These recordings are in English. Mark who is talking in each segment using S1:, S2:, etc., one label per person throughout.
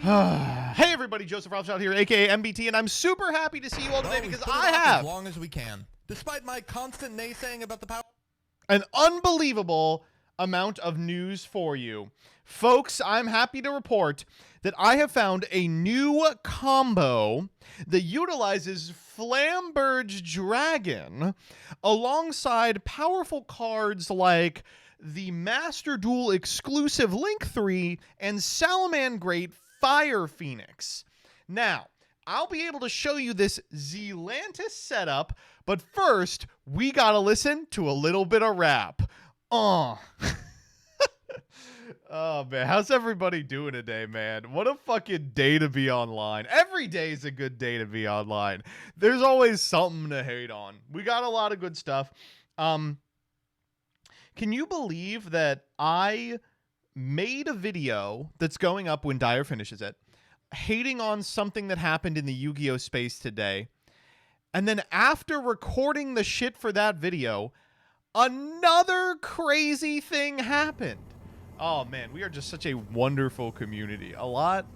S1: Hey everybody, Joseph Rothschild here, aka MBT, and I'm super happy to see you all today because I have
S2: as long as we can, despite my constant naysaying about the power.
S1: An unbelievable amount of news for you. Folks, I'm happy to report that I have found a new combo that utilizes Flamberge Dragon alongside powerful cards like the Master Duel exclusive Link 3 and Salamangreat Fire Phoenix. Now, I'll be able to show you this Zealantis setup, but first, we gotta listen to a little bit of rap. Oh, man, how's everybody doing today, man? What a fucking day to be online. Every day is a good day to be online. There's always something to hate on. We got a lot of good stuff. Can you believe that I made a video that's going up when Dyer finishes it, hating on something that happened in the Yu-Gi-Oh space today, and then after recording the shit for that video, another crazy thing happened. Oh man, we are just such a wonderful community. A lot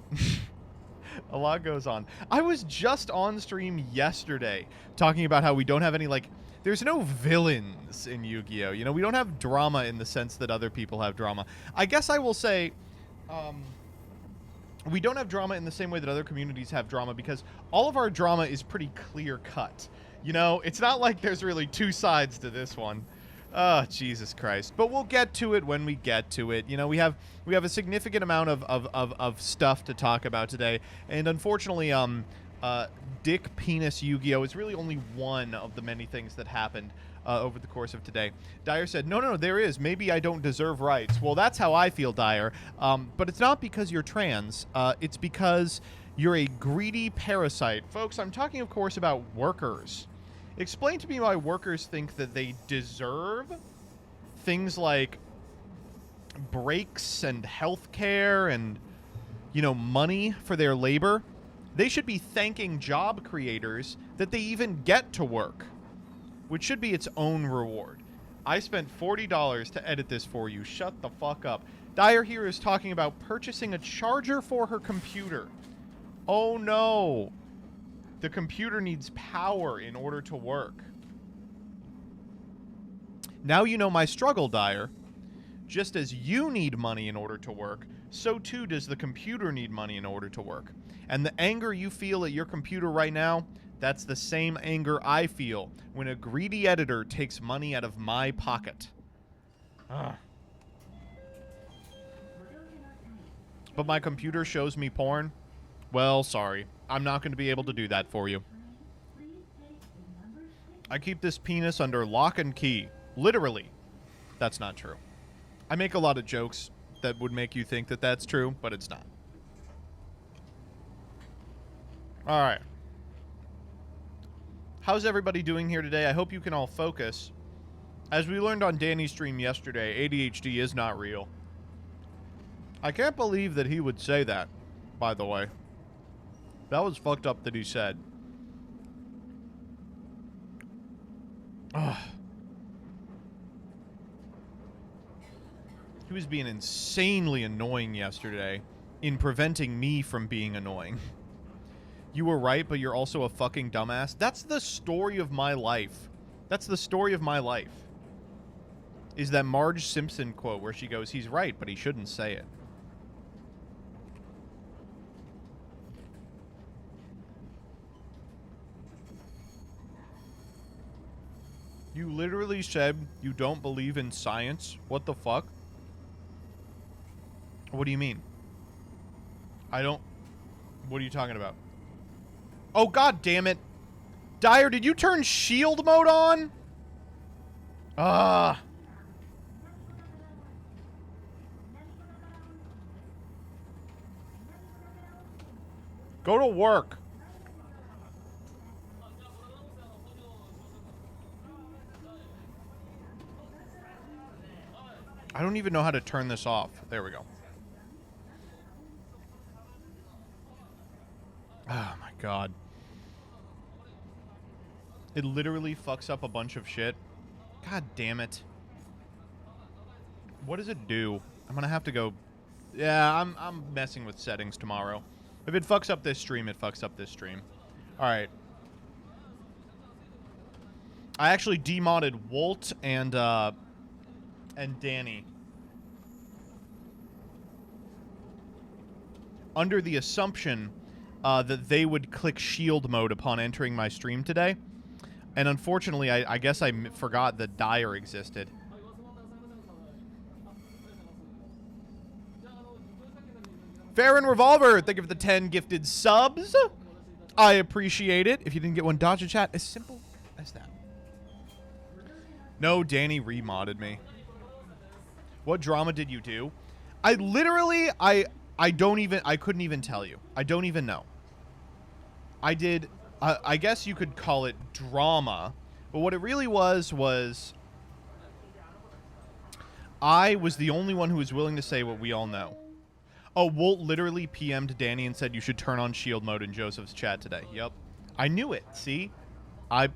S1: goes on. I was just on stream yesterday talking about how we don't have any, like, there's no villains in Yu-Gi-Oh! You know, we don't have drama in the sense that other people have drama. I guess I will say, we don't have drama in the same way that other communities have drama because all of our drama is pretty clear-cut. You know, it's not like there's really two sides to this one. Oh, Jesus Christ. But we'll get to it when we get to it. You know, we have a significant amount of stuff to talk about today. And unfortunately, Dick Penis Yu-Gi-Oh! Is really only one of the many things that happened over the course of today. Dyer said, no, there is. Maybe I don't deserve rights. Well, that's how I feel, Dyer. But it's not because you're trans. It's because you're a greedy parasite. Folks, I'm talking, of course, about workers. Explain to me why workers think that they deserve things like breaks and health care and, you know, money for their labor. They should be thanking job creators that they even get to work, which should be its own reward. I spent $40 to edit this for you. Shut the fuck up. Dyer here is talking about purchasing a charger for her computer. Oh no. The computer needs power in order to work. Now you know my struggle, Dyer. Just as you need money in order to work, so too does the computer need money in order to work. And the anger you feel at your computer right now, that's the same anger I feel when a greedy editor takes money out of my pocket. Ugh. But my computer shows me porn? Well, sorry. I'm not going to be able to do that for you. I keep this penis under lock and key. Literally. That's not true. I make a lot of jokes that would make you think that that's true, but it's not. Alright. How's everybody doing here today? I hope you can all focus. As we learned on Danny's stream yesterday, ADHD is not real. I can't believe that he would say that, by the way. That was fucked up that he said. Ugh. He was being insanely annoying yesterday in preventing me from being annoying. You were right, but you're also a fucking dumbass. That's the story of my life. That's the story of my life. Is that Marge Simpson quote where she goes, he's right, but he shouldn't say it. You literally said you don't believe in science? What the fuck? What do you mean? I don't... What are you talking about? Oh, god damn it. Dyer, did you turn shield mode on? Ah. Go to work. I don't even know how to turn this off. There we go. Oh my god. It literally fucks up a bunch of shit. God damn it. What does it do? I'm gonna have to go... Yeah, I'm messing with settings tomorrow. If it fucks up this stream, it fucks up this stream. All right. I actually demodded Wolt and Danny under the assumption that they would click shield mode upon entering my stream today. And unfortunately, I guess I forgot that Dire existed. Farron Revolver, thank you for the 10 gifted subs. I appreciate it. If you didn't get one, dodge a chat. As simple as that. No, Danny remodded me. What drama did you do? I literally, I couldn't even tell you. I don't even know. I did, I guess you could call it drama. But what it really was I was the only one who was willing to say what we all know. Oh, Wolt literally PM'd Danny and said you should turn on shield mode in Joseph's chat today. Yep. I knew it. See? I'm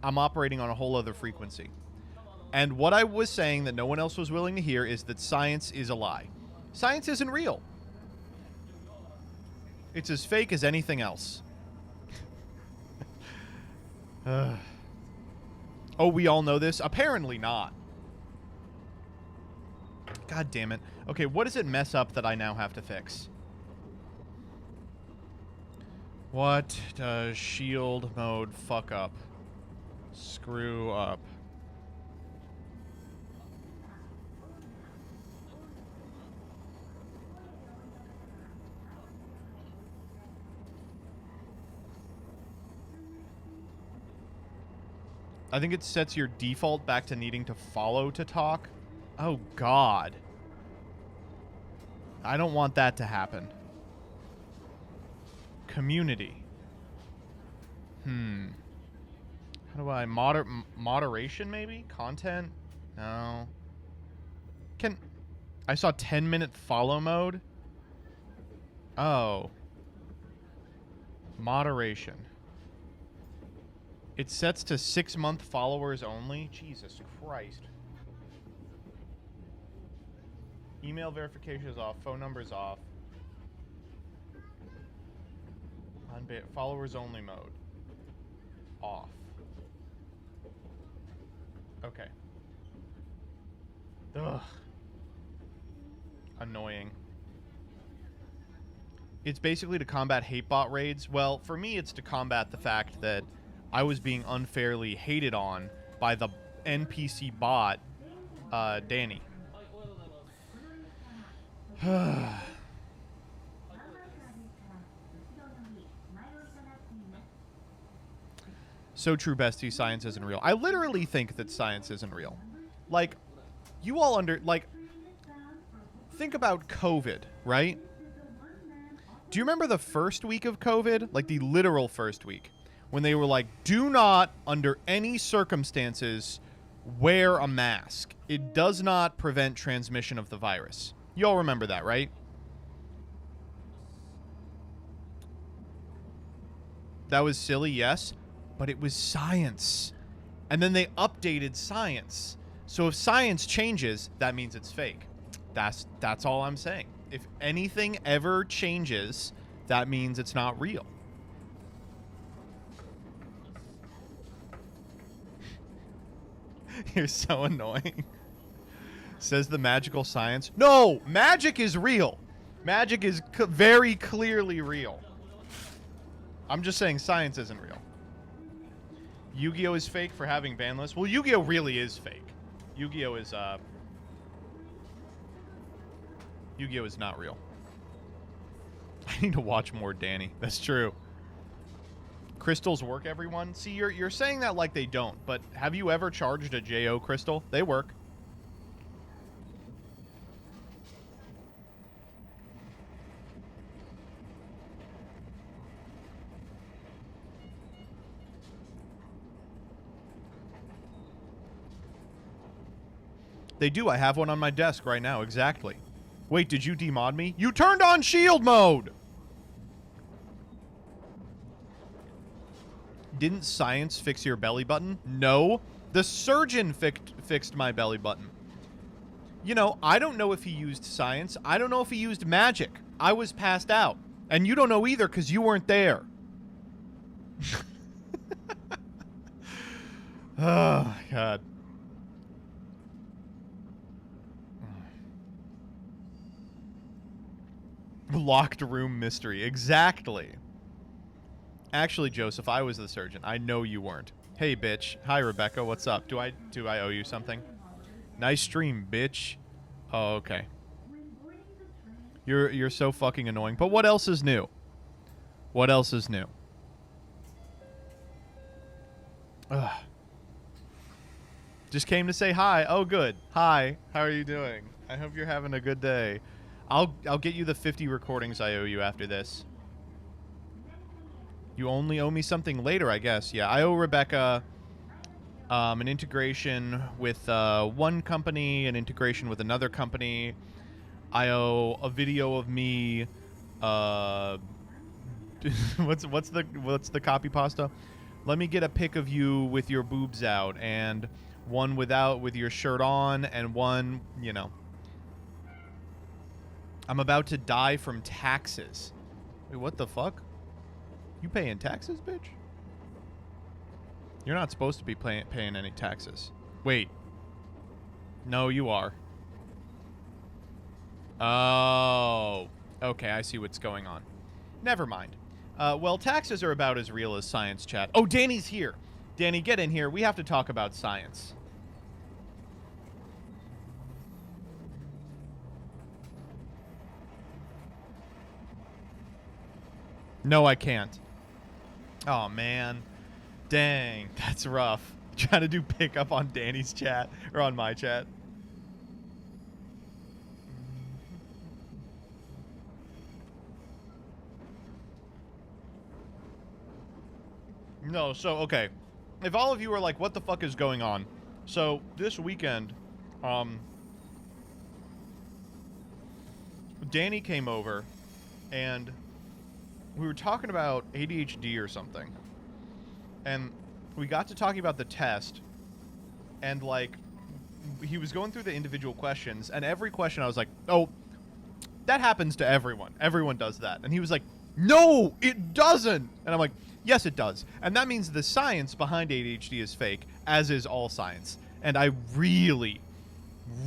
S1: operating on a whole other frequency. And what I was saying that no one else was willing to hear is that science is a lie. Science isn't real. It's as fake as anything else. Oh, we all know this? Apparently not. God damn it. Okay, what does it mess up that I now have to fix? What does shield mode fuck up? Screw up. I think it sets your default back to needing to follow to talk. Oh, God. I don't want that to happen. Community. How do I... Moderation, maybe? Content? No. I saw 10-minute follow mode. Oh. Moderation. It sets to 6-month followers only? Jesus Christ. Email verification is off. Phone number is off. Followers only mode. Off. Okay. Ugh. Annoying. It's basically to combat hate bot raids. Well, for me, it's to combat the fact that I was being unfairly hated on by the NPC bot, Danny. So true, bestie. Science isn't real. I literally think that science isn't real. Like, you all think about COVID, right? Do you remember the first week of COVID? Like, the literal first week. When they were like, do not, under any circumstances, wear a mask. It does not prevent transmission of the virus. You all remember that, right? That was silly, yes. But it was science. And then they updated science. So if science changes, that means it's fake. That's all I'm saying. If anything ever changes, that means it's not real. You're so annoying. Says the magical science. No! Magic is real. Magic is very clearly real. I'm just saying science isn't real. Yu-Gi-Oh! Is fake for having ban lists. Well, Yu-Gi-Oh! Really is fake. Yu-Gi-Oh! Is not real. I need to watch more Danny. That's true. Crystals work, everyone? See, you're saying that like they don't, but have you ever charged a JO crystal? They work. They do. I have one on my desk right now. Exactly. Wait, did you demod me? You turned on shield mode! Didn't science fix your belly button? No. The surgeon fixed my belly button. You know, I don't know if he used science. I don't know if he used magic. I was passed out. And you don't know either because you weren't there. Oh, God. Locked room mystery. Exactly. Actually, Joseph, I was the surgeon. I know you weren't. Hey, bitch. Hi, Rebecca. What's up? Do I owe you something? Nice stream, bitch. Oh, okay. You're so fucking annoying. But what else is new? What else is new? Ugh. Just came to say hi. Oh, good. Hi. How are you doing? I hope you're having a good day. I'll get you the 50 recordings I owe you after this. You only owe me something later, I guess. Yeah, I owe Rebecca an integration with one company, an integration with another company. I owe a video of me. What's the copy pasta? Let me get a pic of you with your boobs out, and one without, with your shirt on, and one, you know. I'm about to die from taxes. Wait, what the fuck? You paying taxes, bitch? You're not supposed to be paying any taxes. Wait. No, you are. Oh. Okay, I see what's going on. Never mind. Well, taxes are about as real as science, chat. Oh, Danny's here. Danny, get in here. We have to talk about science. No, I can't. Oh, man. Dang, that's rough. Trying to do pickup on Danny's chat, or on my chat. No, so, okay. If all of you are like, what the fuck is going on? So, this weekend, Danny came over, and we were talking about ADHD or something. And we got to talking about the test, and, like, he was going through the individual questions, and every question I was like, oh, that happens to everyone. Everyone does that. And he was like, no, it doesn't. And I'm like, yes, it does. And that means the science behind ADHD is fake, as is all science. And I really,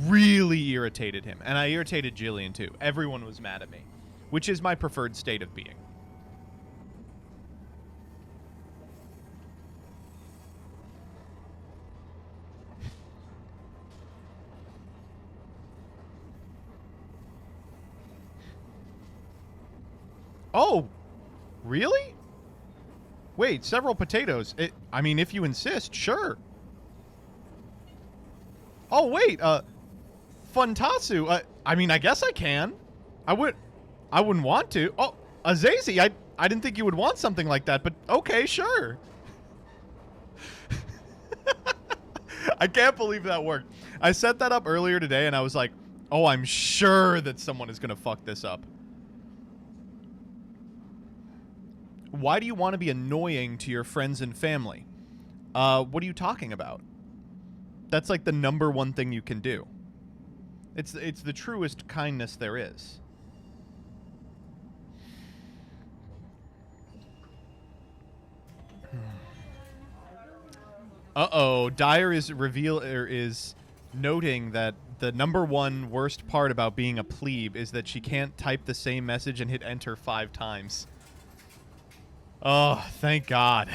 S1: really irritated him. And I irritated Jillian, too. Everyone was mad at me, which is my preferred state of being. Oh, really? Wait, several potatoes. I mean, if you insist, sure. Oh, wait, Funtatsu. I mean, I guess I can. I wouldn't want to. Oh, Azazi, I didn't think you would want something like that, but okay, sure. I can't believe that worked. I set that up earlier today, and I was like, oh, I'm sure that someone is going to fuck this up. Why do you want to be annoying to your friends and family? What are you talking about? That's like the #1 thing you can do. It's the truest kindness there is. Uh-oh, Dyer is noting that the #1 worst part about being a plebe is that she can't type the same message and hit enter 5 times. Oh, thank God.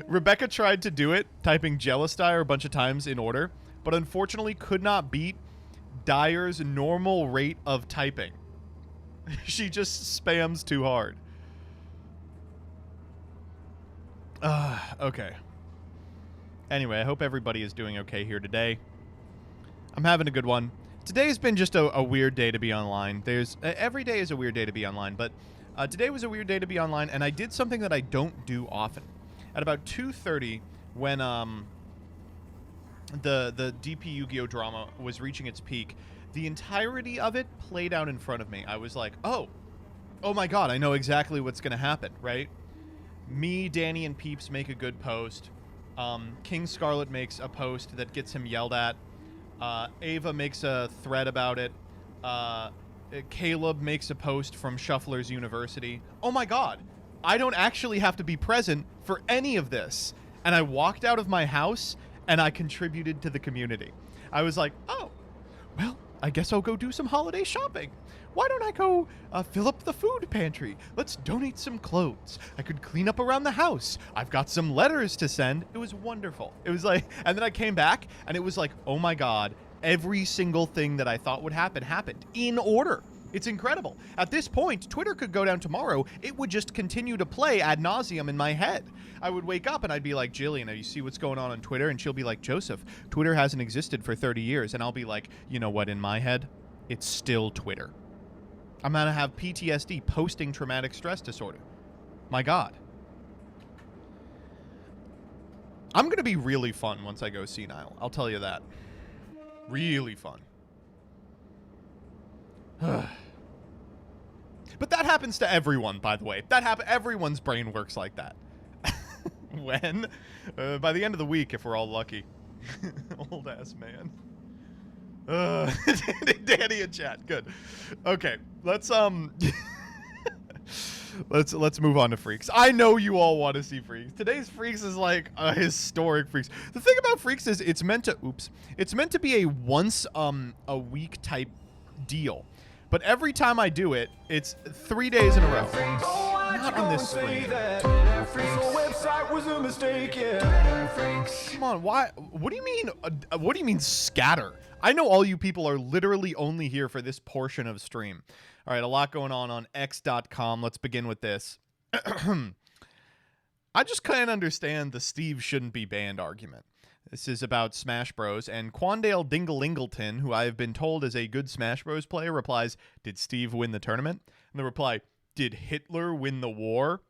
S1: Rebecca tried to do it, typing jealous Dyer a bunch of times in order, but unfortunately could not beat Dyer's normal rate of typing. She just spams too hard. Okay. Anyway, I hope everybody is doing okay here today. I'm having a good one. Today's been just a weird day to be online. Every day is a weird day to be online, but today was a weird day to be online, and I did something that I don't do often. At about 2:30, when the DP Yu-Gi-Oh drama was reaching its peak, the entirety of it played out in front of me. I was like, oh my God, I know exactly what's going to happen, right? Me, Danny, and Peeps make a good post. King Scarlet makes a post that gets him yelled at. Ava makes a thread about it. Caleb makes a post from Shufflers University. Oh my god, I don't actually have to be present for any of this. And I walked out of my house and I contributed to the community. I was like, oh, well, I guess I'll go do some holiday shopping. Why don't I go fill up the food pantry? Let's donate some clothes. I could clean up around the house. I've got some letters to send. It was wonderful. It was like, and then I came back and it was like, oh my god, every single thing that I thought would happen happened in order. It's incredible. At this point, Twitter could go down tomorrow. It would just continue to play ad nauseum in my head. I would wake up and I'd be like, Jillian, you see what's going on Twitter? And she'll be like, Joseph, Twitter hasn't existed for 30 years. And I'll be like, you know what, in my head, it's still Twitter. I'm going to have PTSD, post-traumatic stress disorder. My God. I'm going to be really fun once I go senile. I'll tell you that. Really fun. But that happens to everyone, by the way. Everyone's brain works like that. When? By the end of the week, if we're all lucky. Old ass man. Danny in chat. Good. Okay, let's let's move on to Freaks. I know you all want to see Freaks. Today's Freaks is like a historic Freaks. The thing about Freaks is it's meant to be a once a week type deal. But every time I do it, it's 3 days in a row. Not on this screen. Come on, why? What do you mean? What do you mean scatter? I know all you people are literally only here for this portion of stream. All right, a lot going on X.com. Let's begin with this. I just can't understand the Steve shouldn't be banned argument. This is about Smash Bros. And Quandale Dinglingleton, who I have been told is a good Smash Bros. Player, replies, did Steve win the tournament? And the reply, did Hitler win the war?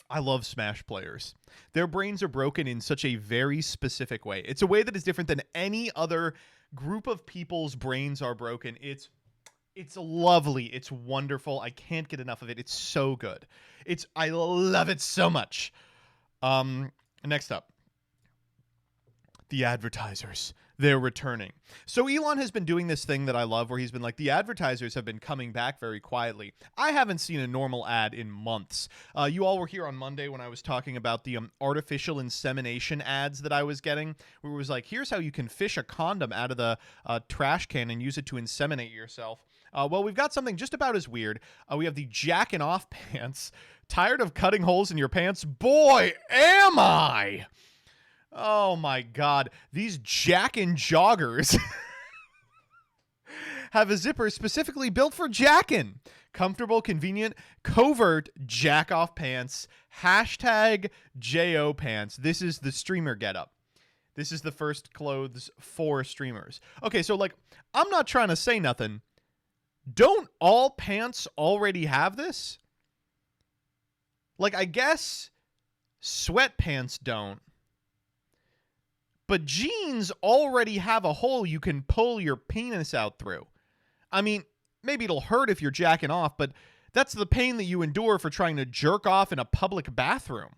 S1: I love Smash players. Their brains are broken in such a very specific way. It's a way that is different than any other group of people's brains are broken. It's lovely. It's wonderful. I can't get enough of it. It's so good. I love it so much. Next up. The advertisers. They're returning. So Elon has been doing this thing that I love where he's been like, the advertisers have been coming back very quietly. I haven't seen a normal ad in months. You all were here on Monday when I was talking about the artificial insemination ads that I was getting, where it was like, here's how you can fish a condom out of the trash can and use it to inseminate yourself. Well, we've got something just about as weird. We have the jacking off pants. Tired of cutting holes in your pants? Boy, am I! Oh my God. These jackin' joggers have a zipper specifically built for jackin'. Comfortable, convenient, covert jack-off pants. Hashtag JO pants. This is the streamer getup. This is the first clothes for streamers. Okay, so like, I'm not trying to say nothing. Don't all pants already have this? Like, I guess sweatpants don't. But jeans already have a hole you can pull your penis out through. I mean, maybe it'll hurt if you're jacking off, but that's the pain that you endure for trying to jerk off in a public bathroom.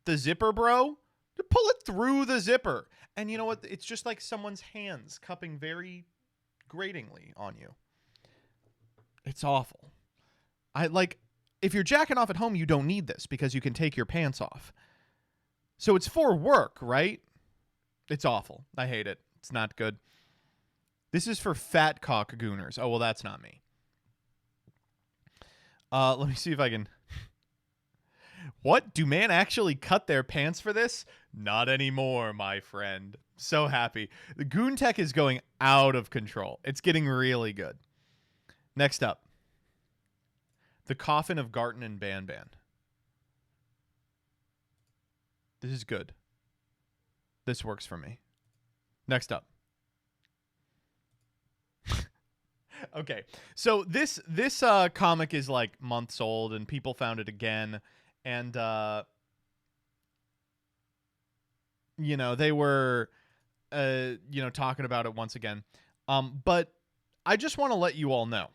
S1: The zipper, bro? Pull it through the zipper. And you know what? It's just like someone's hands cupping very gratingly on you. It's awful. If you're jacking off at home, you don't need this because you can take your pants off. So it's for work, right? It's awful. I hate it. It's not good. This is for fat cock gooners. Oh, well, that's not me. Let me see if I can... What? Do men actually cut their pants for this? Not anymore, my friend. So happy. The goon tech is going out of control. It's getting really good. Next up. The coffin of Garten and Banban. This is good. This works for me. Next up. Okay. So this comic is like months old and people found it again. And, you know, they were, talking about it once again. But I just want to let you all know.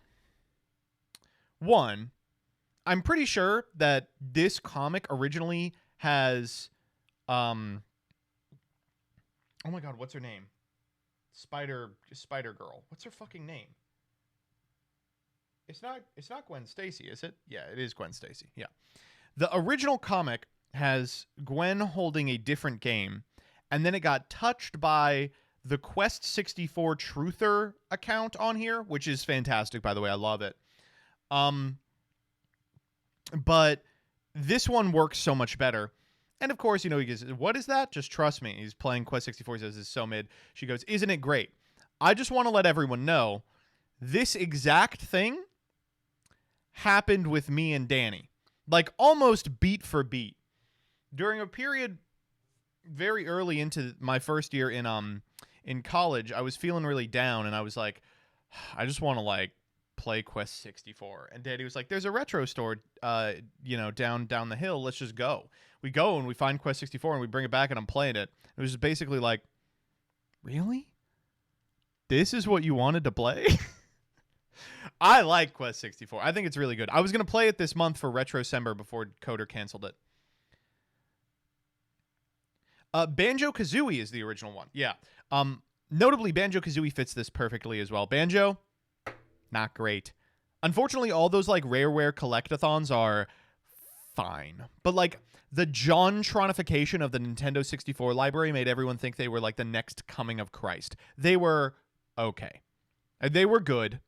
S1: One, I'm pretty sure that this comic originally has, oh my god, what's her name? Spider Girl. What's her fucking name? It's not Gwen Stacy, is it? Yeah, it is Gwen Stacy. Yeah. The original comic has Gwen holding a different game, and then it got touched by the Quest 64 Truther account on here, which is fantastic, by the way. I love it. But this one works so much better. And of course, he goes, what is that? Just trust me. He's playing Quest 64. He says, it's so mid. She goes, isn't it great? I just want to let everyone know this exact thing happened with me and Danny. Like almost beat for beat. During a period very early into my first year in college, I was feeling really down, and I was like, I just want to like play Quest 64. And Daddy was like, there's a retro store down the hill. Let's just go. We go and we find Quest 64 and we bring it back, and I'm playing it. It was just basically like, really? This is what you wanted to play? I like Quest 64. I think it's really good. I was going to play it this month for Retrocember before Coder canceled it. Banjo-Kazooie is the original one. Yeah. Notably, Banjo-Kazooie fits this perfectly as well. Banjo, not great. Unfortunately, all those like Rareware collectathons are fine. But like the John-tronification of the Nintendo 64 library made everyone think they were like the next coming of Christ. They were okay. They were good,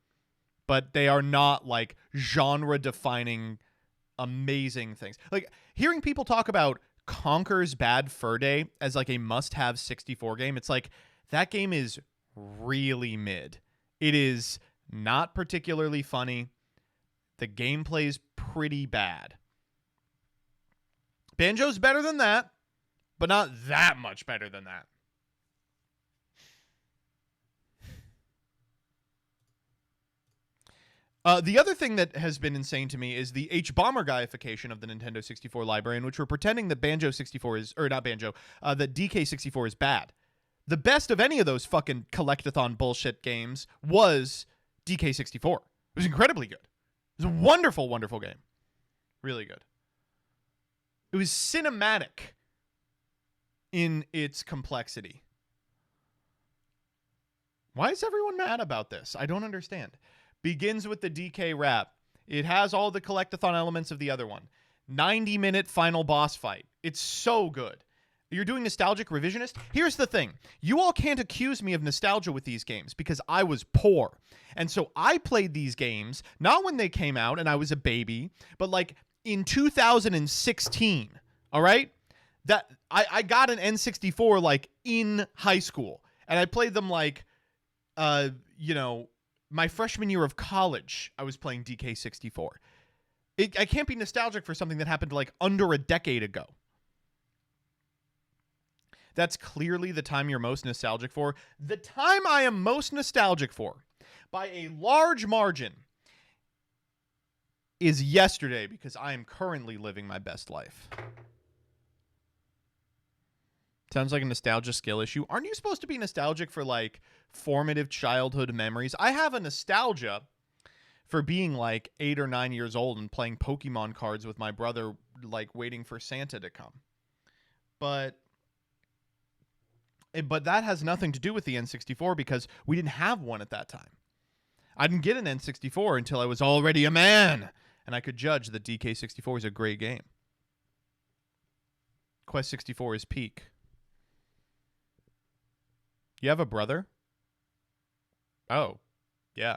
S1: but they are not like genre-defining amazing things. Like hearing people talk about Conker's Bad Fur Day as like a must-have 64 game, it's like that game is really mid. It is not particularly funny. The gameplay's pretty bad. Banjo's better than that, but not that much better than that. The other thing that has been insane to me is the H-Bomber guyification of the Nintendo 64 library, in which we're pretending that Banjo 64 is, or not Banjo, that DK 64 is bad. The best of any of those fucking collectathon bullshit games was DK 64. It was incredibly good. It was a wonderful, wonderful game. Really good. It was cinematic in its complexity. Why is everyone mad about this? I don't understand. Begins with the DK rap. It has all the collectathon elements of the other one. 90-minute final boss fight. It's so good. You're doing nostalgic revisionist? Here's the thing. You all can't accuse me of nostalgia with these games because I was poor. And so I played these games, not when they came out and I was a baby, but like in 2016. All right? That I got an N64 like in high school. And I played them like, my freshman year of college, I was playing DK64. I can't be nostalgic for something that happened like under a decade ago. That's clearly the time you're most nostalgic for. The time I am most nostalgic for, by a large margin, is yesterday, because I am currently living my best life. Sounds like a nostalgia skill issue. Aren't you supposed to be nostalgic for like formative childhood memories? I have a nostalgia for being like 8 or 9 years old and playing Pokemon cards with my brother, like waiting for Santa to come. But that has nothing to do with the N64 because we didn't have one at that time. I didn't get an N64 until I was already a man, and I could judge that DK64 is a great game. Quest 64 is peak. You have a brother? Oh, yeah.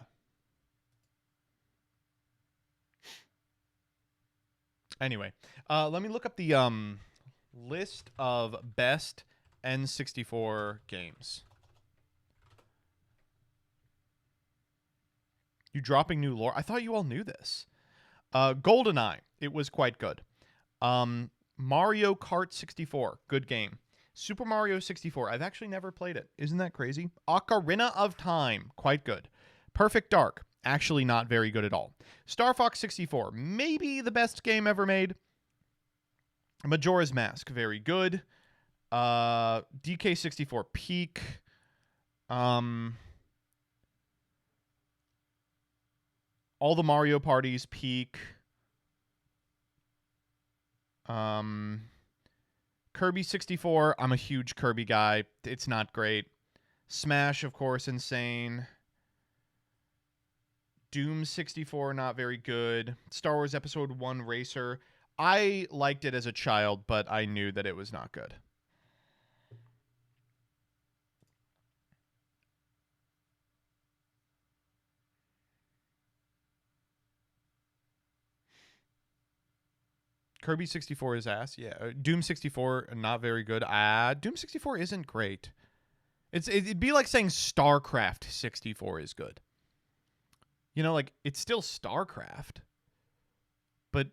S1: Anyway, let me look up the list of best N64 games. You dropping new lore? I thought you all knew this. GoldenEye. It was quite good. Mario Kart 64. Good game. Super Mario 64. I've actually never played it. Isn't that crazy? Ocarina of Time. Quite good. Perfect Dark. Actually not very good at all. Star Fox 64. Maybe the best game ever made. Majora's Mask. Very good. DK64 peak. All the Mario parties peak. Kirby 64. I'm a huge Kirby guy. It's not great. Smash, of course, insane. Doom 64, not very good. Star Wars Episode 1 Racer. I liked it as a child, but I knew that it was not good. Kirby 64 is ass. Yeah. Doom 64, not very good. Doom 64 isn't great. It'd be like saying StarCraft 64 is good. You know, like, it's still StarCraft. But,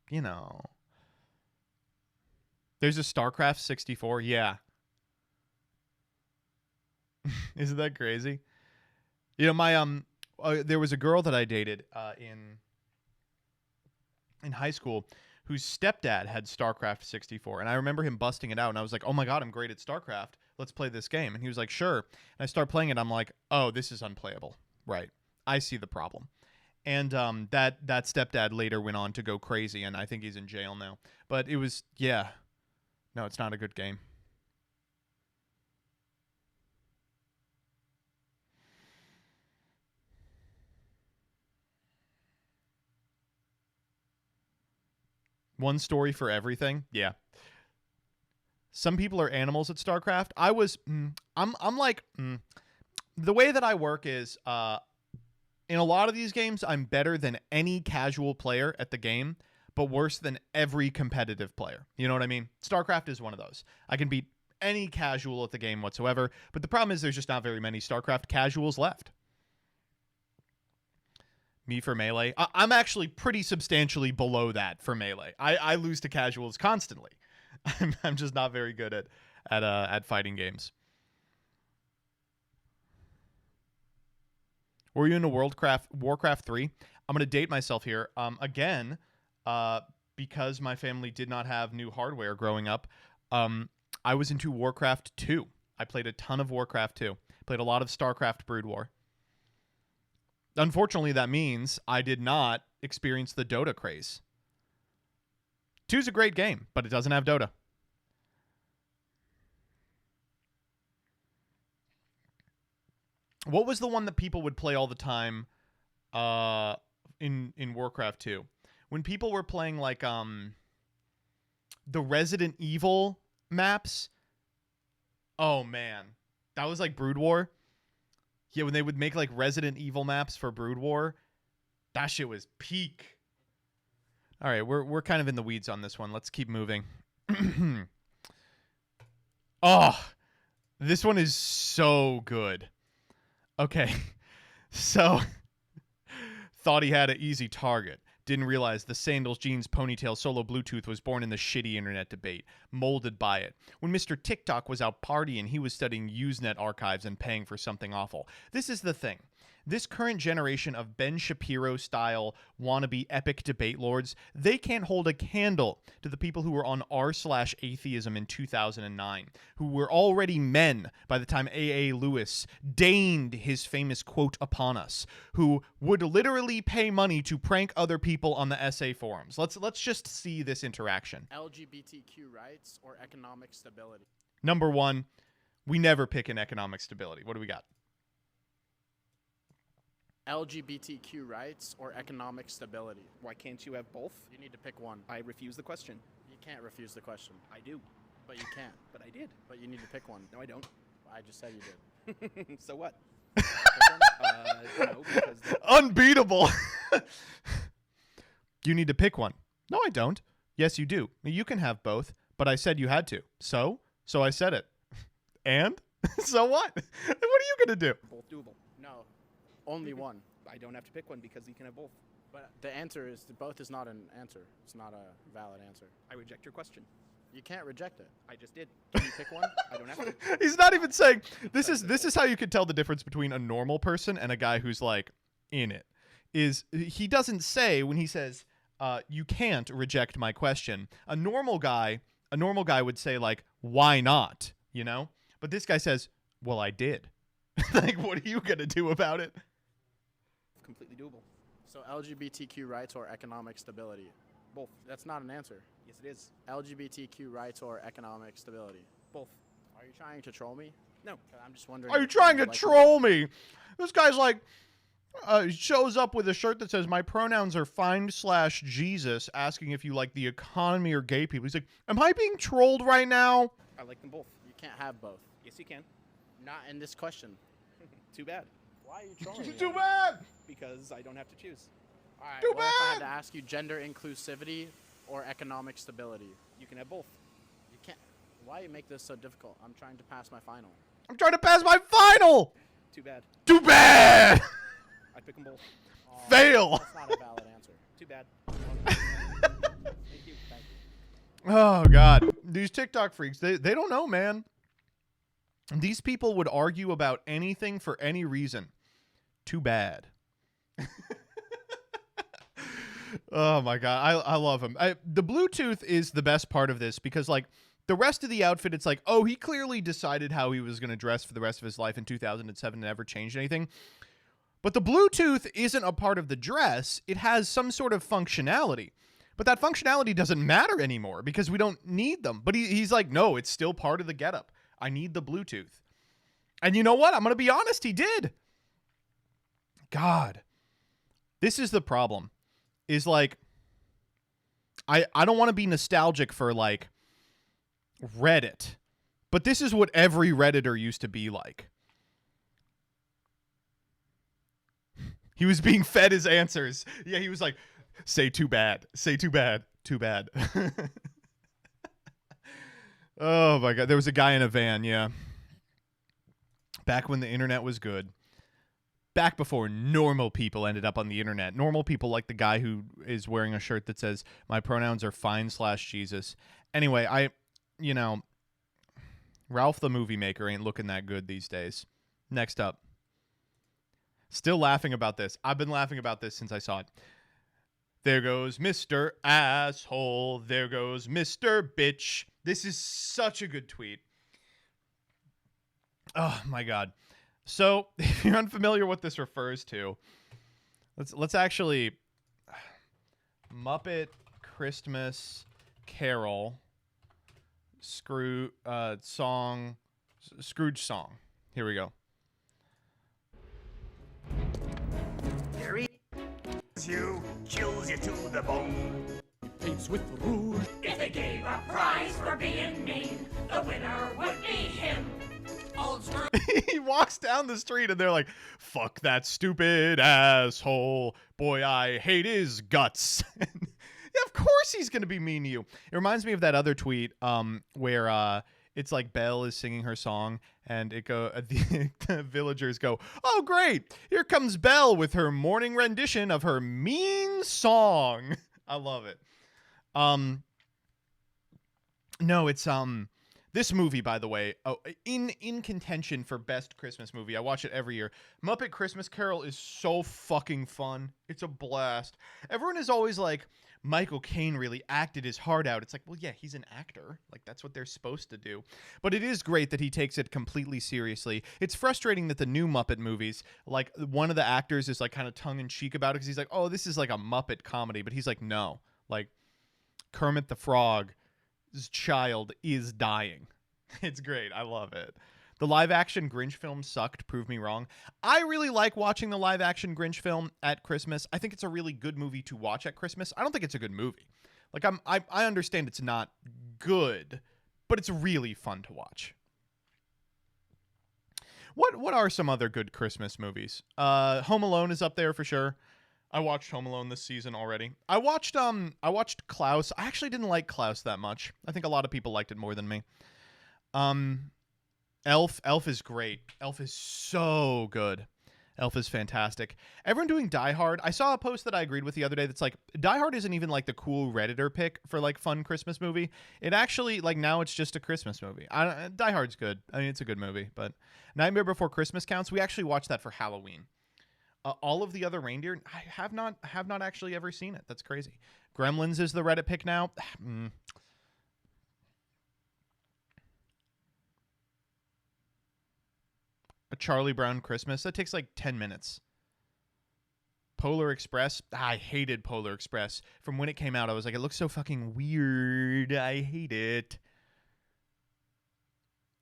S1: you know. There's a StarCraft 64? Yeah. Isn't that crazy? You know, my, there was a girl that I dated, in high school whose stepdad had StarCraft 64, and I remember him busting it out, and I was like, oh my god, I'm great at StarCraft, let's play this game. And he was like, sure. And I start playing it, I'm like, oh, this is unplayable. Right, I see the problem. And that stepdad later went on to go crazy, and I think he's in jail now. But it was, yeah, no, it's not a good game. One story for everything. Yeah. Some people are animals at StarCraft. I'm like, the way that I work is, in a lot of these games, I'm better than any casual player at the game, but worse than every competitive player. You know what I mean? StarCraft is one of those. I can beat any casual at the game whatsoever, but the problem is there's just not very many StarCraft casuals left. Me for Melee. I'm actually pretty substantially below that for Melee. I lose to casuals constantly. I'm just not very good at fighting games. Were you into Warcraft 3? I'm going to date myself here. Again, because my family did not have new hardware growing up, I was into Warcraft 2. I played a ton of Warcraft 2. Played a lot of StarCraft Brood War. Unfortunately, that means I did not experience the Dota craze. 2's a great game, but it doesn't have Dota. What was the one that people would play all the time in Warcraft 2? When people were playing like the Resident Evil maps. Oh man. That was like Brood War. Yeah, when they would make like Resident Evil maps for Brood War, that shit was peak. All right, we're kind of in the weeds on this one. Let's keep moving. Oh, this one is so good. Okay, so thought he had an easy target. Didn't realize the sandals, jeans, ponytail, solo Bluetooth was born in the shitty internet debate, molded by it. When Mr. TikTok was out partying, he was studying Usenet archives and paying for something awful. This is the thing. This current generation of Ben Shapiro-style wannabe epic debate lords, they can't hold a candle to the people who were on r/atheism in 2009, who were already men by the time A.A. Lewis deigned his famous quote upon us, who would literally pay money to prank other people on the essay forums. Let's just see this interaction.
S3: LGBTQ rights or economic stability?
S1: Number one, we never pick an economic stability. What do we got?
S3: LGBTQ rights or economic stability?
S4: Why can't you have both?
S3: You need to pick one.
S4: I refuse the question.
S3: You can't refuse the question.
S4: I do.
S3: But you can't.
S4: But I did.
S3: But you need to pick one.
S4: No, I don't.
S3: I just said you did.
S4: So what?
S3: Pick one?
S4: No, because
S1: Unbeatable. You need to pick one. No, I don't. Yes, you do. You can have both, but I said you had to. So I said it. And? So what? What are you going to do?
S4: both doable.
S3: No. Only one.
S4: I don't have to pick one because you can have both.
S3: But the answer is both is not an answer. It's not a valid answer.
S4: I reject your question.
S3: You can't reject it.
S4: I just did.
S3: Can you pick one?
S4: I don't have to.
S1: He's not even saying this is how you could tell the difference between a normal person and a guy who's like in it. Is he doesn't say when he says you can't reject my question. A normal guy would say like, why not? You know? But this guy says, well, I did. Like, what are you gonna do about it?
S4: Completely doable.
S3: So LGBTQ rights or economic stability?
S4: Both.
S3: That's not an answer.
S4: Yes, it is.
S3: LGBTQ rights or economic stability.
S4: Both.
S3: Are you trying to troll me?
S4: No.
S3: 'Cause I'm just wondering.
S1: Are you trying to
S3: like,
S1: troll me? This guy's like, shows up with a shirt that says, my pronouns are find/Jesus, asking if you like the economy or gay people. He's like, am I being trolled right now?
S4: I like them both.
S3: You can't have both.
S4: Yes, you can.
S3: Not in this question.
S4: Too bad.
S3: Why are you trolling me?
S1: Too bad.
S4: Because I don't have to choose.
S3: All right.
S1: Too
S3: What if I had
S1: bad.
S3: to ask you gender inclusivity or economic stability?
S4: You can have both.
S3: You can't. Why you make this so difficult? I'm trying to pass my final.
S1: I'm trying to pass my final.
S4: Too bad.
S1: Too bad.
S4: I pick them both.
S3: Oh,
S1: Fail.
S3: That's not a valid answer.
S4: Too bad.
S3: Thank you. Thank you.
S1: Oh, God. These TikTok freaks, they don't know, man. These people would argue about anything for any reason. Too bad. Oh, my God. I love him. The Bluetooth is the best part of this because, like, the rest of the outfit, it's like, oh, he clearly decided how he was going to dress for the rest of his life in 2007 and never changed anything. But the Bluetooth isn't a part of the dress. It has some sort of functionality. But that functionality doesn't matter anymore because we don't need them. But he's like, no, it's still part of the getup. I need the Bluetooth. And you know what? I'm going to be honest. He did. God. This is the problem. Is like, I don't want to be nostalgic for like Reddit. But this is what every Redditor used to be like. He was being fed his answers. Yeah, he was like, say too bad. Say too bad. Too bad. Oh, my God. There was a guy in a van, yeah. Back when the internet was good. Back before normal people ended up on the internet. Normal people like the guy who is wearing a shirt that says, my pronouns are fine/Jesus. Anyway, Ralph the Movie Maker ain't looking that good these days. Next up. Still laughing about this. I've been laughing about this since I saw it. There goes Mr. Asshole. There goes Mr. Bitch. This is such a good tweet. Oh, my God. So, if you're unfamiliar what this refers to, let's actually Muppet Christmas Carol Scrooge song. Here we go.
S5: Gary you, chills you to the bone.
S3: Paints with rouge.
S6: If they gave a prize for being mean, the winner would be him. Old Scrooge.
S1: He walks down the street and they're like, fuck that stupid asshole. Boy, I hate his guts. Yeah, of course he's going to be mean to you. It reminds me of that other tweet where it's like Belle is singing her song and the villagers go, oh, great. Here comes Belle with her morning rendition of her mean song. I love it. No, it's this movie, by the way, in contention for best Christmas movie. I watch it every year. Muppet Christmas Carol is so fucking fun. It's a blast. Everyone is always like, Michael Caine really acted his heart out. It's like, well, yeah, he's an actor. Like, that's what they're supposed to do. But it is great that he takes it completely seriously. It's frustrating that the new Muppet movies, like, one of the actors is, like, kind of tongue-in-cheek about it because he's like, oh, this is like a Muppet comedy. But he's like, no. Like, Kermit the Frog's child is dying. It's great. I love it. The live-action Grinch film sucked. Prove me wrong. I really like watching the live-action Grinch film at Christmas. I think it's a really good movie to watch at Christmas. I don't think it's a good movie. Like, I understand it's not good, but it's really fun to watch. What are some other good Christmas movies? Home Alone is up there for sure. I watched Home Alone this season already. I watched Klaus. I actually didn't like Klaus that much. I think a lot of people liked it more than me. Elf is great. Elf is so good. Elf is fantastic. Everyone doing Die Hard. I saw a post that I agreed with the other day that's like, Die Hard isn't even like the cool Redditor pick for like fun Christmas movie. It actually, like, now it's just a Christmas movie. Die Hard's good. I mean, it's a good movie, but Nightmare Before Christmas counts. We actually watched that for Halloween. All of the other reindeer, I have not actually ever seen it. That's crazy. Gremlins is the Reddit pick now. A Charlie Brown Christmas. That takes like 10 minutes. Polar Express. I hated Polar Express. From when it came out, I was like, it looks so fucking weird. I hate it.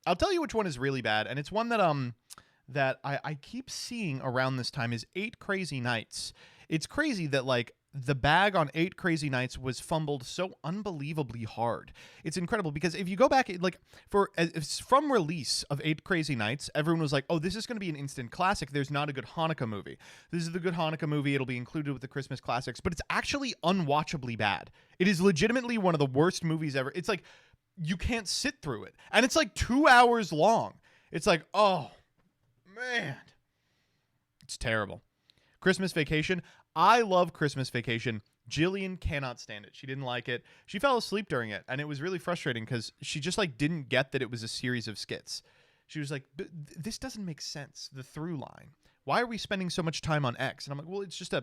S1: I'll tell you which one is really bad, and it's one that I keep seeing around this time is 8 Crazy Nights. It's crazy that, like, the bag on 8 Crazy Nights was fumbled so unbelievably hard. It's incredible because if you go back, like, from release of 8 Crazy Nights, everyone was like, oh, this is going to be an instant classic. There's not a good Hanukkah movie. This is the good Hanukkah movie. It'll be included with the Christmas classics, but it's actually unwatchably bad. It is legitimately one of the worst movies ever. It's like, you can't sit through it. And it's like 2 hours long. It's like, oh, man. It's terrible. Christmas Vacation. I love Christmas Vacation. Jillian cannot stand it. She didn't like it. She fell asleep during it, and it was really frustrating because she just, like, didn't get that it was a series of skits. She was like, this doesn't make sense, the through line. Why are we spending so much time on X? And I'm like, well, it's just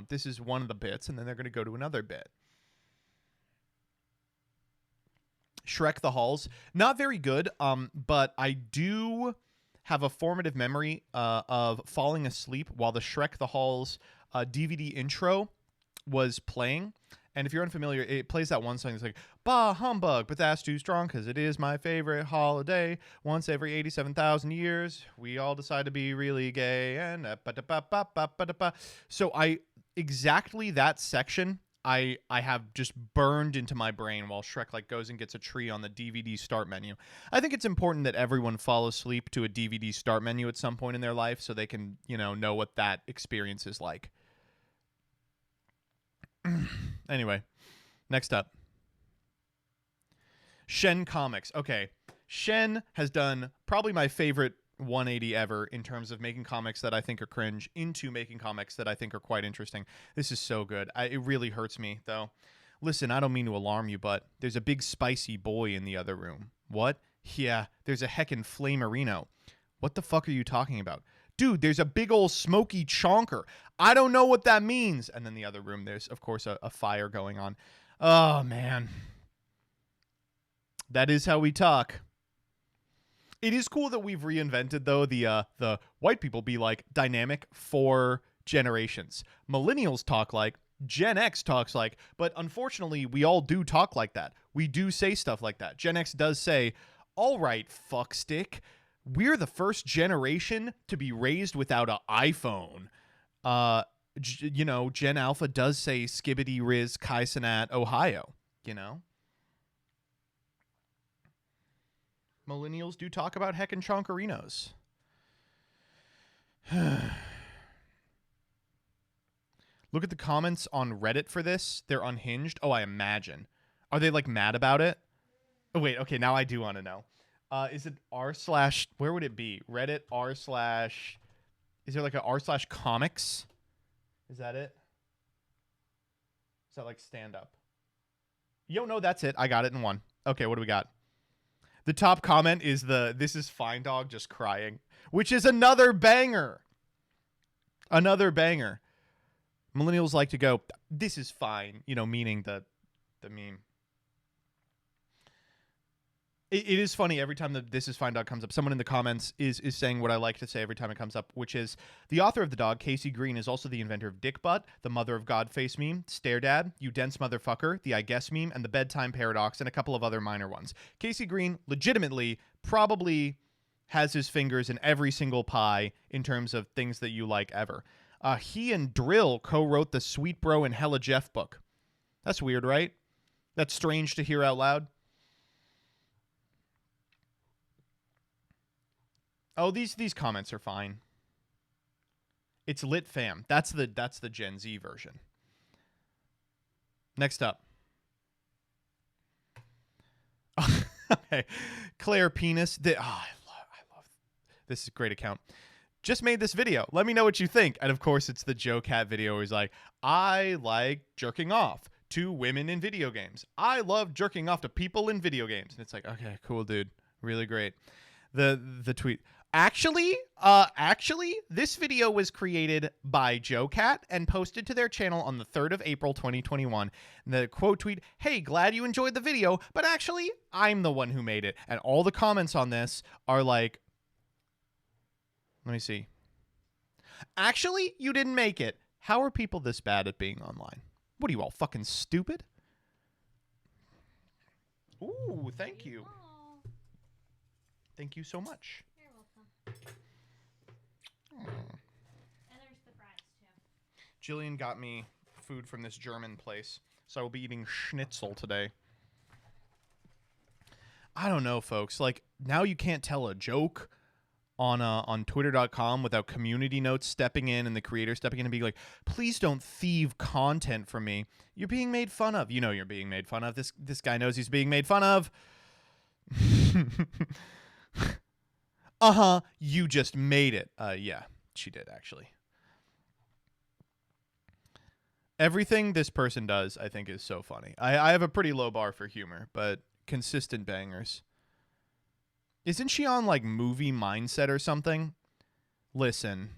S1: this is one of the bits, and then they're going to go to another bit. Shrek the Halls. Not very good, but I do have a formative memory of falling asleep while the Shrek the Halls DVD intro was playing. And if you're unfamiliar, it plays that one song that's like, bah humbug, but that's too strong because it is my favorite holiday. Once every 87,000 years, we all decide to be really gay. And so exactly that section I have just burned into my brain while Shrek, like, goes and gets a tree on the DVD start menu. I think it's important that everyone fall asleep to a DVD start menu at some point in their life so they can, know what that experience is like. Anyway, next up. Shen Comics. Okay. Shen has done probably my favorite 180 ever in terms of making comics that I think are cringe into making comics that I think are quite interesting. This is so good. It really hurts me, though. Listen, I don't mean to alarm you, but there's a big spicy boy in the other room. What? Yeah, there's a heckin' flamerino. What the fuck are you talking about? Dude, there's a big old smoky chonker. I don't know what that means. And then the other room, there's, of course, a fire going on. Oh, man. That is how we talk. It is cool that we've reinvented, though, the white people be like dynamic for generations. Millennials talk like, Gen X talks like, but unfortunately, we all do talk like that. We do say stuff like that. Gen X does say, all right, fuckstick, we're the first generation to be raised without an iPhone. Gen Alpha does say skibbity riz kaisenat Ohio, Millennials do talk about heckin' chonkerinos. Look at the comments on Reddit for this. They're unhinged. Oh, I imagine. Are they, like, mad about it? Oh, wait. Okay, now I do want to know. Is it r/ where would it be? Reddit r/ is there like a r/ comics? Is that it? Is that like stand up? Yo, no, that's it. I got it in one. Okay, what do we got? The top comment is this is Fine Dog just crying, which is another banger. Another banger. Millennials like to go, this is fine, meaning the meme. It is funny every time the This Is Fine Dog comes up. Someone in the comments is saying what I like to say every time it comes up, which is the author of the dog, Casey Green, is also the inventor of Dick Butt, the mother of God Face meme, Stare Dad, You Dense Motherfucker, the I Guess meme, and the Bedtime Paradox, and a couple of other minor ones. Casey Green legitimately probably has his fingers in every single pie in terms of things that you like ever. He and Drill co-wrote the Sweet Bro and Hella Jeff book. That's weird, right? That's strange to hear out loud. Oh, these comments are fine. It's lit fam. That's the Gen Z version. Next up. Okay. Claire Penis. I love this is a great account. Just made this video. Let me know what you think. And of course, it's the Joe Cat video where he's like, I like jerking off to women in video games. I love jerking off to people in video games. And it's like, okay, cool, dude. Really great. The tweet. Actually, this video was created by Joe Cat and posted to their channel on the 3rd of April, 2021. And the quote tweet, hey, glad you enjoyed the video, but actually, I'm the one who made it. And all the comments on this are like, let me see. Actually, you didn't make it. How are people this bad at being online? What are you all fucking stupid? Ooh, thank you.
S7: Oh,
S1: Thank you so much.
S7: you're welcome. And there's the fries too.
S1: Jillian got me food from this German place, so I will be eating schnitzel today. I don't know, folks. Like, now you can't tell a joke on twitter.com without community notes stepping in and the creator stepping in and being like, please don't thieve content from me. You're being made fun of. You know you're being made fun of. This guy knows he's being made fun of. Uh-huh. You just made it. Yeah, she did, actually. Everything this person does, I think, is so funny. I have a pretty low bar for humor, but consistent bangers. Isn't she on, like, Movie Mindset or something? Listen.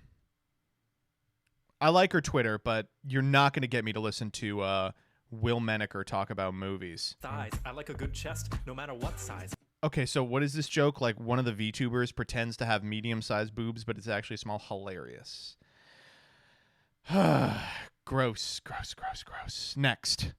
S1: I like her Twitter, but you're not going to get me to listen to Will Menaker talk about movies.
S8: Thighs. I like a good chest, no matter what size.
S1: Okay, so what is this joke? Like, one of the VTubers pretends to have medium-sized boobs, but it's actually small. Hilarious. Gross, gross, gross, gross. Next.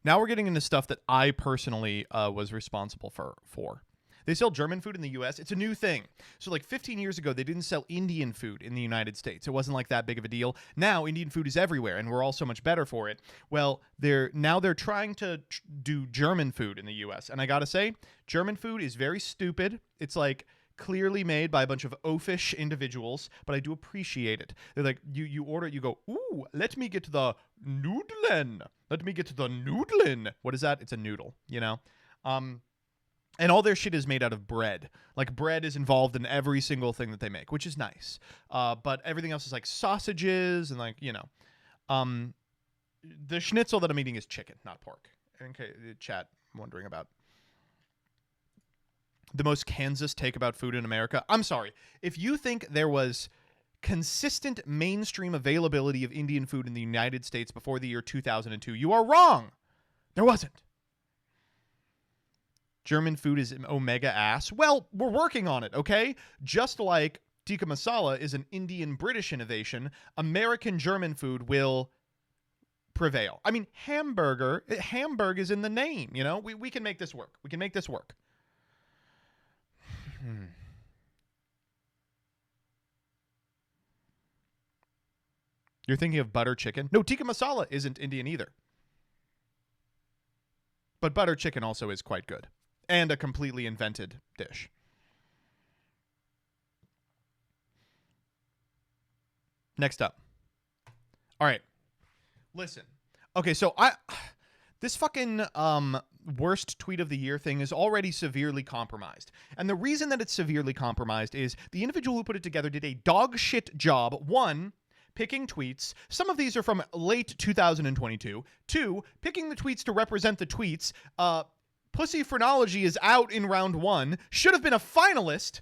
S1: Now we're getting into stuff that I personally was responsible for. They sell German food in the U.S. It's a new thing. So like 15 years ago, they didn't sell Indian food in the United States. It wasn't like that big of a deal. Now Indian food is everywhere, and we're all so much better for it. Well, they're trying to do German food in the U.S. And I gotta say, German food is very stupid. It's like clearly made by a bunch of oafish individuals, but I do appreciate it. They're like, you order it, you go, ooh, let me get the Nudeln. Let me get the Nudeln. What is that? It's a noodle, you know? And all their shit is made out of bread. Like, bread is involved in every single thing that they make, which is nice. But everything else is like sausages and, like, you know. The schnitzel that I'm eating is chicken, not pork. In case chat wondering about. The most Kansas take about food in America. I'm sorry. If you think there was consistent mainstream availability of Indian food in the United States before the year 2002, you are wrong. There wasn't. German food is omega ass. Well, we're working on it, okay? Just like tikka masala is an Indian-British innovation, American German food will prevail. I mean, Hamburg is in the name, you know? We can make this work. We can make this work. You're thinking of butter chicken? No, tikka masala isn't Indian either. But butter chicken also is quite good. And a completely invented dish. Next up. All right. Listen. Okay, so this fucking worst tweet of the year thing is already severely compromised. And the reason that it's severely compromised is the individual who put it together did a dog shit job. One, picking tweets. Some of these are from late 2022. Two, picking the tweets to represent the tweets. Pussy Phrenology is out in round one. Should have been a finalist.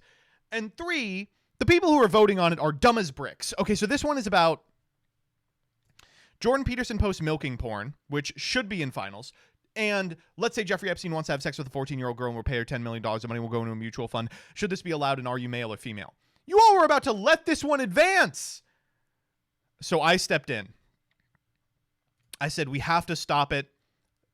S1: And three, the people who are voting on it are dumb as bricks. Okay, so this one is about Jordan Peterson posts milking porn, which should be in finals. And let's say Jeffrey Epstein wants to have sex with a 14-year-old girl and we'll pay her $10 million. The money will go into a mutual fund. Should this be allowed, and are you male or female? You all were about to let this one advance. So I stepped in. I said, we have to stop it.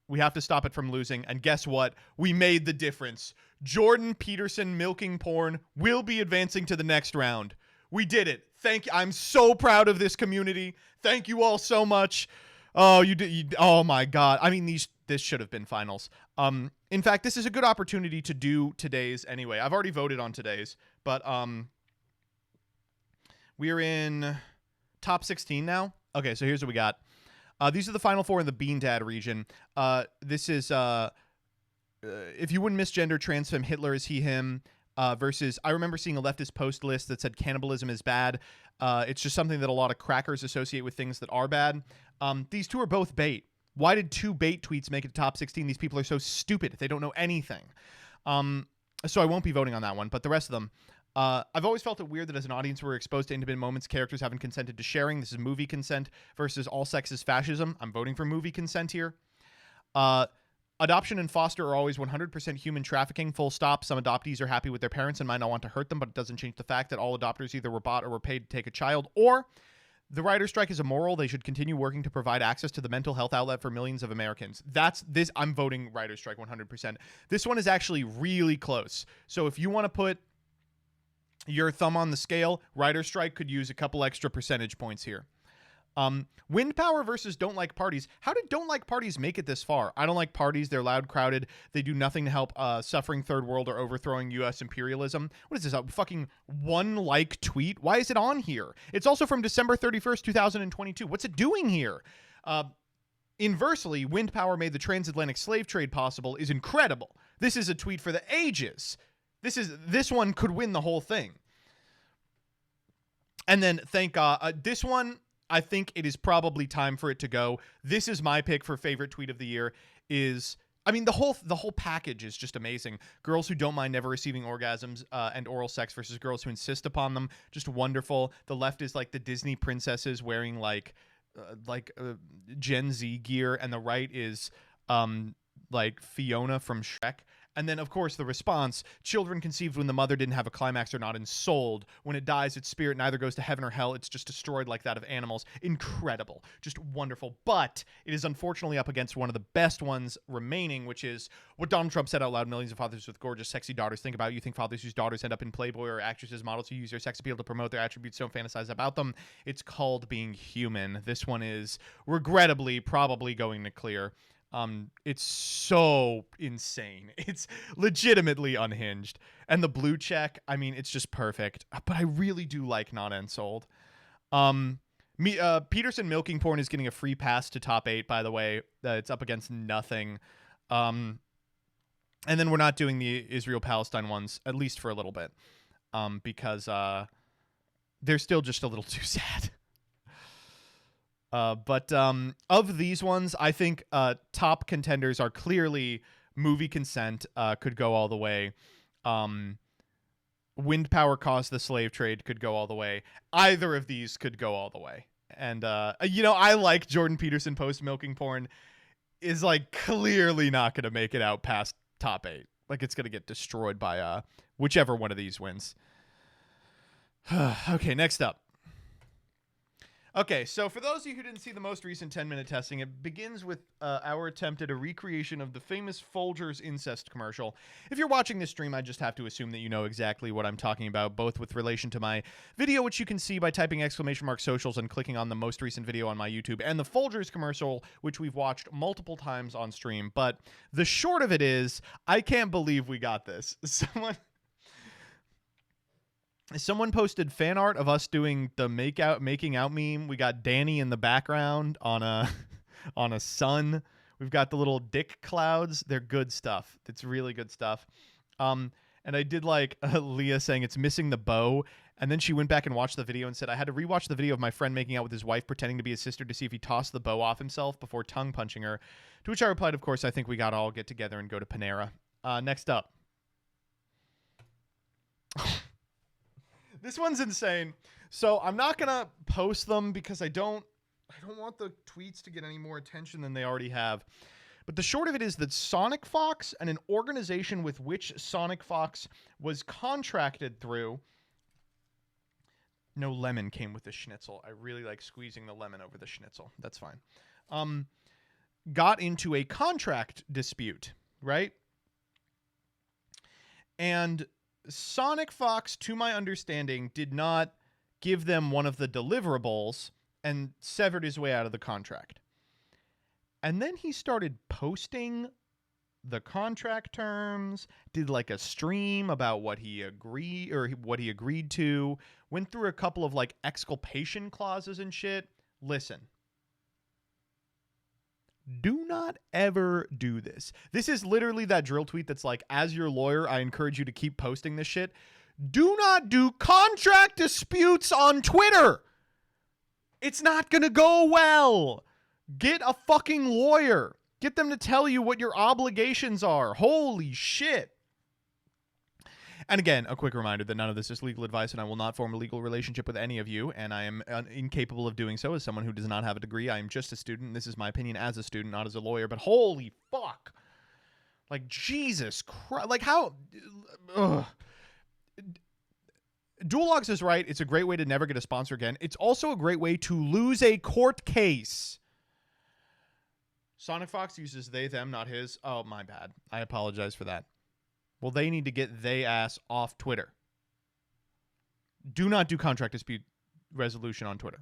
S1: We have to stop it from losing. And guess what? We made the difference. Jordan Peterson milking porn will be advancing to the next round. We did it. Thank you. I'm so proud of this community. Thank you all so much. Oh, you did. Oh my God. I mean, this should have been finals. In fact, this is a good opportunity to do today's anyway. I've already voted on today's, but we're in top 16 now. Okay, so here's what we got. These are the final four in the Bean Dad region. This is if you wouldn't misgender trans femme Hitler is he him versus I remember seeing a leftist post list that said cannibalism is bad. It's just something that a lot of crackers associate with things that are bad. These two are both bait. Why did two bait tweets make it to top 16? These people are so stupid. They don't know anything. So I won't be voting on that one, but the rest of them. I've always felt it weird that as an audience we're exposed to intimate moments characters haven't consented to sharing. This is movie consent versus all sex is fascism. I'm voting for movie consent here. Adoption and foster are always 100% human trafficking, full stop. Some adoptees are happy with their parents and might not want to hurt them, but it doesn't change the fact that all adopters either were bought or were paid to take a child. Or the writer's strike is immoral. They should continue working to provide access to the mental health outlet for millions of Americans. That's this. I'm voting writer's strike 100%. This one is actually really close. So if you want to put your thumb on the scale, writer's strike could use a couple extra percentage points here. Wind power versus don't like parties. How did don't like parties make it this far? I don't like parties. They're loud, crowded. They do nothing to help suffering third world or overthrowing U.S. imperialism. What is this, a fucking one like tweet? Why is it on here? It's also from December 31st, 2022. What's it doing here? Inversely, wind power made the transatlantic slave trade possible is incredible. This is a tweet for the ages. This one could win the whole thing. And then thank God, this one, I think it is probably time for it to go. This is my pick for favorite tweet of the year. The whole package is just amazing. Girls who don't mind never receiving orgasms and oral sex versus girls who insist upon them. Just wonderful. The left is like the Disney princesses wearing like Gen Z gear, and the right is like Fiona from Shrek. And then, of course, the response, children conceived when the mother didn't have a climax are not ensouled. When it dies, its spirit neither goes to heaven or hell. It's just destroyed like that of animals. Incredible. Just wonderful. But it is unfortunately up against one of the best ones remaining, which is what Donald Trump said out loud. Millions of fathers with gorgeous, sexy daughters think about you. Think fathers whose daughters end up in Playboy or actresses, models who use their sex appeal to promote their attributes, don't fantasize about them. It's called being human. This one is regrettably probably going to clear. It's so insane. It's legitimately unhinged. And the blue check, I mean, it's just perfect. But I really do like not ensouled. Peterson milking porn is getting a free pass to top 8, by the way. It's up against nothing. And then we're not doing the Israel-Palestine ones, at least for a little bit. Because they're still just a little too sad. But of these ones, I think top contenders are clearly movie consent could go all the way. Wind power caused the slave trade could go all the way. Either of these could go all the way. And, I like Jordan Peterson post milking porn is like clearly not going to make it out past top 8. Like it's going to get destroyed by whichever one of these wins. Okay, next up. Okay, so for those of you who didn't see the most recent 10-minute testing, it begins with our attempt at a recreation of the famous Folgers incest commercial. If you're watching this stream, I just have to assume that you know exactly what I'm talking about, both with relation to my video, which you can see by typing !socials and clicking on the most recent video on my YouTube, and the Folgers commercial, which we've watched multiple times on stream. But the short of it is, I can't believe we got this. Someone posted fan art of us doing the making out meme. We got Danny in the background on a sun. We've got the little dick clouds. They're good stuff. It's really good stuff. And I did like Leah saying it's missing the bow. And then she went back and watched the video and said, I had to rewatch the video of my friend making out with his wife pretending to be his sister to see if he tossed the bow off himself before tongue punching her. To which I replied, of course, I think we gotta all get together and go to Panera. Next up. This one's insane. So I'm not going to post them because I don't want the tweets to get any more attention than they already have. But the short of it is that Sonic Fox and an organization with which Sonic Fox was contracted through. No lemon came with the schnitzel. I really like squeezing the lemon over the schnitzel. That's fine. Got into a contract dispute, right? And Sonic Fox, to my understanding, did not give them one of the deliverables and severed his way out of the contract. And then he started posting the contract terms, did like a stream about what he agreed to, went through a couple of like exculpation clauses and shit. Listen. Do not ever do this. This is literally that drill tweet that's like, as your lawyer, I encourage you to keep posting this shit. Do not do contract disputes on Twitter. It's not going to go well. Get a fucking lawyer. Get them to tell you what your obligations are. Holy shit. And again, a quick reminder that none of this is legal advice, and I will not form a legal relationship with any of you, and I am incapable of doing so as someone who does not have a degree. I am just a student. This is my opinion as a student, not as a lawyer, but holy fuck. Like, Jesus Christ. Like, how... Ugh. Duel Logs is right. It's a great way to never get a sponsor again. It's also a great way to lose a court case. Sonic Fox uses they, them, not his. Oh, my bad. I apologize for that. Well, they need to get they ass off Twitter. Do not do contract dispute resolution on Twitter.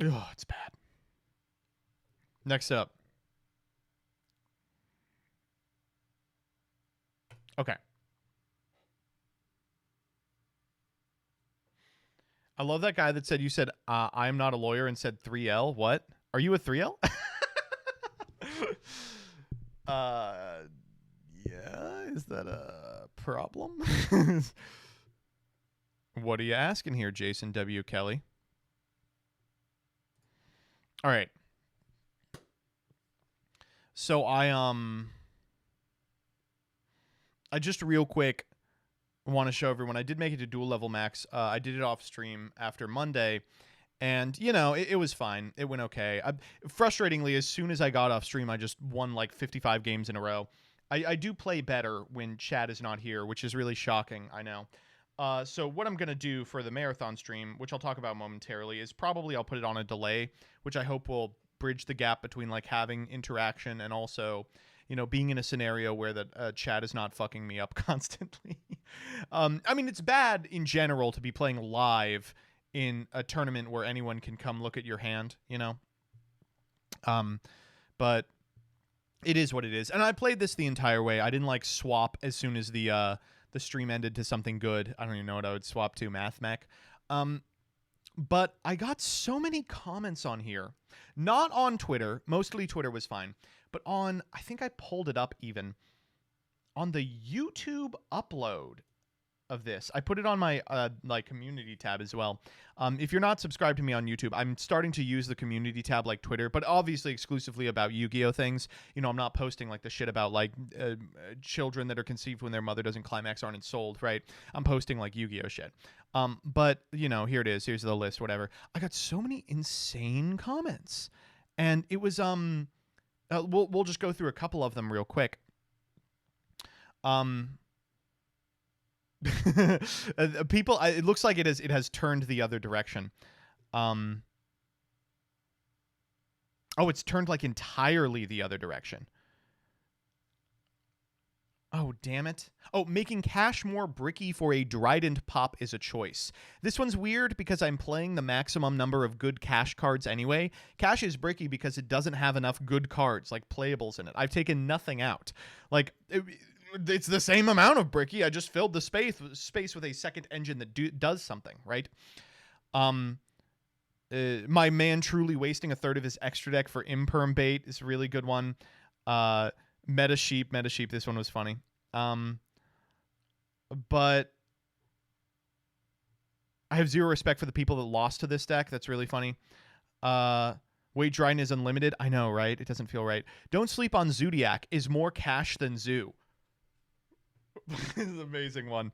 S1: Oh, it's bad. Next up. Okay. I love that guy that said, you said, I am not a lawyer and said 3L. What? Are you a 3L? Yeah. Is that a problem? What are you asking here, Jason W. Kelly? All right. So I just real quick want to show everyone I did make it to dual level max. I did it off stream after Monday, and you know it was fine. It went okay. Frustratingly, as soon as I got off stream, I just won like 55 games in a row. I do play better when Chad is not here, which is really shocking. I know. So what I'm gonna do for the marathon stream, which I'll talk about momentarily, is probably I'll put it on a delay, which I hope will bridge the gap between like having interaction and also, you know, being in a scenario where that chat is not fucking me up constantly. I mean, it's bad in general to be playing live in a tournament where anyone can come look at your hand, you know. But it is what it is. And I played this the entire way. I didn't like swap as soon as the stream ended to something good. I don't even know what I would swap to, Math Mech. But I got so many comments on here. Not on Twitter. Mostly Twitter was fine. But on, I think I pulled it up even, on the YouTube upload of this. I put it on my like community tab as well. If you're not subscribed to me on YouTube, I'm starting to use the community tab like Twitter, but obviously exclusively about Yu-Gi-Oh things. You know, I'm not posting like the shit about like children that are conceived when their mother doesn't climax aren't sold, right? I'm posting like Yu-Gi-Oh shit. But you know, here it is. Here's the list, whatever. I got so many insane comments, and it was we'll just go through a couple of them real quick. People, it looks like it has turned the other direction. Oh, it's turned like entirely the other direction. Oh, damn it. Oh, making cash more bricky for a Trident pop is a choice. This one's weird because I'm playing the maximum number of good cash cards anyway. Cash is bricky because it doesn't have enough good cards, like playables in it. I've taken nothing out. Like, it's the same amount of bricky. I just filled the space with a second engine that does something, right? My man truly wasting a third of his extra deck for imperm bait is a really good one. Meta sheep. This one was funny. But I have zero respect for the people that lost to this deck. That's really funny. Wait, Dryden is unlimited. I know, right? It doesn't feel right. Don't sleep on Zoodiac. Is more cash than Zoo. This is an amazing one.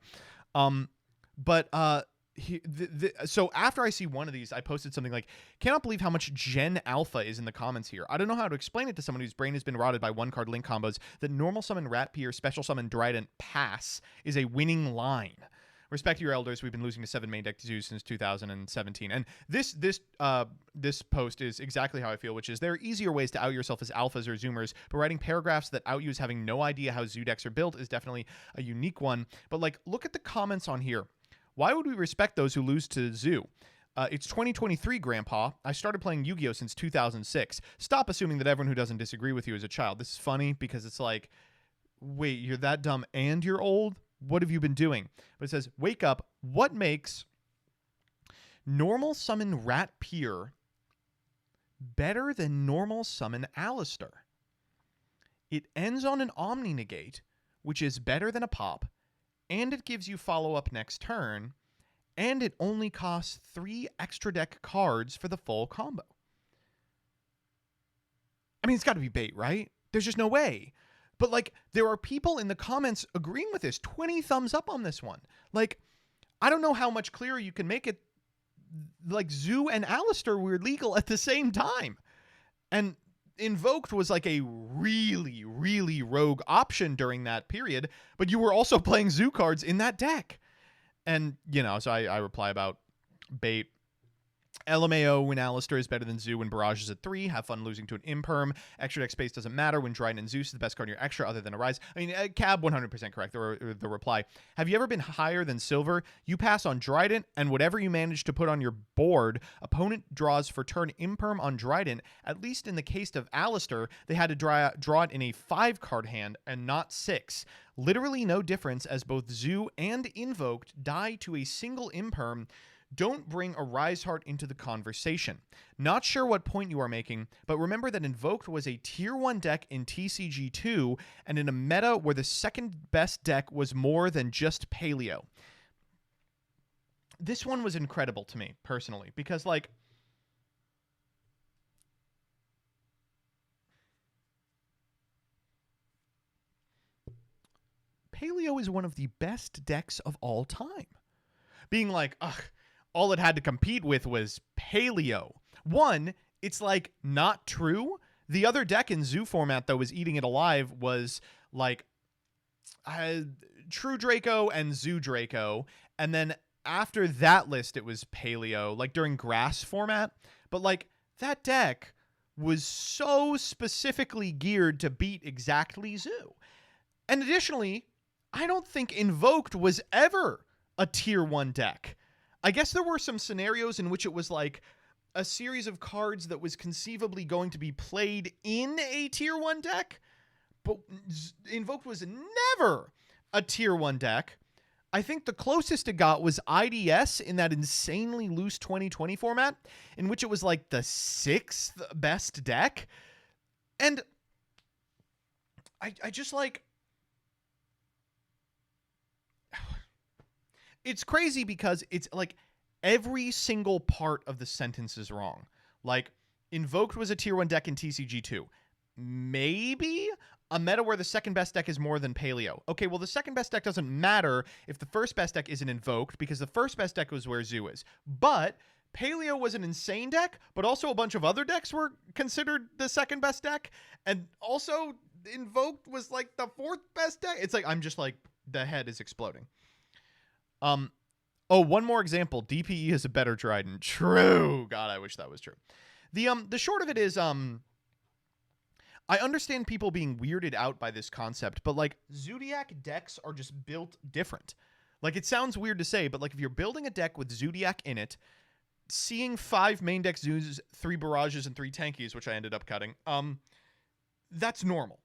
S1: So after I see one of these, I posted something like, cannot believe how much Gen Alpha is in the comments here. I don't know how to explain it to someone whose brain has been rotted by one card link combos that normal summon Ratpier, special summon Trident pass is a winning line. Respect your elders. We've been losing to 7 main deck Zoo since 2017. And this post is exactly how I feel, which is there are easier ways to out yourself as alphas or zoomers, but writing paragraphs that out you as having no idea how Zoo decks are built is definitely a unique one. But like, look at the comments on here. Why would we respect those who lose to Zoo? It's 2023, Grandpa. I started playing Yu-Gi-Oh! Since 2006. Stop assuming that everyone who doesn't disagree with you is a child. This is funny because it's like, wait, you're that dumb and you're old? What have you been doing? But it says, wake up. What makes normal summon Ratpier better than normal summon Alistair? It ends on an Omni Negate, which is better than a pop, and it gives you follow-up next turn, and it only costs 3 extra deck cards for the full combo. I mean, it's got to be bait, right? There's just no way. But, like, there are people in the comments agreeing with this. 20 thumbs up on this one. Like, I don't know how much clearer you can make it like Zoo and Alistair were legal at the same time. And Invoked was like a really, really rogue option during that period, but you were also playing Zoo cards in that deck. And, you know, so I reply about bait. LMAO when Alistair is better than Zoo when Barrage is at 3. Have fun losing to an Imperm. Extra deck space doesn't matter when Dryden and Zeus is the best card in your extra other than a Rise. I mean, Cab 100% correct. The reply. Have you ever been higher than Silver? You pass on Dryden, and whatever you manage to put on your board, opponent draws for turn Imperm on Dryden. At least in the case of Alistair, they had to draw it in a 5-card hand and not 6. Literally no difference as both Zoo and Invoked die to a single Imperm. Don't bring a Rise Heart into the conversation. Not sure what point you are making, but remember that Invoked was a tier 1 deck in TCG2 and in a meta where the second best deck was more than just Paleo. This one was incredible to me, personally, because, like, Paleo is one of the best decks of all time. Being like, ugh, all it had to compete with was Paleo. One, it's like not true. The other deck in Zoo format that was eating it alive was like True Draco and Zoo Draco. And then after that list, it was Paleo, like during Grass format. But like that deck was so specifically geared to beat exactly Zoo. And additionally, I don't think Invoked was ever a tier 1 deck. I guess there were some scenarios in which it was like a series of cards that was conceivably going to be played in a tier 1 deck, but Invoked was never a tier 1 deck. I think the closest it got was IDS in that insanely loose 2020 format, in which it was like the 6th best deck. And I just like... It's crazy because it's like every single part of the sentence is wrong. Like, Invoked was a tier 1 deck in TCG2. Maybe a meta where the second best deck is more than Paleo. Okay, well, the second best deck doesn't matter if the first best deck isn't Invoked, because the first best deck was where Zoo is. But Paleo was an insane deck, but also a bunch of other decks were considered the second best deck. And also, Invoked was like the 4th best deck. It's like, I'm just like, the head is exploding. Oh, one more example. DPE is a better Dryden. True. God, I wish that was true. The short of it is, I understand people being weirded out by this concept, but like ZOODIAC decks are just built different. Like, it sounds weird to say, but like if you're building a deck with ZOODIAC in it, seeing 5 main deck Zoos, 3 Barrages, and 3 Tankies, which I ended up cutting, that's normal.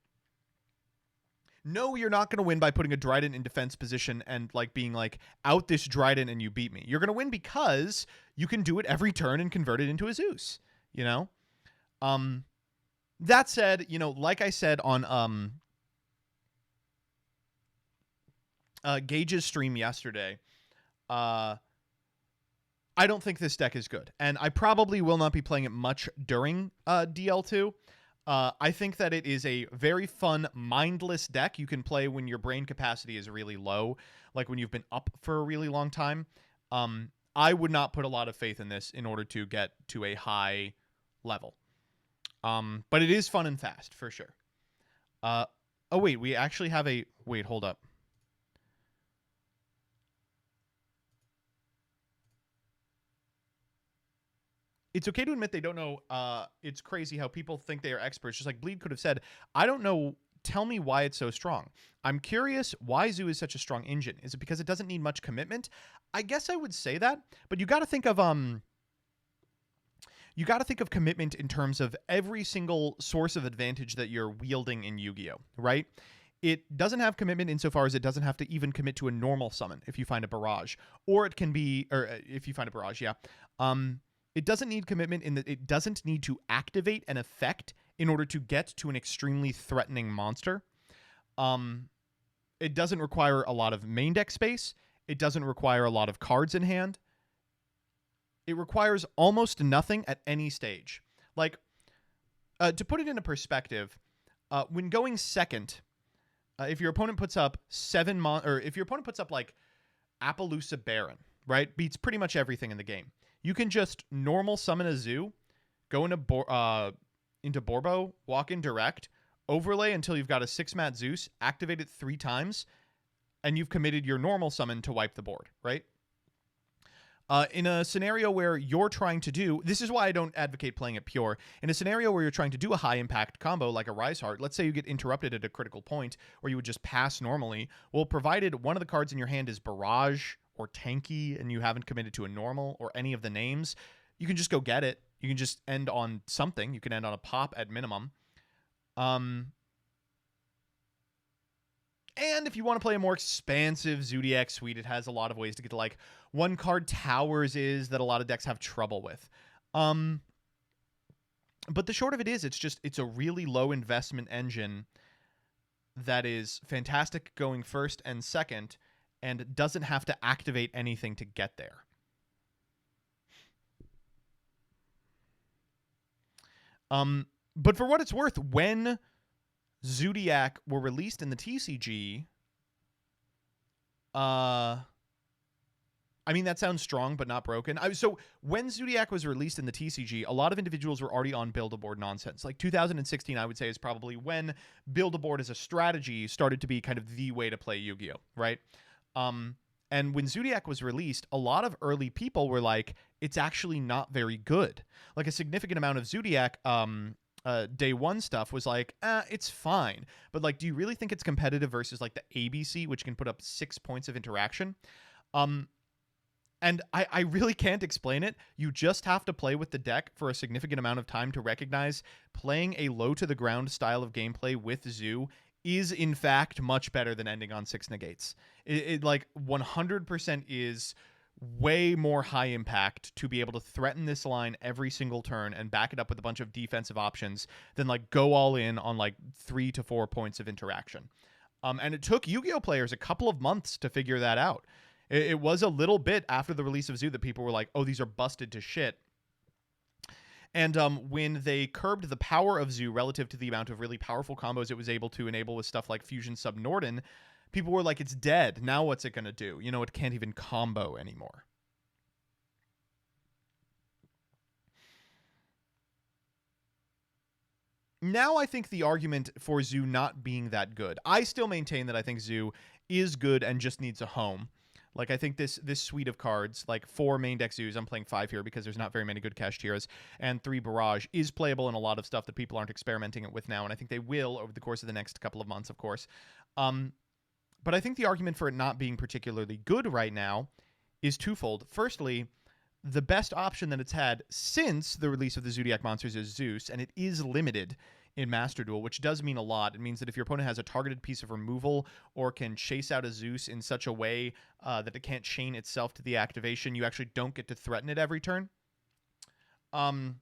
S1: No, you're not going to win by putting a Dryden in defense position and like being like, out this Dryden and you beat me. You're going to win because you can do it every turn and convert it into a Zeus, you know? That said, you know, like I said on Gage's stream yesterday, I don't think this deck is good. And I probably will not be playing it much during DL2. I think that it is a very fun, mindless deck you can play when your brain capacity is really low, like when you've been up for a really long time. I would not put a lot of faith in this in order to get to a high level. But it is fun and fast, for sure. Oh, wait, we actually have a... Wait, hold up. It's okay to admit they don't know. It's crazy how people think they are experts. Just like Bleed could have said, I don't know. Tell me why it's so strong. I'm curious why Zoo is such a strong engine. Is it because it doesn't need much commitment? I guess I would say that, but you got to think of commitment in terms of every single source of advantage that you're wielding in Yu-Gi-Oh, right? It doesn't have commitment insofar as it doesn't have to even commit to a normal summon if you find a barrage, or it can be, or if you find a barrage, yeah. It doesn't need commitment in that it doesn't need to activate an effect in order to get to an extremely threatening monster. It doesn't require a lot of main deck space. It doesn't require a lot of cards in hand. It requires almost nothing at any stage. Like, to put it into perspective, when going second, if your opponent puts up or if your opponent puts up like Appaloosa Baron, right, beats pretty much everything in the game. you can just normal summon a zoo, go into Borbo, walk in direct, overlay until you've got a 6-mat Zeus, activate it 3 times, and you've committed your normal summon to wipe the board, right? In a scenario where you're trying to do, this is why I don't advocate playing it pure. In a scenario where you're trying to do a high impact combo like a Rise Heart, let's say you get interrupted at a critical point where you would just pass normally. Well, provided one of the cards in your hand is Barrage or Tanky and you haven't committed to a normal or any of the names, you can just go get it. You can just end on something. You can end on a pop at minimum. And if you want to play a more expansive ZOODIAC suite, it has a lot of ways to get to, like, one card towers is that a lot of decks have trouble with. But the short of it is, it's a really low investment engine that is fantastic going first and second and doesn't have to activate anything to get there. But for what it's worth, when ZOODIAC were released in the TCG, I mean, that sounds strong, but not broken. So when ZOODIAC was released in the TCG, a lot of individuals were already on Build-A-Board nonsense. Like 2016, I would say, is probably when Build-A-Board as a strategy started to be kind of the way to play Yu-Gi-Oh, right? And when ZOODIAC was released, a lot of early people were like, it's actually not very good. Like a significant amount of ZOODIAC day one stuff was like, it's fine. But like, do you really think it's competitive versus like the ABC, which can put up 6 points of interaction? And I really can't explain it. You just have to play with the deck for a significant amount of time to recognize playing a low to the ground style of gameplay with Zoo is in fact much better than ending on 6 negates. It like 100% is way more high impact to be able to threaten this line every single turn and back it up with a bunch of defensive options than like go all in on like 3 to 4 points of interaction. And it took Yu-Gi-Oh players a couple of months to figure that out. It was a little bit after the release of Zoo that people were like, oh, these are busted to shit. And when they curbed the power of Zoo relative to the amount of really powerful combos it was able to enable with stuff like Fusion Subnorden, people were like, it's dead. Now what's it going to do? You know, it can't even combo anymore. Now I think the argument for Zoo not being that good. I still maintain that I think Zoo is good and just needs a home. Like, I think this suite of cards, like 4 main deck Zoos, I'm playing 5 here because there's not very many good Kashtiras, and 3 Barrage is playable in a lot of stuff that people aren't experimenting with now, and I think they will over the course of the next couple of months, of course. But I think the argument for it not being particularly good right now is twofold. Firstly, the best option that it's had since the release of the ZOODIAC monsters is Zeus, and it is limited in Master Duel, which does mean a lot. It means that if your opponent has a targeted piece of removal or can chase out a Zeus in such a way that it can't chain itself to the activation, you actually don't get to threaten it every turn. And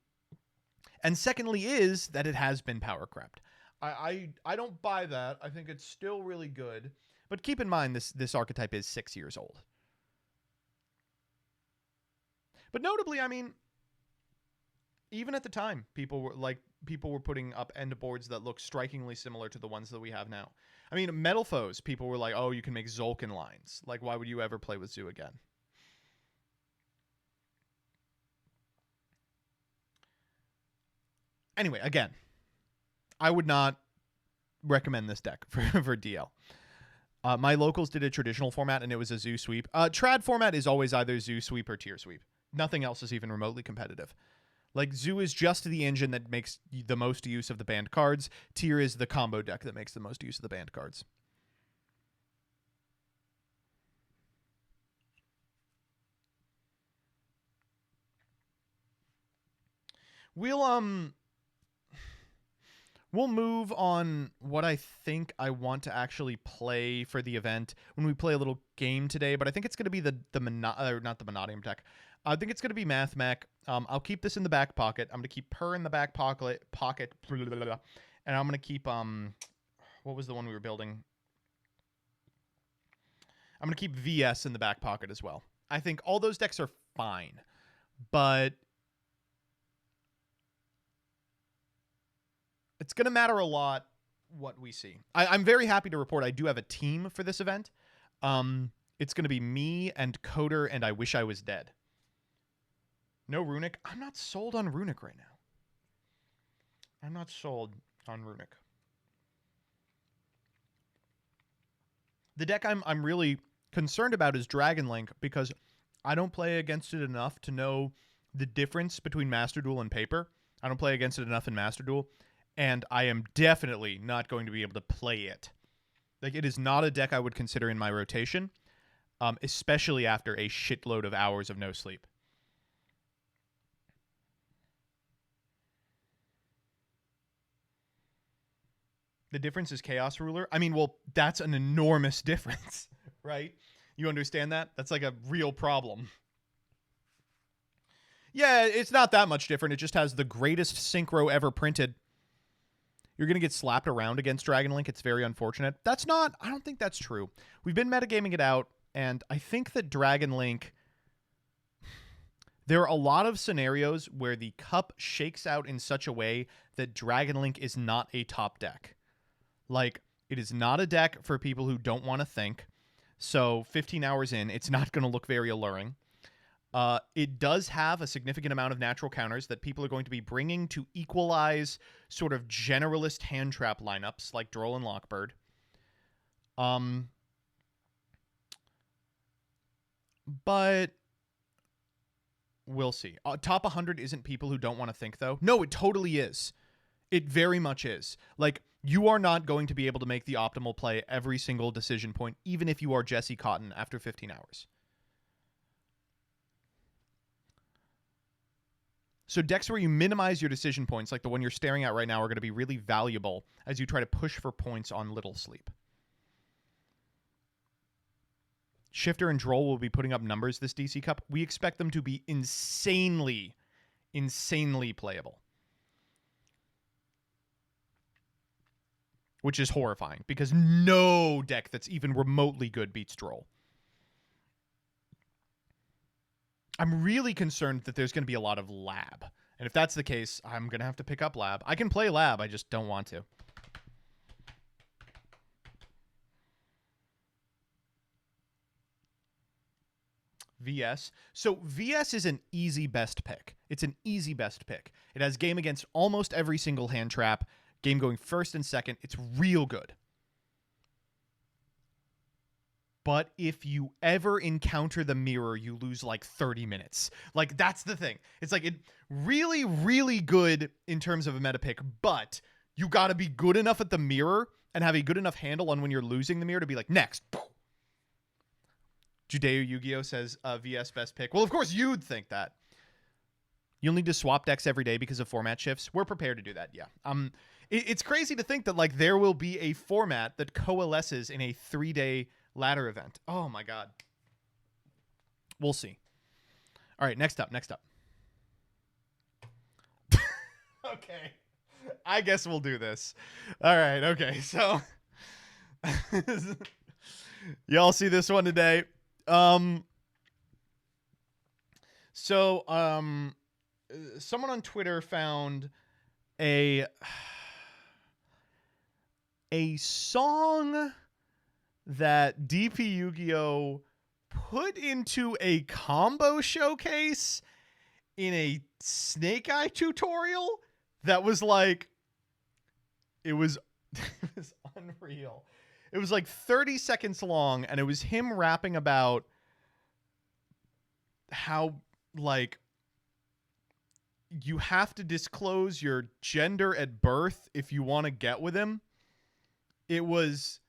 S1: secondly is that it has been power crept. I don't buy that. I think it's still really good. But keep in mind, this archetype is 6 years old. But notably, I mean, even at the time, people were putting up end boards that look strikingly similar to the ones that we have now. I mean, Metal Foes, people were like, oh, you can make Zolkin lines. Like, why would you ever play with Zoo again? Anyway, again, I would not recommend this deck for DL. My locals did a traditional format, and it was a Zoo sweep. Trad format is always either Zoo sweep or tier sweep. Nothing else is even remotely competitive. Like, Zoo is just the engine that makes the most use of the banned cards. Tier is the combo deck that makes the most use of the banned cards. We'll move on what I think I want to actually play for the event when we play a little game today, but I think it's going to be not the Monodium deck. I think it's going to be Math Mech. I'll keep this in the back pocket. I'm going to keep Per in the back pocket, and I'm going to keep, what was the one we were building? I'm going to keep VS in the back pocket as well. I think all those decks are fine, but it's going to matter a lot what we see. I'm very happy to report I do have a team for this event. It's going to be me and Coder and I Wish I Was Dead. No runic. I'm not sold on runic right now. I'm not sold on runic. The deck I'm really concerned about is Dragon Link because I don't play against it enough to know the difference between Master Duel and Paper. I don't play against it enough in Master Duel, and I am definitely not going to be able to play it. Like, it is not a deck I would consider in my rotation, especially after a shitload of hours of no sleep. The difference is Chaos Ruler. I mean, well, that's an enormous difference, right? You understand that? That's like a real problem. Yeah, it's not that much different. It just has the greatest synchro ever printed. You're going to get slapped around against Dragon Link. It's very unfortunate. That's not... I don't think that's true. We've been metagaming it out, and I think that Dragon Link... There are a lot of scenarios where the cup shakes out in such a way that Dragon Link is not a top deck. Like, it is not a deck for people who don't want to think. So 15 hours in, it's not going to look very alluring. It does have a significant amount of natural counters that people are going to be bringing to equalize sort of generalist hand trap lineups like Droll and Lockbird. But we'll see. Top 100 isn't people who don't want to think, though. No, it totally is. It very much is. Like, you are not going to be able to make the optimal play every single decision point, even if you are Jesse Cotton after 15 hours. So decks where you minimize your decision points, like the one you're staring at right now, are going to be really valuable as you try to push for points on Little Sleep. Shifter and Droll will be putting up numbers this DC Cup. We expect them to be insanely playable. Which is horrifying, because no deck that's even remotely good beats Droll. I'm really concerned that there's going to be a lot of Lab. And if that's the case, I'm going to have to pick up Lab. I can play Lab, I just don't want to. VS. So VS is an easy best pick. It's an easy best pick. It has game against almost every single hand trap. Game going first and second. It's real good. But if you ever encounter the mirror, you lose like 30 minutes. Like, that's the thing. It's like, it really, really good in terms of a meta pick, but you got to be good enough at the mirror and have a good enough handle on when you're losing the mirror to be like, next. Judeo Yu-Gi-Oh! Says VS best pick. Well, of course you'd think that. You'll need to swap decks every day because of format shifts. We're prepared to do that, yeah. It's crazy to think that, like, there will be a format that coalesces in a 3-day ladder event. Oh, my God. We'll see. All right, next up. Okay. I guess we'll do this. All right, okay. So, y'all see this one today? Someone on Twitter found a song that DP Yu-Gi-Oh! Put into a combo showcase in a Snake Eye tutorial that was like, it was unreal. It was like 30 seconds long, and it was him rapping about how, like, you have to disclose your gender at birth if you want to get with him. It was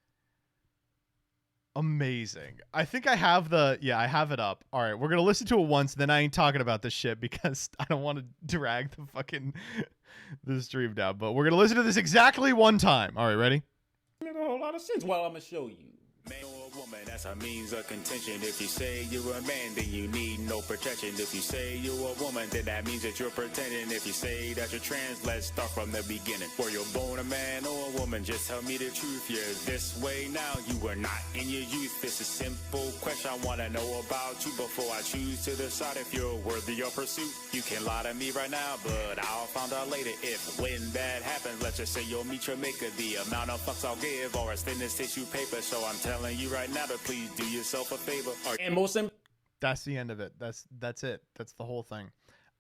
S1: amazing. I think I have I have it up. All right, we're going to listen to it once, then I ain't talking about this shit because I don't want to drag the stream down. But we're going to listen to this exactly one time. All right, ready?
S9: Make a whole lot of sense. Well, I'm going to show you.
S10: Man or woman, that's a means of contention. If you say you're a man, then you need no protection. If you say you're a woman, then that means that you're pretending. If you say that you're trans, let's start from the beginning. Were you born a man or a woman? Just tell me the truth. You're this way now, you were not in your youth. This is a simple question I want to know about you before I choose to decide if you're worthy of pursuit. You can lie to me right now, but I'll find out later. If when that happens, let's just say you'll meet your maker. The amount of fucks I'll give, or as thin as tissue paper. So I'm telling you right now to please do yourself a favor.
S9: And most
S1: that's the end of it. That's it. That's the whole thing.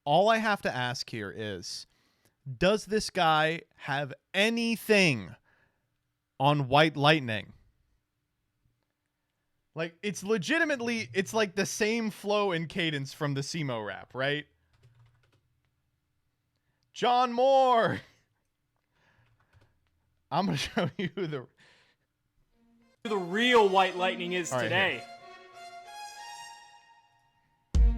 S1: All I have to ask here is, does this guy have anything on White Lightning? Like, it's legitimately, it's like the same flow and cadence from the SEMO rap, right? John Moore. I'm going to show you
S11: the real White Lightning is
S1: All right,
S11: today.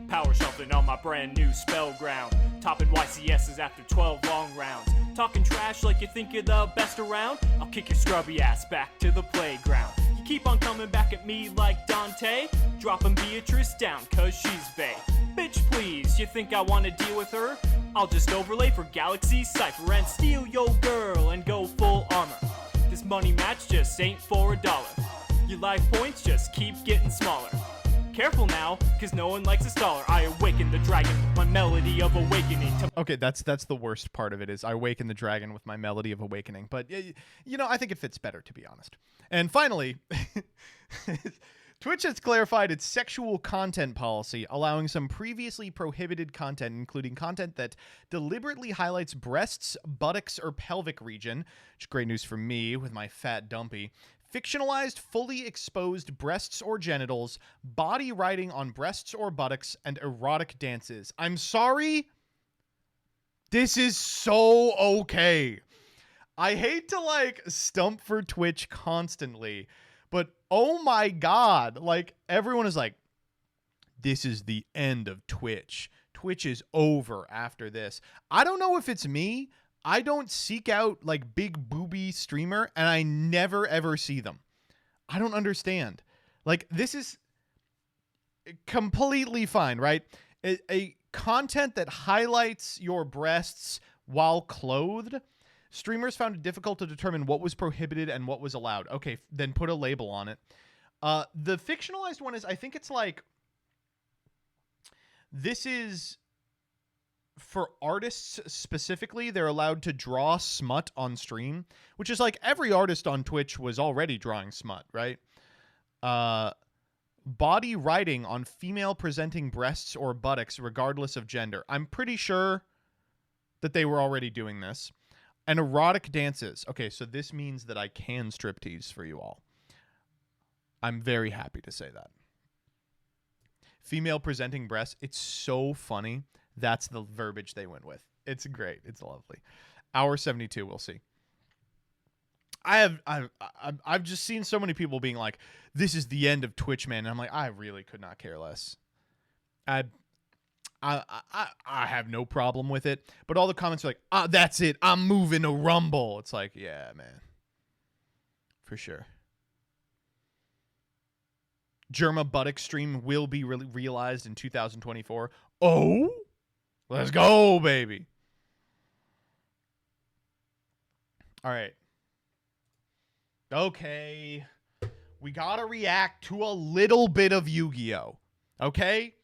S11: Power shuffling on my brand new spell ground. Topping YCSs after 12 long rounds. Talking trash like you think you're the best around. I'll kick your scrubby ass back to the playground. You keep on coming back at me like Dante. Dropping Beatrice down cause she's bae. Bitch please, you think I wanna deal with her? I'll just overlay for Galaxy Cypher and steal your girl and go full armor. This money match just ain't for $1. Your life points just keep getting smaller. Careful now, cause no one likes a staller. I awaken the dragon with my melody of awakening.
S1: Okay, that's the worst part of it, is I awaken the dragon with my melody of awakening. But, you know, I think it fits better, to be honest. And finally, Twitch has clarified its sexual content policy, allowing some previously prohibited content, including content that deliberately highlights breasts, buttocks, or pelvic region, which is great news for me with my fat dumpy, fictionalized, fully exposed breasts or genitals, body writing on breasts or buttocks, and erotic dances. I'm sorry. This is so okay. I hate to, like, stump for Twitch constantly, but oh my god, like, everyone is like, this is the end of Twitch. Twitch is over after this. I don't know if it's me. I don't seek out, like, big booby streamer, and I never ever see them. I don't understand. Like, this is completely fine, right? A content that highlights your breasts while clothed, streamers found it difficult to determine what was prohibited and what was allowed. Okay, then put a label on it. The fictionalized one is, I think it's like, this is for artists specifically. They're allowed to draw smut on stream, which is like every artist on Twitch was already drawing smut, right? Body writing on female presenting breasts or buttocks regardless of gender. I'm pretty sure that they were already doing this. And erotic dances. Okay, so this means that I can striptease for you all. I'm very happy to say that. Female presenting breasts. It's so funny. That's the verbiage they went with. It's great. It's lovely. Hour 72. We'll see. I've just seen so many people being like, "This is the end of Twitch, man." And I'm like, I really could not care less. I have no problem with it, but all the comments are like, that's it. I'm moving to Rumble. It's like, yeah, man, for sure. Germa buttock stream will be realized in 2024. Oh, let's go, baby. All right. Okay. We got to react to a little bit of Yu-Gi-Oh. Okay?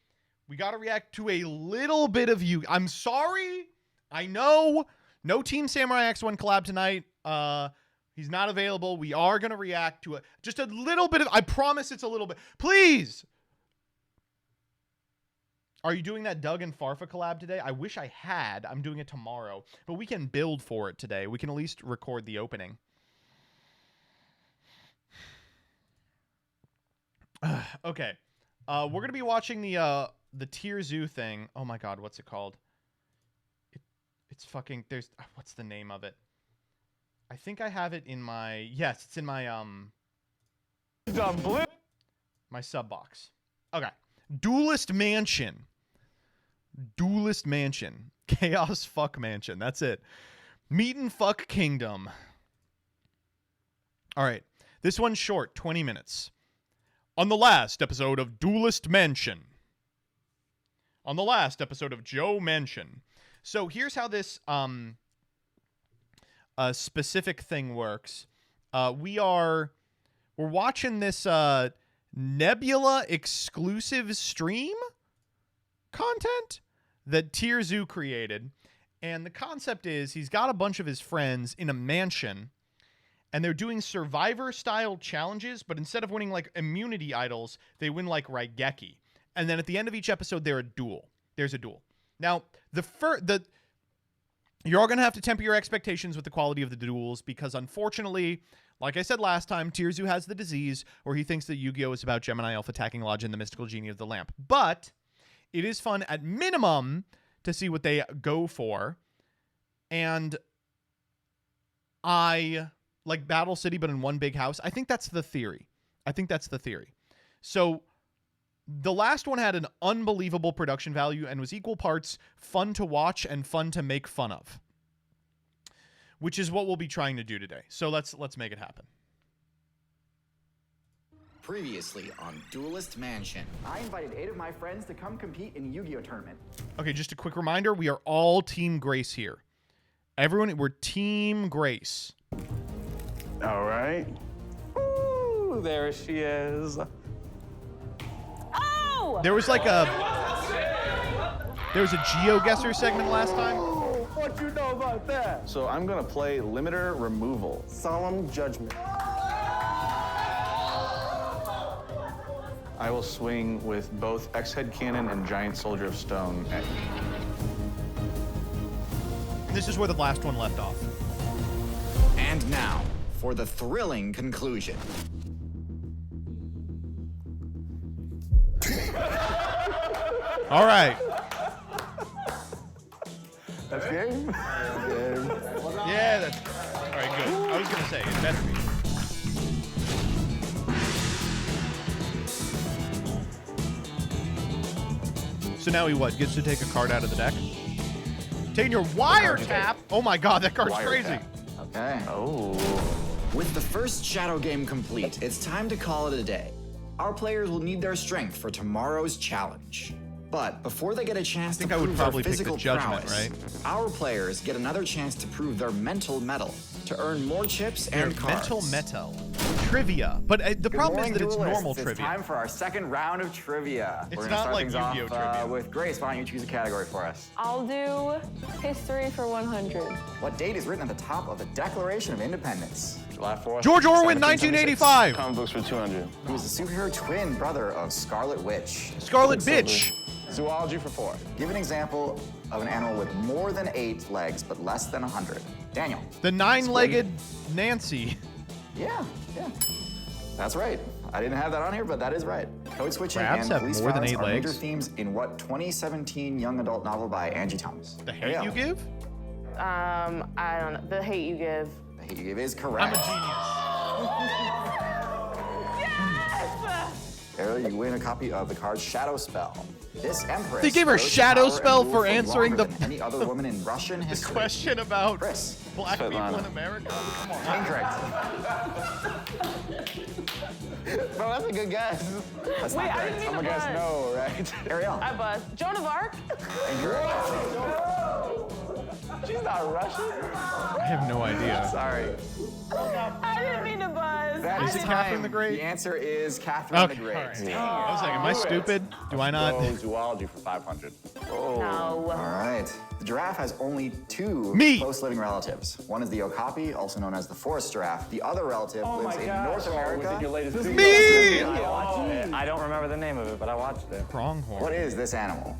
S1: We got to react to a little bit of Yu-Gi-Oh. I'm sorry. I know. No Team Samurai X1 collab tonight. He's not available. We are going to react to just a little bit of... I promise it's a little bit. Please! Are you doing that Doug and Farfa collab today? I wish I had. I'm doing it tomorrow. But we can build for it today. We can at least record the opening. Okay. We're going to be watching the Tier Zoo thing. Oh my god, what's it called? It's fucking... There's... What's the name of it? I think I have it in my... Yes, it's in my... My sub box. Okay. Duelist Mansion. Duelist Mansion. Chaos Fuck Mansion. That's it. Meat and Fuck Kingdom. Alright. This one's short. 20 minutes. On the last episode of Duelist Mansion. On the last episode of Joe Mansion. So here's how this specific thing works. We're watching this Nebula exclusive stream content that Tier Zoo created. And the concept is he's got a bunch of his friends in a mansion, and they're doing Survivor-style challenges, but instead of winning, like, immunity idols, they win, like, Raigeki. And then at the end of each episode, there's a duel. Now, you're all going to have to temper your expectations with the quality of the duels because, unfortunately, like I said last time, Tirzu has the disease where he thinks that Yu-Gi-Oh! Is about Gemini Elf attacking Lodge and the mystical genie of the lamp. But it is fun, at minimum, to see what they go for. And I like Battle City, but in one big house. I think that's the theory. So the last one had an unbelievable production value and was equal parts fun to watch and fun to make fun of, which is what we'll be trying to do today. So let's make it happen.
S12: Previously on Duelist Mansion.
S13: I invited 8 of my friends to come compete in a Yu-Gi-Oh tournament.
S1: Okay, just a quick reminder, we are all Team Grace here. Everyone, we're Team Grace.
S14: All right. Ooh, there she is.
S7: Oh!
S1: There was a GeoGuessr segment last time.
S14: Oh, what you know about that? So I'm gonna play Limiter Removal. Solemn Judgment. I will swing with both X-Head Cannon and Giant Soldier of Stone.
S1: This is where the last one left off.
S12: And now, for the thrilling conclusion.
S1: All right.
S14: That's game?
S1: Yeah, that's... All right, good. I was going to say, it better be. So now he what? Gets to take a card out of the deck? Taking your wiretap? Oh my god, that card's crazy.
S12: Okay.
S14: Oh.
S12: With the first shadow game complete, it's time to call it a day. Our players will need their strength for tomorrow's challenge. But before they get a chance to prove their physical prowess, our players get another chance to prove their mental mettle, to earn more chips and cards.
S1: Mental metal. Trivia. But the problem is that it's normal trivia.
S13: It's time for our second round of trivia.
S1: It's
S13: We're
S1: not
S13: gonna
S1: like
S13: start
S1: Yu-Gi-Oh!
S13: things off,
S1: trivia.
S13: with Grace, why don't you choose a category for us?
S15: I'll do history for 100.
S13: What date is written at the top of the Declaration of Independence?
S14: July 4th.
S1: George Orwell, 1985.
S14: Comic books for 200.
S13: Who is the superhero twin brother of Scarlet Witch?
S1: Scarlet Bitch.
S14: Zoology for 4.
S13: Give an example of an animal with more than 8 legs but less than 100. Daniel.
S1: The 9-legged Nancy.
S13: Yeah. That's right. I didn't have that on here, but that is right. Code switching
S1: Crabs
S13: and
S1: have
S13: police
S1: more than
S13: violence
S1: 8
S13: are major
S1: legs?
S13: themes in what 2017 young adult novel by Angie Thomas?
S1: The Hate You Give?
S15: I don't know. The Hate You Give.
S13: The Hate You Give is correct.
S1: I'm a
S15: Yes!
S13: Ariel, you win a copy of the card Shadow Spell. This empress.
S1: They gave her
S13: rose to
S1: Shadow
S13: power and
S1: Spell
S13: ruled
S1: for answering
S13: longer
S1: the-
S13: than any other woman in Russian
S1: genius.
S13: history.
S1: The question about
S13: Chris.
S1: black people in America? Come on.
S13: Incorrect.
S14: Bro, that's a good guess.
S13: That's
S15: Wait,
S13: not
S15: I
S13: correct.
S15: didn't mean
S14: I'm
S15: to
S14: gonna guess
S15: buzz.
S14: no, right?
S13: Ariel.
S15: I buzzed. Joan of Arc?
S13: Incorrect.
S14: She's not Russian.
S1: I have no idea.
S13: Sorry.
S15: I didn't mean to buzz.
S13: That
S1: Is
S13: is
S1: it Catherine
S13: time.
S1: the Great?
S13: The answer is Catherine
S1: Okay,
S13: the Great.
S1: all right. I was like, am I stupid? Do I not?
S14: Go zoology for 500.
S13: Oh.
S15: No.
S13: All right. The giraffe has only 2
S1: Me.
S13: close living relatives. One is the okapi, also known as the forest giraffe. The other relative lives in North America.
S1: Me!
S14: I watched it. I don't remember the name of it, but I watched it.
S1: Pronghorn.
S13: What is this animal?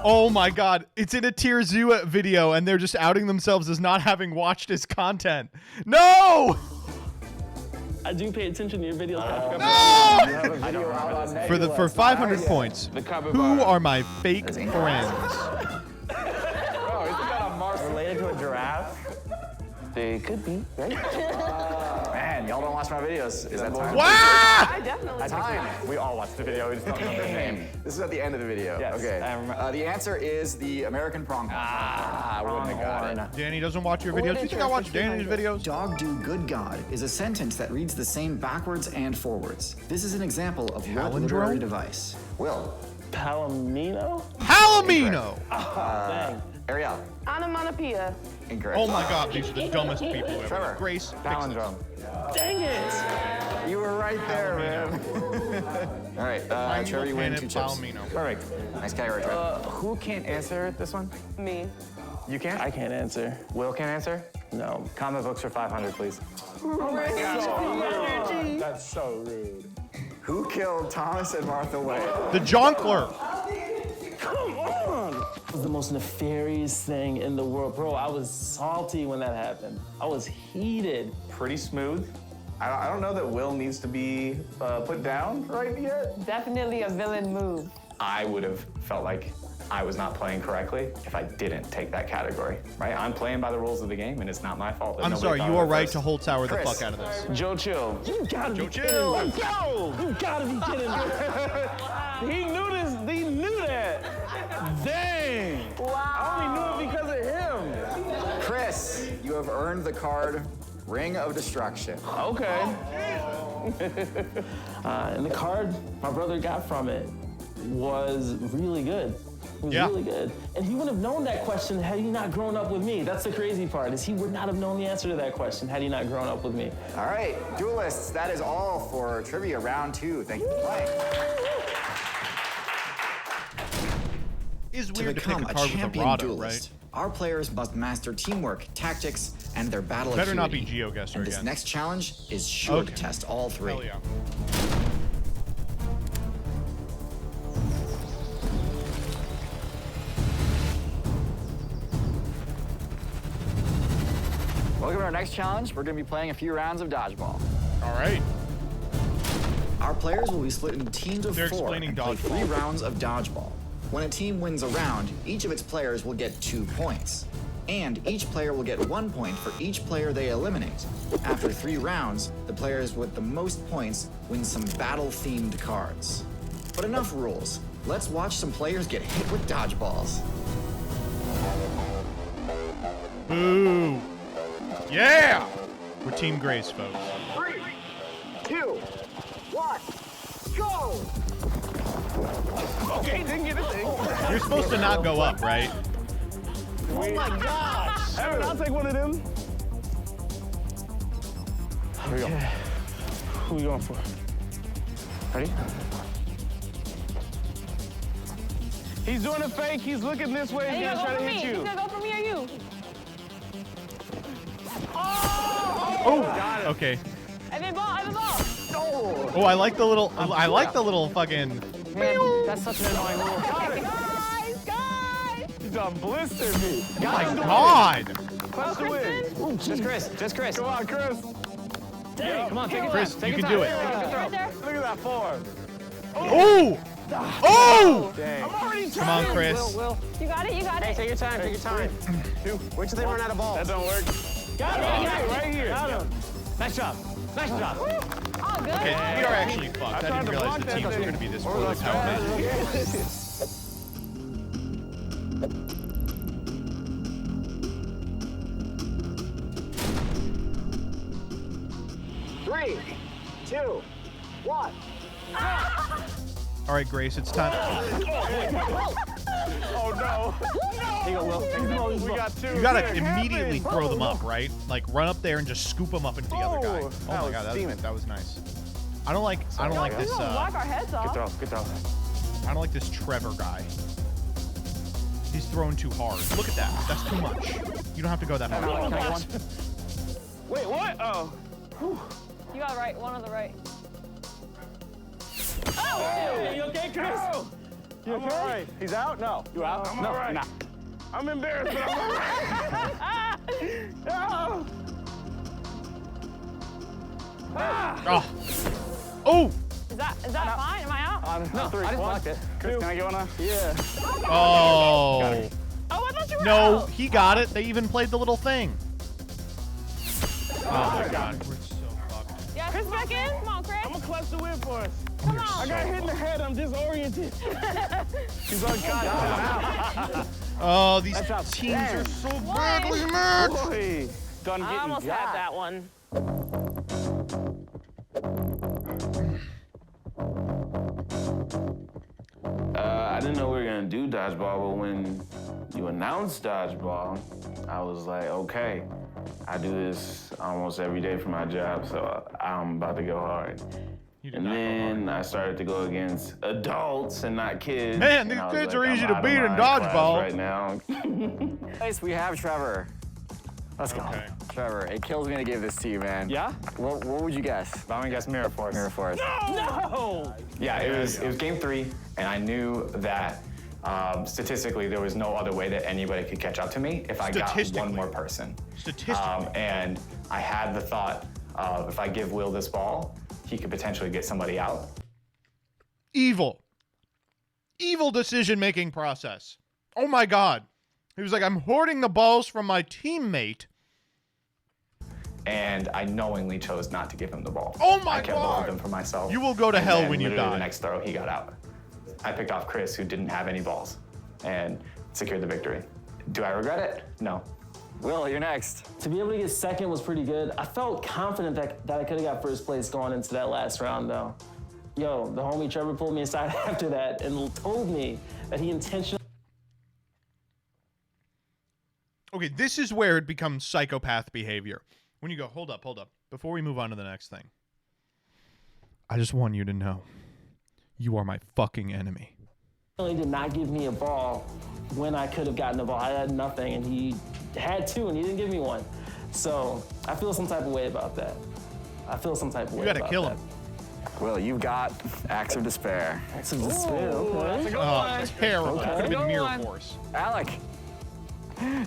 S1: Oh my god, it's in a Tier Zoo video and they're just outing themselves as not having watched his content. No!
S16: I do pay attention to your videos, Patrick.
S1: No! For 500 points, who are my fake friends?
S14: Bro, isn't that a Mars related to a giraffe? They could be, right?
S13: Man, y'all don't watch my videos. Is that time?
S1: Wow!
S15: I definitely
S13: Time.
S14: We all watched the video, we just don't remember the name.
S13: This is at the end of the video.
S14: Yes,
S13: Okay.
S14: I remember.
S13: The answer is the American pronghorn.
S14: I wouldn't have got it.
S1: Danny doesn't watch your videos. Do you think I watch Danny's videos?
S12: Dog do good God is a sentence that reads the same backwards and forwards. This is an example of what
S1: Palindrome?
S12: literary device?
S13: Will.
S16: Palomino?
S1: Palomino!
S16: Dang.
S13: Ariel.
S15: Onomatopoeia.
S13: Incorrect.
S1: Oh my god, these are the dumbest people ever.
S13: Trevor.
S1: Grace, fix this.
S14: Palindrome.
S16: Dang it!
S13: You were right there, man. All right, Trevor, you win 2 chips.
S1: Palomino.
S14: Perfect.
S13: Nice category, Trevor.
S14: Who can't answer this one?
S15: Me.
S14: You can't?
S16: I can't answer.
S14: Will can't answer?
S16: No.
S14: Comic books for 500, please. That's so rude.
S13: Who killed Thomas and Martha Wayne?
S1: The Jonkler.
S16: Come on! It was the most nefarious thing in the world. Bro, I was salty when that happened. I was heated.
S14: Pretty smooth. I don't know that Will needs to be put down right yet.
S15: Definitely a villain move.
S14: I would have felt like I was not playing correctly if I didn't take that category, right? I'm playing by the rules of the game, and it's not my fault.
S1: I'm sorry, you are right to hold tower the fuck out of this.
S16: Joe Chill. You gotta be kidding me. Let's go! You gotta be kidding me. He knew this. He knew that. Dang. Wow. I only knew it because of him.
S13: Chris, you have earned the card Ring of Destruction.
S16: Okay. And the card my brother got from it was really good. It was really good. And he wouldn't have known that question had he not grown up with me. That's the crazy part, is he would not have known the answer to that question had he not grown up with me.
S13: All right, duelists, that is all for Trivia Round 2. Thank you for playing.
S1: Is
S12: To
S1: weird to pick
S12: become
S1: a
S12: a
S1: card with a
S12: champion
S1: Rado,
S12: duelist,
S1: right?
S12: our players must master teamwork, tactics, and their battle
S1: Better
S12: acuity.
S1: not be GeoGuessr
S12: And this
S1: again.
S12: next challenge is sure to test all three.
S1: Hell yeah.
S13: Welcome to our next challenge. We're going to be playing a few rounds of dodgeball.
S1: All right.
S12: Our players will be split into teams of
S1: They're
S12: 4
S1: explaining
S12: and play
S1: dodgeball.
S12: 3 rounds of dodgeball. When a team wins a round, each of its players will get 2 points. And each player will get 1 point for each player they eliminate. After 3 rounds, the players with the most points win some battle-themed cards. But enough rules. Let's watch some players get hit with dodgeballs.
S1: Boo. Yeah! We're Team Grace, folks.
S5: 3, 2, 1, go!
S16: Okay, didn't get a thing.
S1: You're supposed to not go up, right?
S16: Oh my gosh! Evan, I'll take one of them. Here we go. Who we going for? Ready? He's doing a fake. He's looking this way. He's gonna try to hit you.
S15: He's gonna go for me or you.
S1: Oh! Okay.
S15: Evan ball, Evan ball.
S1: Oh, I like the little. I like the little fucking.
S16: Man, that's such an annoying rule.
S15: Guys!
S16: You done blistered me.
S1: Oh my God!
S16: Clutch the win.
S13: Ooh, just Chris, just Chris.
S16: Come on, Chris. Dang, come on, take it.
S1: Chris,
S16: Take
S1: you
S16: your
S1: can do
S16: time.
S1: it.
S15: Right there.
S16: Look at that form.
S1: Oh! Oh!
S16: Dang. I'm already
S1: Come on, Chris.
S15: Will. You got it, you got it.
S16: Take your time, take your time. 2. Wait till they run out of balls. That don't work. Got it, right here. Got him. Nice job. Nice job.
S15: Oh, good.
S1: Okay, we are actually fucked. I didn't realize the teams were going to be this poorly powered.
S5: 3, 2, 1.
S1: All right, Grace, it's time.
S16: Oh no! Here you go, Will. We got 2.
S1: You gotta immediately throw them up, right? Like run up there and just scoop them up into the other guy. Oh my God, that was nice. I don't like this.
S15: Whack our heads off.
S16: Good throw.
S1: I don't like this Trevor guy. He's throwing too hard. Look at that. That's too much. You don't have to go that hard.
S16: Wait, what? Oh.
S15: You got it right, one on the right.
S16: Hey, you okay, Chris? You okay? All right. He's out? No. You out? I'm all right. Nah. I'm embarrassed, but I'm all right. No.
S1: Oh. Oh.
S15: Is that fine? Am I out?
S16: No, 3. I just blocked it. Chris, can I get one off? Yeah.
S1: Oh.
S15: Oh, I thought you were
S1: No,
S15: out.
S1: he got it. They even played the little thing. Oh my God. We're so fucked.
S15: Yeah, Chris back in. Come on, Chris.
S16: I'm gonna clutch the win for us.
S15: Come on.
S16: I got hit in the head. I'm disoriented. He's unconscious.
S1: Oh, these teams are so badly matched.
S16: Boy, done getting
S15: I almost
S16: got.
S15: had that one.
S17: I didn't know we were gonna do dodgeball, but when you announced dodgeball, I was like, okay, I do this almost every day for my job, so I'm about to go hard. And then I started to go against adults and not kids.
S1: Man, these kids are easy to beat in dodgeball.
S17: Right now.
S13: Nice, we have Trevor. Let's go.
S1: Okay.
S13: Trevor, it kills me to give this to you, man.
S14: Yeah?
S13: What would you guess?
S14: I'm gonna guess Mirror Force.
S13: Mirror Force.
S16: No!
S14: Yeah, it was game 3, and I knew that Statistically, there was no other way that anybody could catch up to me if I got one more person.
S1: Statistically.
S14: And I had the thought of if I give Will this ball, he could potentially get somebody out.
S1: Evil decision-making process. Oh my God. He was like, I'm hoarding the balls from my teammate.
S14: And I knowingly chose not to give him the ball.
S1: Oh my
S14: I kept both
S1: God.
S14: of them for myself.
S1: You will go to
S14: And
S1: hell
S14: then
S1: when you
S14: literally
S1: die.
S14: The next throw, he got out. I picked off Chris, who didn't have any balls, and secured the victory. Do I regret it? No.
S13: Will, you're next.
S16: To be able to get second was pretty good. I felt confident that I could have got first place going into that last round, though. Yo, the homie Trevor pulled me aside after that and told me that he intentionally...
S1: Okay, this is where it becomes psychopath behavior. When you go, hold up. Before we move on to the next thing, I just want you to know, you are my fucking enemy.
S16: He did not give me a ball when I could have gotten a ball. I had nothing, and he had two, and he didn't give me one. So I feel some type of way about that.
S1: You gotta kill him.
S13: Will, you've got Acts of Despair.
S16: Acts of Despair, okay.
S1: That's a good one. Terrible.
S16: Okay.
S1: Could have been Mirror Force.
S13: Alec,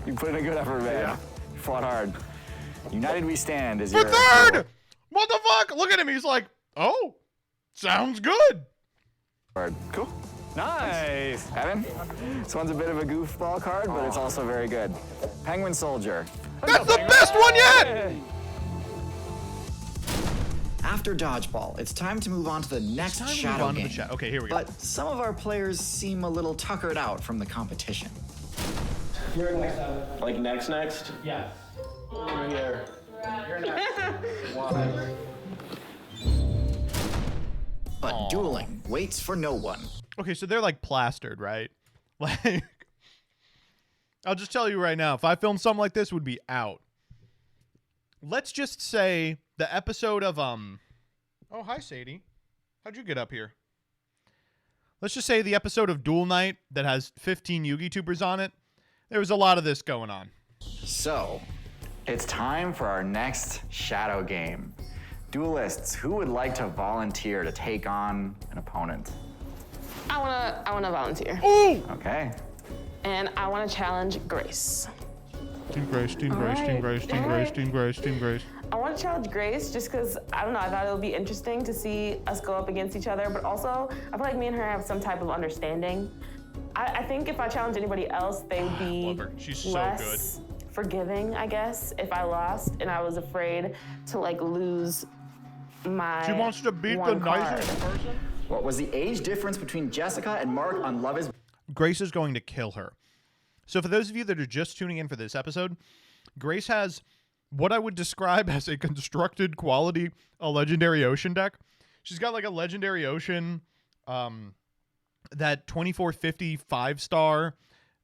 S13: you put in a good effort, man.
S1: Yeah.
S13: You fought hard. United We Stand is
S1: For
S13: your...
S1: third! What the fuck? Look at him. He's like, oh, sounds good.
S13: Cool. Nice. Evan, this one's a bit of a goofball card, but it's also very good. Penguin Soldier.
S1: That's the best one yet!
S12: After dodgeball, it's time to move on to the next shadow game.
S1: Okay, here we go.
S12: But some of our players seem a little tuckered out from the competition.
S16: You're next, Evan. Like next? Yeah. You're here. You're next.
S12: But dueling waits for no one.
S1: Okay, so they're like plastered, right? Like, I'll just tell you right now, if I filmed something like this, it would be out. Let's just say the episode of, oh, hi, Sadie. How'd you get up here? Let's just say the episode of Duel Night that has 15 YouTubers on it. There was a lot of this going on.
S13: So, it's time for our next shadow game. Duelists, who would like to volunteer to take on an opponent?
S15: I wanna volunteer.
S1: Ooh!
S13: Okay.
S15: And I wanna challenge Grace.
S1: Team Grace.
S15: I want to challenge Grace just because, I don't know, I thought it would be interesting to see us go up against each other, but also I feel like me and her have some type of understanding. I think if I challenge anybody else, they would be less forgiving, I guess, if I lost and I was afraid to like lose my
S1: She wants to beat the nicest person?
S13: What was the age difference between Jessica and Mark on Love is...
S1: Grace is going to kill her. So for those of you that are just tuning in for this episode, Grace has what I would describe as a constructed quality, a Legendary Ocean deck. She's got like a Legendary Ocean, that 2450 5-star,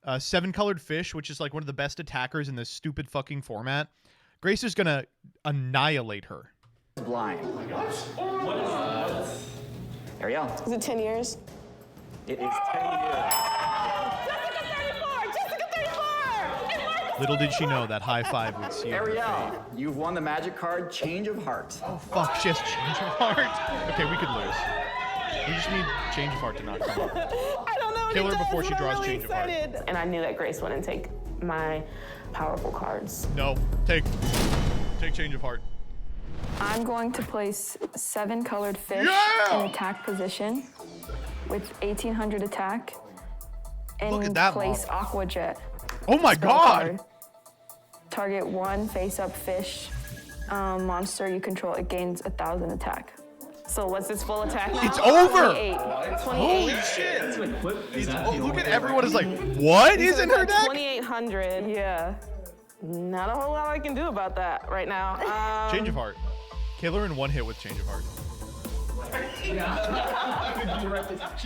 S1: 7-colored fish, which is like one of the best attackers in this stupid fucking format. Grace is going to annihilate her.
S13: Blind. Ariel.
S15: Is it 10 years?
S13: It is 10 years.
S1: Little did she know that high five would seal her fate.
S13: Ariel, you've won the magic card, Change of Heart.
S1: Oh, fuck, she has Change of Heart. Okay, we could lose. We just need Change of Heart to not come up.
S15: I don't know.
S1: Kill her before she draws Change of Heart.
S15: And I knew that Grace wouldn't take my powerful cards.
S1: No, take Change of Heart.
S18: I'm going to place 7-colored fish in attack position with 1800 attack. And
S1: Look at that
S18: place
S1: mob.
S18: Aqua Jet.
S1: Oh my god!
S18: Card. Target one face-up fish monster you control. It gains 1000 attack.
S15: So what's this full attack now?
S1: It's over!
S15: 28.
S1: Holy shit! Look at everyone is like, what is in her deck?
S15: 2800. Yeah. Not a whole lot I can do about that right now.
S1: Change of Heart. Kill her in one hit with Change of Heart.
S19: She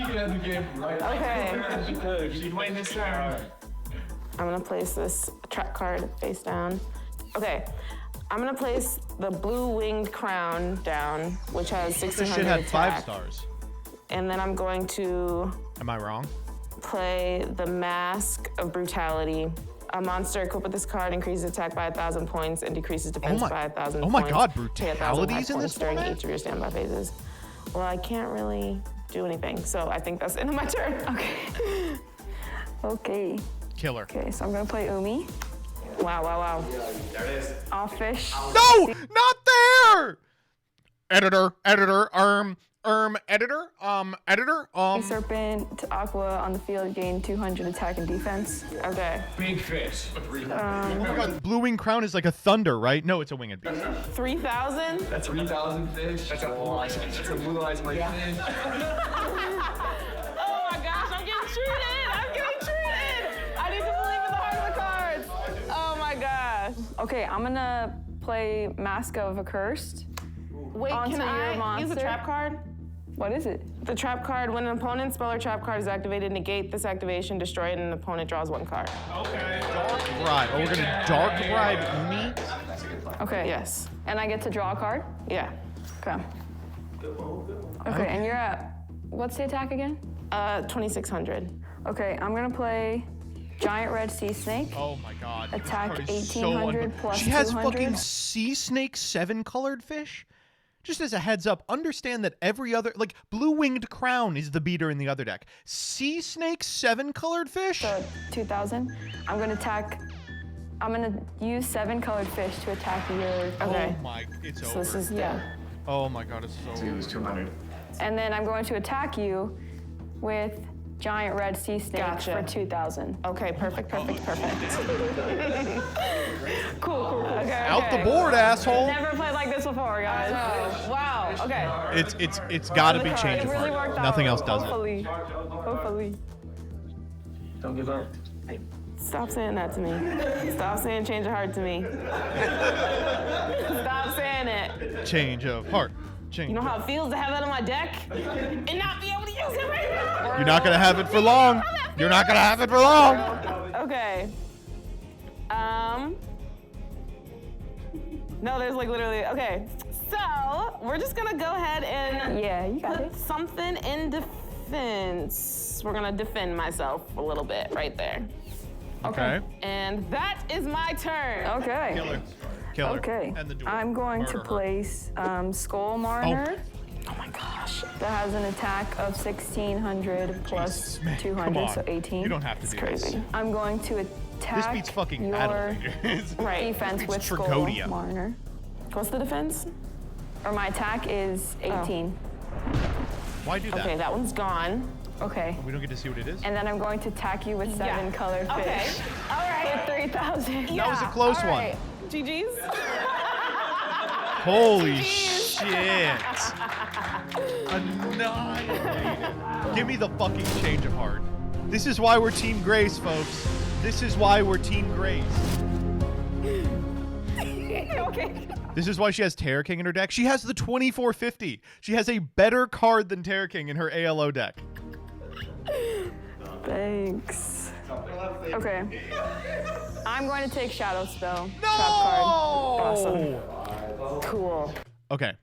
S19: can end the game right now.
S15: Okay.
S19: She could. She'd win this turn.
S15: I'm gonna place this track card face down. Okay, I'm gonna place the blue winged crown down, which has 1600
S1: This shit had
S15: attack.
S1: 5 stars.
S15: And then I'm going to
S1: Am I wrong?
S15: play the Mask of Brutality. A monster equipped with this card increases attack by 1000 points and decreases defense by 1000 points.
S1: Oh my god,
S15: Pay 1000
S1: brutality's in
S15: points
S1: this
S15: during
S1: format?
S15: each of your standby phases. Well, I can't really do anything, so I think that's the end of my turn.
S18: Okay. Okay.
S1: Killer.
S18: Okay, so I'm gonna play Umi.
S15: Wow, wow, wow.
S19: There it is.
S18: I'll fish.
S1: No, not there. Editor, editor, editor, editor,
S18: Serpent to Aqua on the field, gain 200 attack and defense.
S15: Okay.
S19: Big fish.
S1: Oh my God, Blue Winged Crown is like a thunder, right? No, it's a winged beast.
S15: 3,000?
S19: That's 3,000 fish. That's a blue eyes. That's a blue eyes like fish.
S15: Oh my gosh, I'm getting treated! I'm getting treated! I need to believe in the heart of the cards. Oh my gosh.
S18: Okay, I'm gonna play Mask of Accursed.
S15: Wait,
S18: onto
S15: can
S18: your
S15: I use
S18: monster.
S15: the trap card?
S18: What is it?
S15: The trap card, when an opponent's spell or trap card is activated, negate this activation, destroy it, and an opponent draws 1 card.
S19: Okay.
S1: Right. Oh, we're gonna dark bribe Umi.
S18: Okay.
S15: Yes.
S18: And I get to draw a card?
S15: Yeah.
S18: Okay. Okay, and you're at, what's the attack again?
S15: 2,600.
S18: Okay, I'm gonna play Giant Red Sea Snake.
S1: Oh my God.
S18: Attack
S1: This card is
S18: 1,800 plus
S1: She has
S18: 200.
S1: fucking sea snake 7-colored fish. Just as a heads up, understand that every other, like, Blue Winged Crown is the beater in the other deck. Sea snake 7-colored fish?
S18: So 2,000. I'm gonna use 7-colored fish to attack your.
S15: Okay.
S1: Oh my, it's over.
S15: So this is, yeah.
S1: Oh my God, it's so over.
S19: 200.
S18: And then I'm going to attack you with Giant Red Sea Snake
S15: Gotcha.
S18: for 2,000.
S15: Okay, perfect. Cool. Okay.
S1: Out the board, asshole.
S15: Never played like this before, guys. Wow. Okay.
S1: It's gotta be change
S18: It
S1: of
S18: really
S1: heart.
S18: worked out.
S1: Nothing else does it.
S18: Hopefully.
S19: Don't give up.
S15: Stop saying that to me. Stop saying change of heart to me. Stop saying it.
S1: Change of heart. Change.
S15: You know how it feels to have that on my deck and not be able to use it right now?
S1: You're not gonna have it for long. You're not gonna have it for long.
S15: Okay. No, there's like literally, okay. So, we're just gonna go ahead and
S18: Yeah, you got
S15: put
S18: it.
S15: something in defense. We're gonna defend myself a little bit right there.
S1: Okay.
S15: And that is my turn.
S18: Okay.
S1: Killer.
S18: Okay.
S1: And the duel.
S18: I'm going
S1: Murder
S18: to
S1: her.
S18: place Skull Mariner.
S15: Oh my gosh.
S18: That has an attack of 1,600 plus
S1: Jesus, man,
S18: 200,
S1: come on.
S18: so 18.
S1: You don't have to do
S15: crazy.
S1: this.
S18: I'm going to
S1: This
S18: attack
S1: beats fucking
S18: your
S1: Battle Leaders.
S15: Right.
S18: defense
S1: This
S18: with
S1: beats
S18: Skull
S1: Tragodia.
S18: Mariner.
S15: What's the defense?
S18: Or my attack is 18.
S1: Why do that?
S15: Okay, that one's gone.
S18: Okay.
S1: We don't get to see what it is.
S18: And then I'm going to attack you with 7-colored fish.
S15: Okay. All right.
S18: For 3,000.
S1: That was a close
S15: All
S1: one.
S15: right. GG's.
S1: Holy shit. Annihilated. Give me the fucking change of heart. This is why we're Team Grace, folks. This is why we're Team Grace.
S18: Okay.
S1: This is why she has Terror King in her deck. She has the 2450. She has a better card than Terror King in her ALO deck.
S18: Thanks. Okay. I'm going to take Shadow Spell.
S1: No!
S18: Trap card.
S15: Awesome. Cool.
S1: Okay.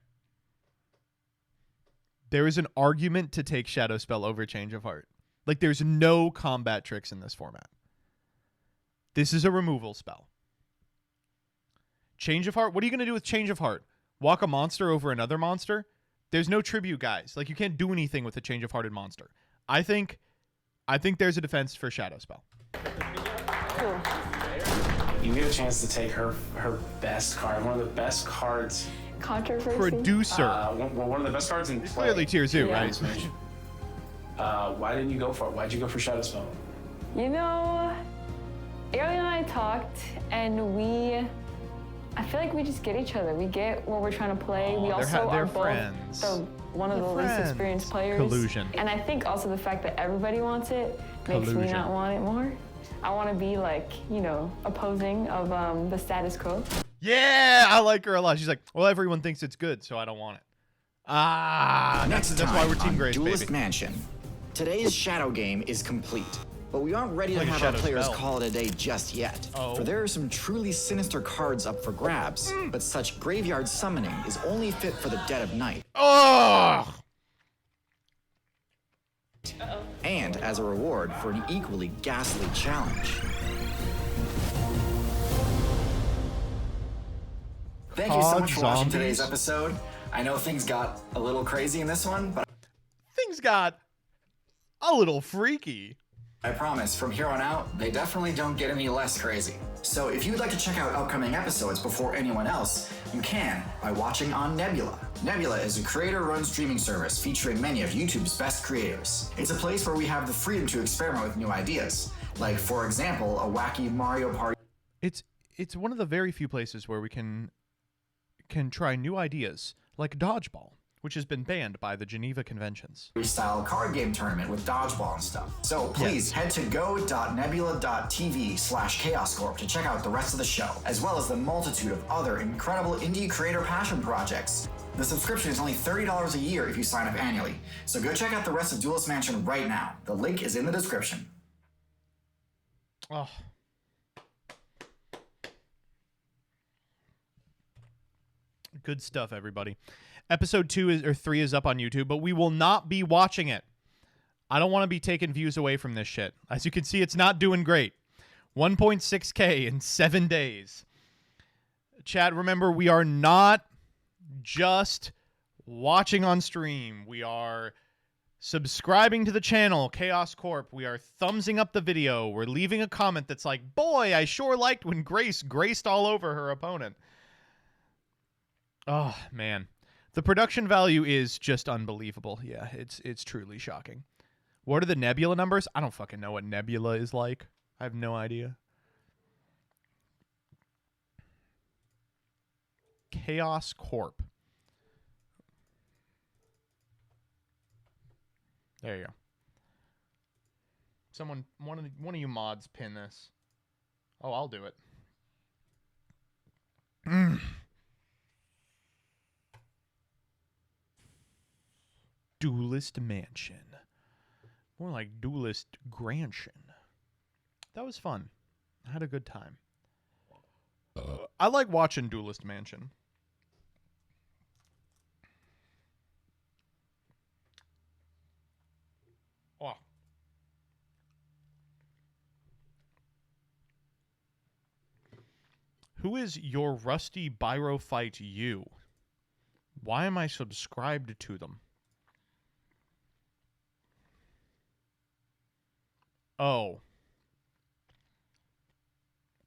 S1: There is an argument to take Shadow Spell over Change of Heart. Like, there's no combat tricks in this format. This is a removal spell. Change of Heart? What are you going to do with Change of Heart? Walk a monster over another monster? There's no tribute, guys. Like, you can't do anything with a Change of Hearted monster. I think there's a defense for Shadow Spell.
S15: Cool.
S19: You get a chance to take her best card, one of the best cards.
S18: Controversy.
S1: Producer.
S19: One of the best cards in play.
S1: Clearly Tier Zoo,
S18: Yeah.
S1: right?
S19: Why didn't you go for it? Why'd you go for Shadow Spell?
S18: You know, Ariel and I talked, and I feel like we just get each other. We get what we're trying to play. We also
S1: they're
S18: are both
S1: friends.
S18: one of the least
S1: friends.
S18: experienced players.
S1: Collusion.
S18: And I think also the fact that everybody wants it makes me
S1: Collusion.
S18: not want it more. I want to be like, opposing of the status quo.
S1: Yeah, I like her a lot. She's like, well, everyone thinks it's good, so I don't want it.
S12: Next
S1: that's
S12: time
S1: why we're Team
S12: on
S1: Grace,
S12: Duelist
S1: baby.
S12: Mansion. Today's shadow game is complete, but we aren't ready
S1: Like
S12: to
S1: a
S12: have our
S1: shadow
S12: players
S1: spell.
S12: call it a day just yet.
S1: Oh.
S12: For there are some truly sinister cards up for grabs, but such graveyard summoning is only fit for the dead of night.
S1: Oh!
S12: And as a reward for an equally ghastly challenge. Thank you so much for watching today's episode. I know things got a little crazy in this one, but
S1: Things got a little freaky.
S12: I promise, from here on out, they definitely don't get any less crazy. So if you'd like to check out upcoming episodes before anyone else, you can by watching on Nebula. Nebula is a creator-run streaming service featuring many of YouTube's best creators. It's a place where we have the freedom to experiment with new ideas, like, for example, a wacky Mario Party.
S1: It's one of the very few places where we can try new ideas, like dodgeball, which has been banned by the Geneva Conventions.
S12: Style card game tournament with dodgeball and stuff. So please head to go.nebula.tv/chaoscorp to check out the rest of the show, as well as the multitude of other incredible indie creator passion projects. The subscription is only $30 a year if you sign up annually. So go check out the rest of Duelist Mansion right now. The link is in the description.
S1: Oh. Good stuff, everybody. Episode 3 is up on YouTube, but we will not be watching it. I don't want to be taking views away from this shit. As you can see, it's not doing great. 1.6K in 7 days. Chad, remember, we are not just watching on stream. We are subscribing to the channel, Chaos Corp. We are thumbsing up the video. We're leaving a comment that's like, boy, I sure liked when Grace graced all over her opponent. Oh, man. The production value is just unbelievable. Yeah, it's truly shocking. What are the Nebula numbers? I don't fucking know what Nebula is like. I have no idea. Chaos Corp. There you go. Someone, one of you mods pin this. Oh, I'll do it. Duelist Mansion. More like Duelist Gransion. That was fun. I had a good time. I like watching Duelist Mansion. Oh. Who is your Rusty Byrofight you? Why am I subscribed to them? Oh.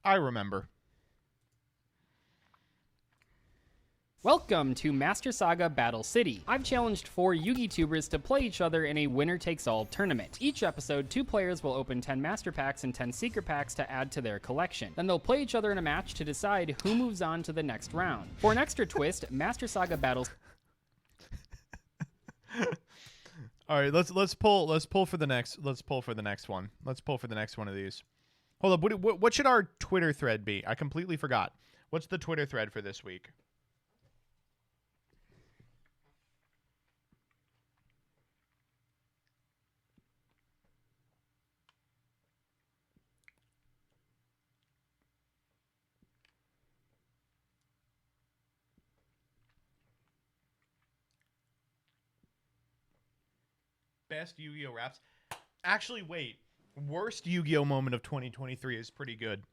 S1: I remember.
S20: Welcome to Master Saga Battle City. I've challenged 4 Yugi tubers to play each other in a winner-takes-all tournament. Each episode, 2 players will open 10 Master Packs and 10 Secret Packs to add to their collection. Then they'll play each other in a match to decide who moves on to the next round. For an extra twist, Master Saga Battles...
S1: All right, let's pull for the next one. Let's pull for the next one of these. Hold up, what should our Twitter thread be? I completely forgot. What's the Twitter thread for this week? Best Yu-Gi-Oh! Raps. Actually, wait. Worst Yu-Gi-Oh! Moment of 2023 is pretty good.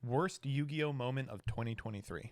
S1: Worst Yu-Gi-Oh! Moment of 2023.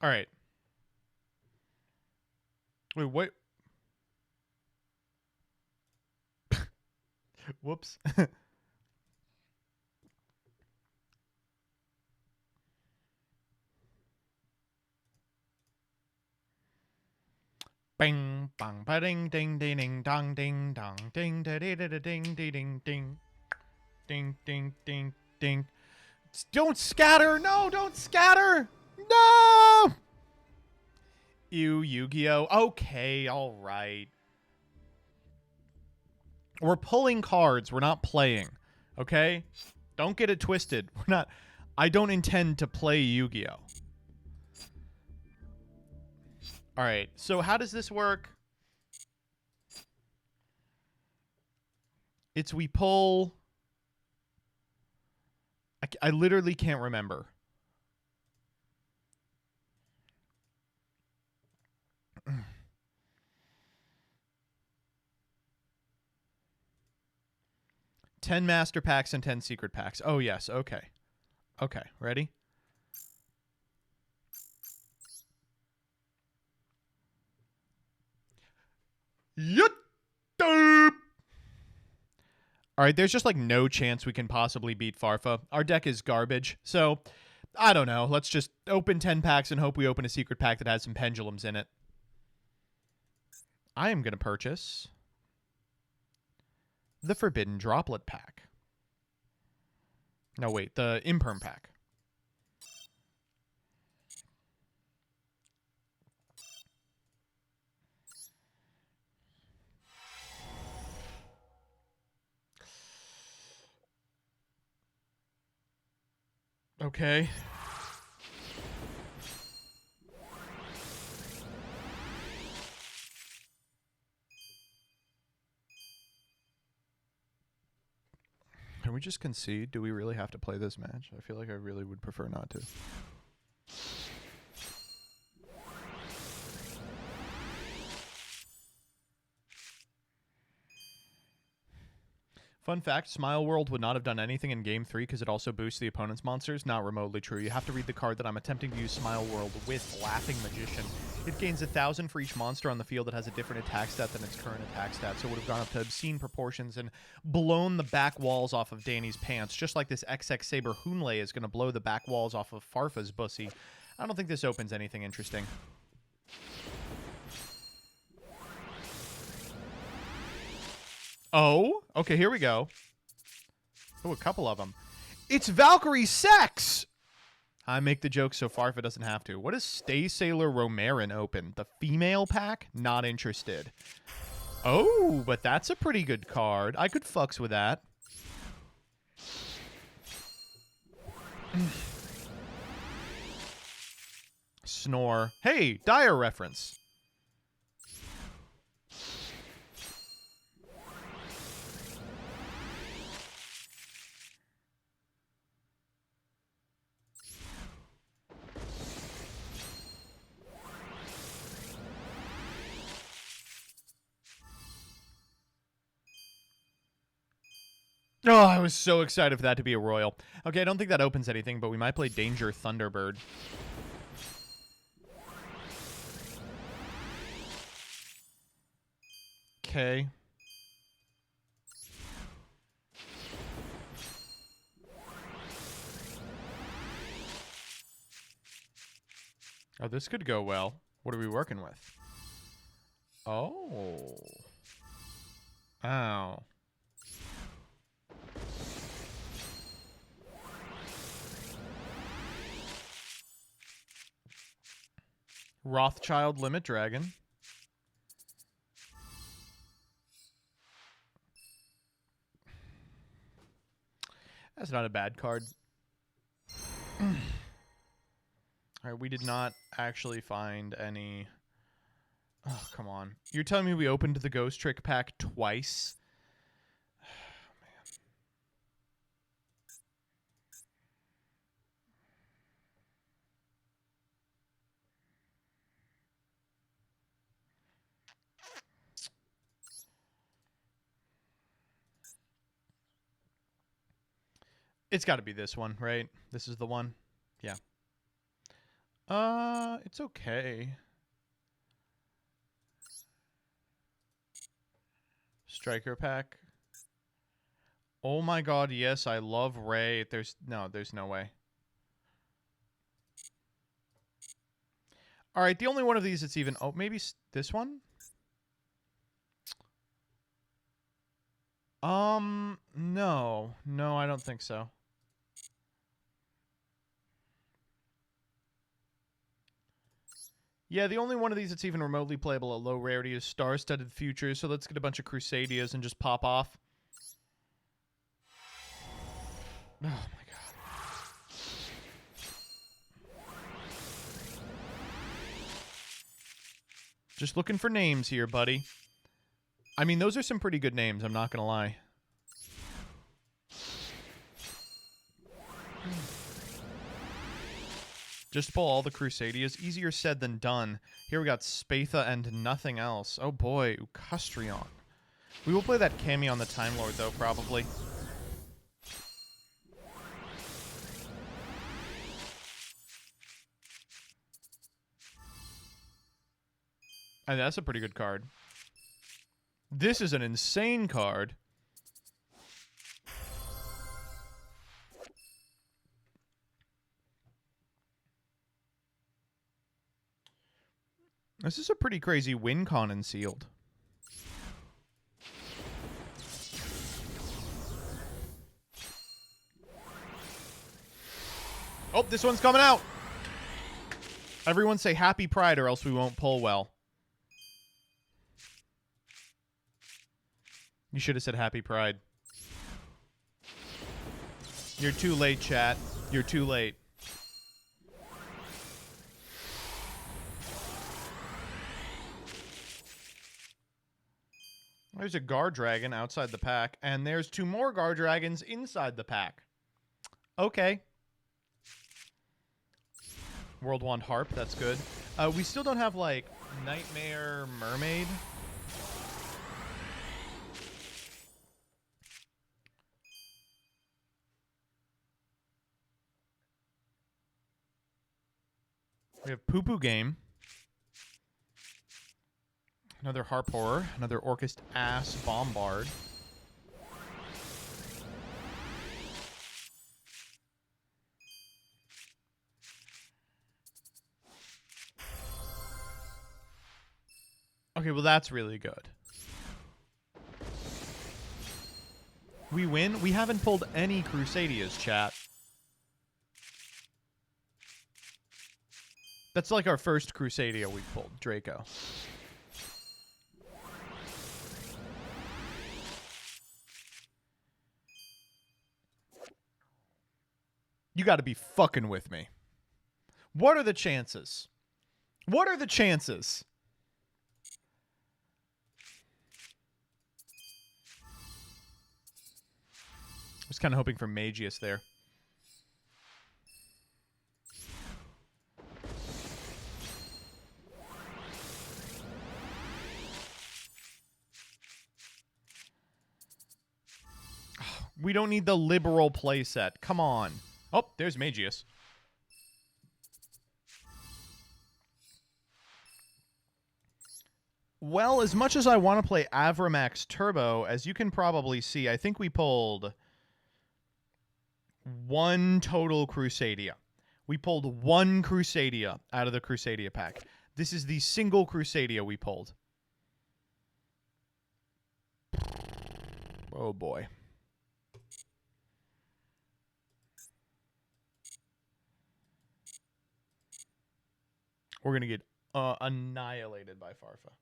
S1: All right. Wait. Whoops. Bing bang ba ding ding ding ding dong ding dong ding da da da da ding ding ding ding ding ding ding ding. Don't scatter! No, don't scatter! No! Ew, Yu-Gi-Oh! Okay, all right. We're pulling cards. We're not playing. Okay? Don't get it twisted. We're not... I don't intend to play Yu-Gi-Oh! Alright, so how does this work? It's we pull... I literally can't remember. $10 master packs and 10 secret packs. Oh, yes. Okay. Okay. Ready? All right, there's just like no chance we can possibly beat Farfa. Our deck is garbage. So, I don't know. Let's just open 10 packs and hope we open a secret pack that has some pendulums in it. I am going to purchase the Forbidden Droplet pack. No, wait, the Imperm pack. Okay. Can we just concede? Do we really have to play this match? I feel like I really would prefer not to. Fun fact, Smile World would not have done anything in Game 3 because it also boosts the opponent's monsters. Not remotely true. You have to read the card that I'm attempting to use Smile World with, Laughing Magician. It gains 1,000 for each monster on the field that has a different attack stat than its current attack stat, so it would have gone up to obscene proportions and blown the back walls off of Danny's pants, just like this XX Saber Hunlei is going to blow the back walls off of Farfa's bussy. I don't think this opens anything interesting. Oh, okay, here we go. Oh, a couple of them. It's Valkyrie Sex! I make the joke so far if it doesn't have to. What does Stay Sailor Romarin open? The female pack? Not interested. Oh, but that's a pretty good card. I could fucks with that. Snore. Hey, Dire reference. Oh, I was so excited for that to be a royal. Okay, I don't think that opens anything, but we might play Danger Thunderbird. Okay. Oh, this could go well. What are we working with? Oh. Ow. Rothschild Limit Dragon. That's not a bad card. All right, we did not actually find any... Oh, come on. You're telling me we opened the Ghost Trick pack twice? It's got to be this one, right? This is the one? Yeah. It's okay. Striker pack. Oh my god, yes, I love Ray. There's no way. All right, the only one of these that's even... Oh, maybe this one? No. No, I don't think so. Yeah, the only one of these that's even remotely playable at low rarity is Star-Studded Futures, so let's get a bunch of Crusadias and just pop off. Oh my god. Just looking for names here, buddy. I mean, those are some pretty good names, I'm not gonna lie. Just pull all the Crusadias. Easier said than done. Here we got Spatha and nothing else. Oh boy, Ucustrion. We will play that Cami on the Time Lord, though, probably. And that's a pretty good card. This is an insane card. This is a pretty crazy win con and sealed. Oh, this one's coming out. Everyone say Happy Pride or else we won't pull well. You should have said Happy Pride. You're too late, chat. You're too late. There's a Guard Dragon outside the pack, and there's 2 more Guard Dragons inside the pack. Okay. World Wand Harp, that's good. We still don't have, like, Nightmare Mermaid. We have Poo Poo Game. Another Harp Horror. Another Orcust Ass Bombard. Okay, well that's really good. We win? We haven't pulled any Crusadias, chat. That's like our first Crusadia we've pulled, Draco. You gotta be fucking with me. What are the chances? What are the chances? I was kind of hoping for Magius there. We don't need the liberal playset. Come on. Oh, there's Magius. Well, as much as I want to play Avramax Turbo, as you can probably see, I think we pulled 1 total Crusadia. We pulled 1 Crusadia out of the Crusadia pack. This is the single Crusadia we pulled. Oh boy. We're going to get annihilated by Farfa.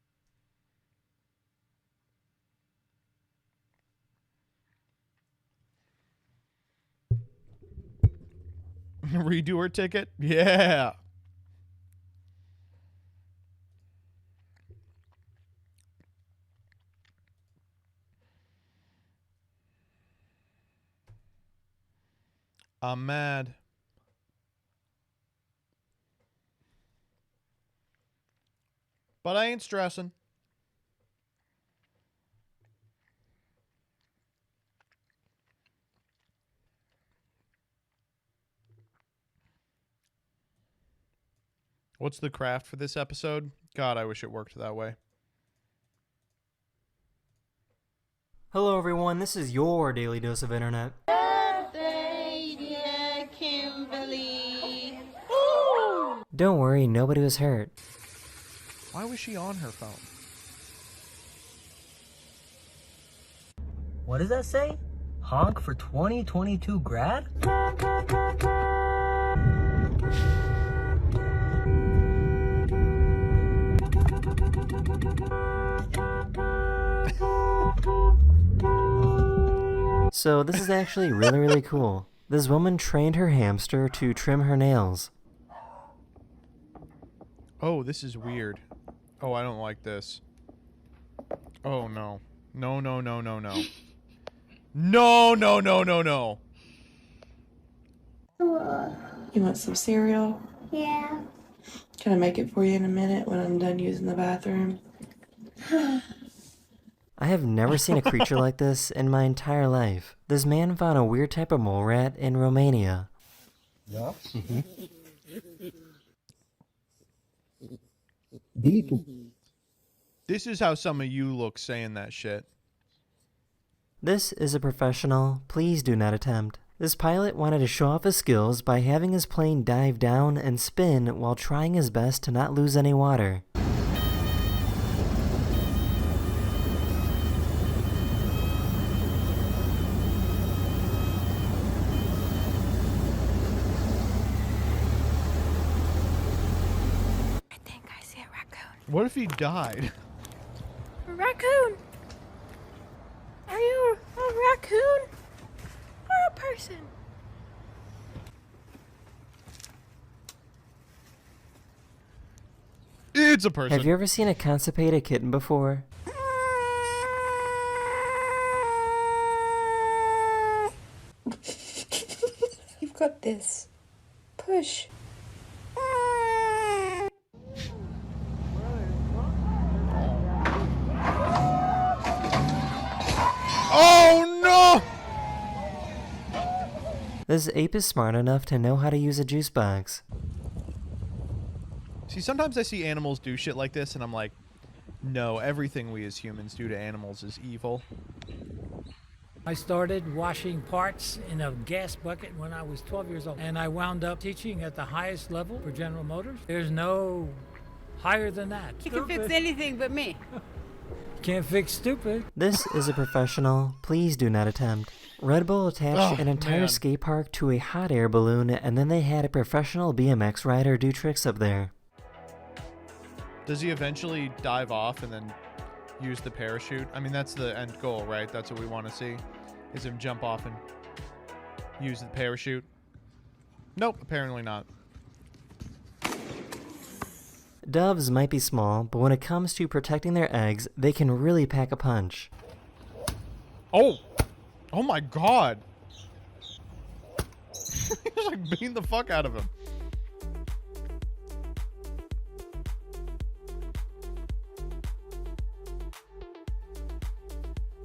S1: Redo her ticket? Yeah. I'm mad. But I ain't stressing. What's the craft for this episode? God, I wish it worked that way.
S21: Hello everyone, this is your daily dose of internet.
S22: Birthday, dear Kimberly.
S21: Don't worry, nobody was hurt.
S1: Why was she on her phone?
S21: What does that say? Honk for 2022 grad?
S2: So this is actually really cool. This woman trained her hamster to trim her nails.
S1: Oh, this is weird. Oh, I don't like this. Oh, no. No. No.
S4: You want some cereal?
S22: Yeah.
S4: Can I make it for you in a minute when I'm done using the bathroom?
S2: I have never seen a creature like this in my entire life. This man found a weird type of mole rat in Romania.
S21: Yeah.
S1: This is how some of you look saying that shit.
S2: This is a professional. Please do not attempt. This pilot wanted to show off his skills by having his plane dive down and spin while trying his best to not lose any water.
S22: I think I see a raccoon.
S1: What if he died?
S22: A raccoon! Are you a raccoon? Or a person?
S1: It's a person.
S2: Have you ever seen a constipated kitten before?
S4: You've got this. Push.
S1: Oh no!
S2: This ape is smart enough to know how to use a juice box.
S1: See, sometimes I see animals do shit like this, and I'm like, no, everything we as humans do to animals is evil.
S23: I started washing parts in a gas bucket when I was 12 years old, and I wound up teaching at the highest level for General Motors. There's no higher than that.
S22: You can fix anything but me.
S23: Can't fix stupid.
S2: This is a professional. Please do not attempt. Red Bull attached an entire skate park to a hot air balloon, and then they had a professional BMX rider do tricks up there.
S1: Does he eventually dive off and then use the parachute? I mean, that's the end goal, right? That's what we want to see, is him jump off and use the parachute. Nope, apparently not.
S2: Doves might be small, but when it comes to protecting their eggs, they can really pack a punch.
S1: Oh! Oh my god! He's like beating the fuck out of him.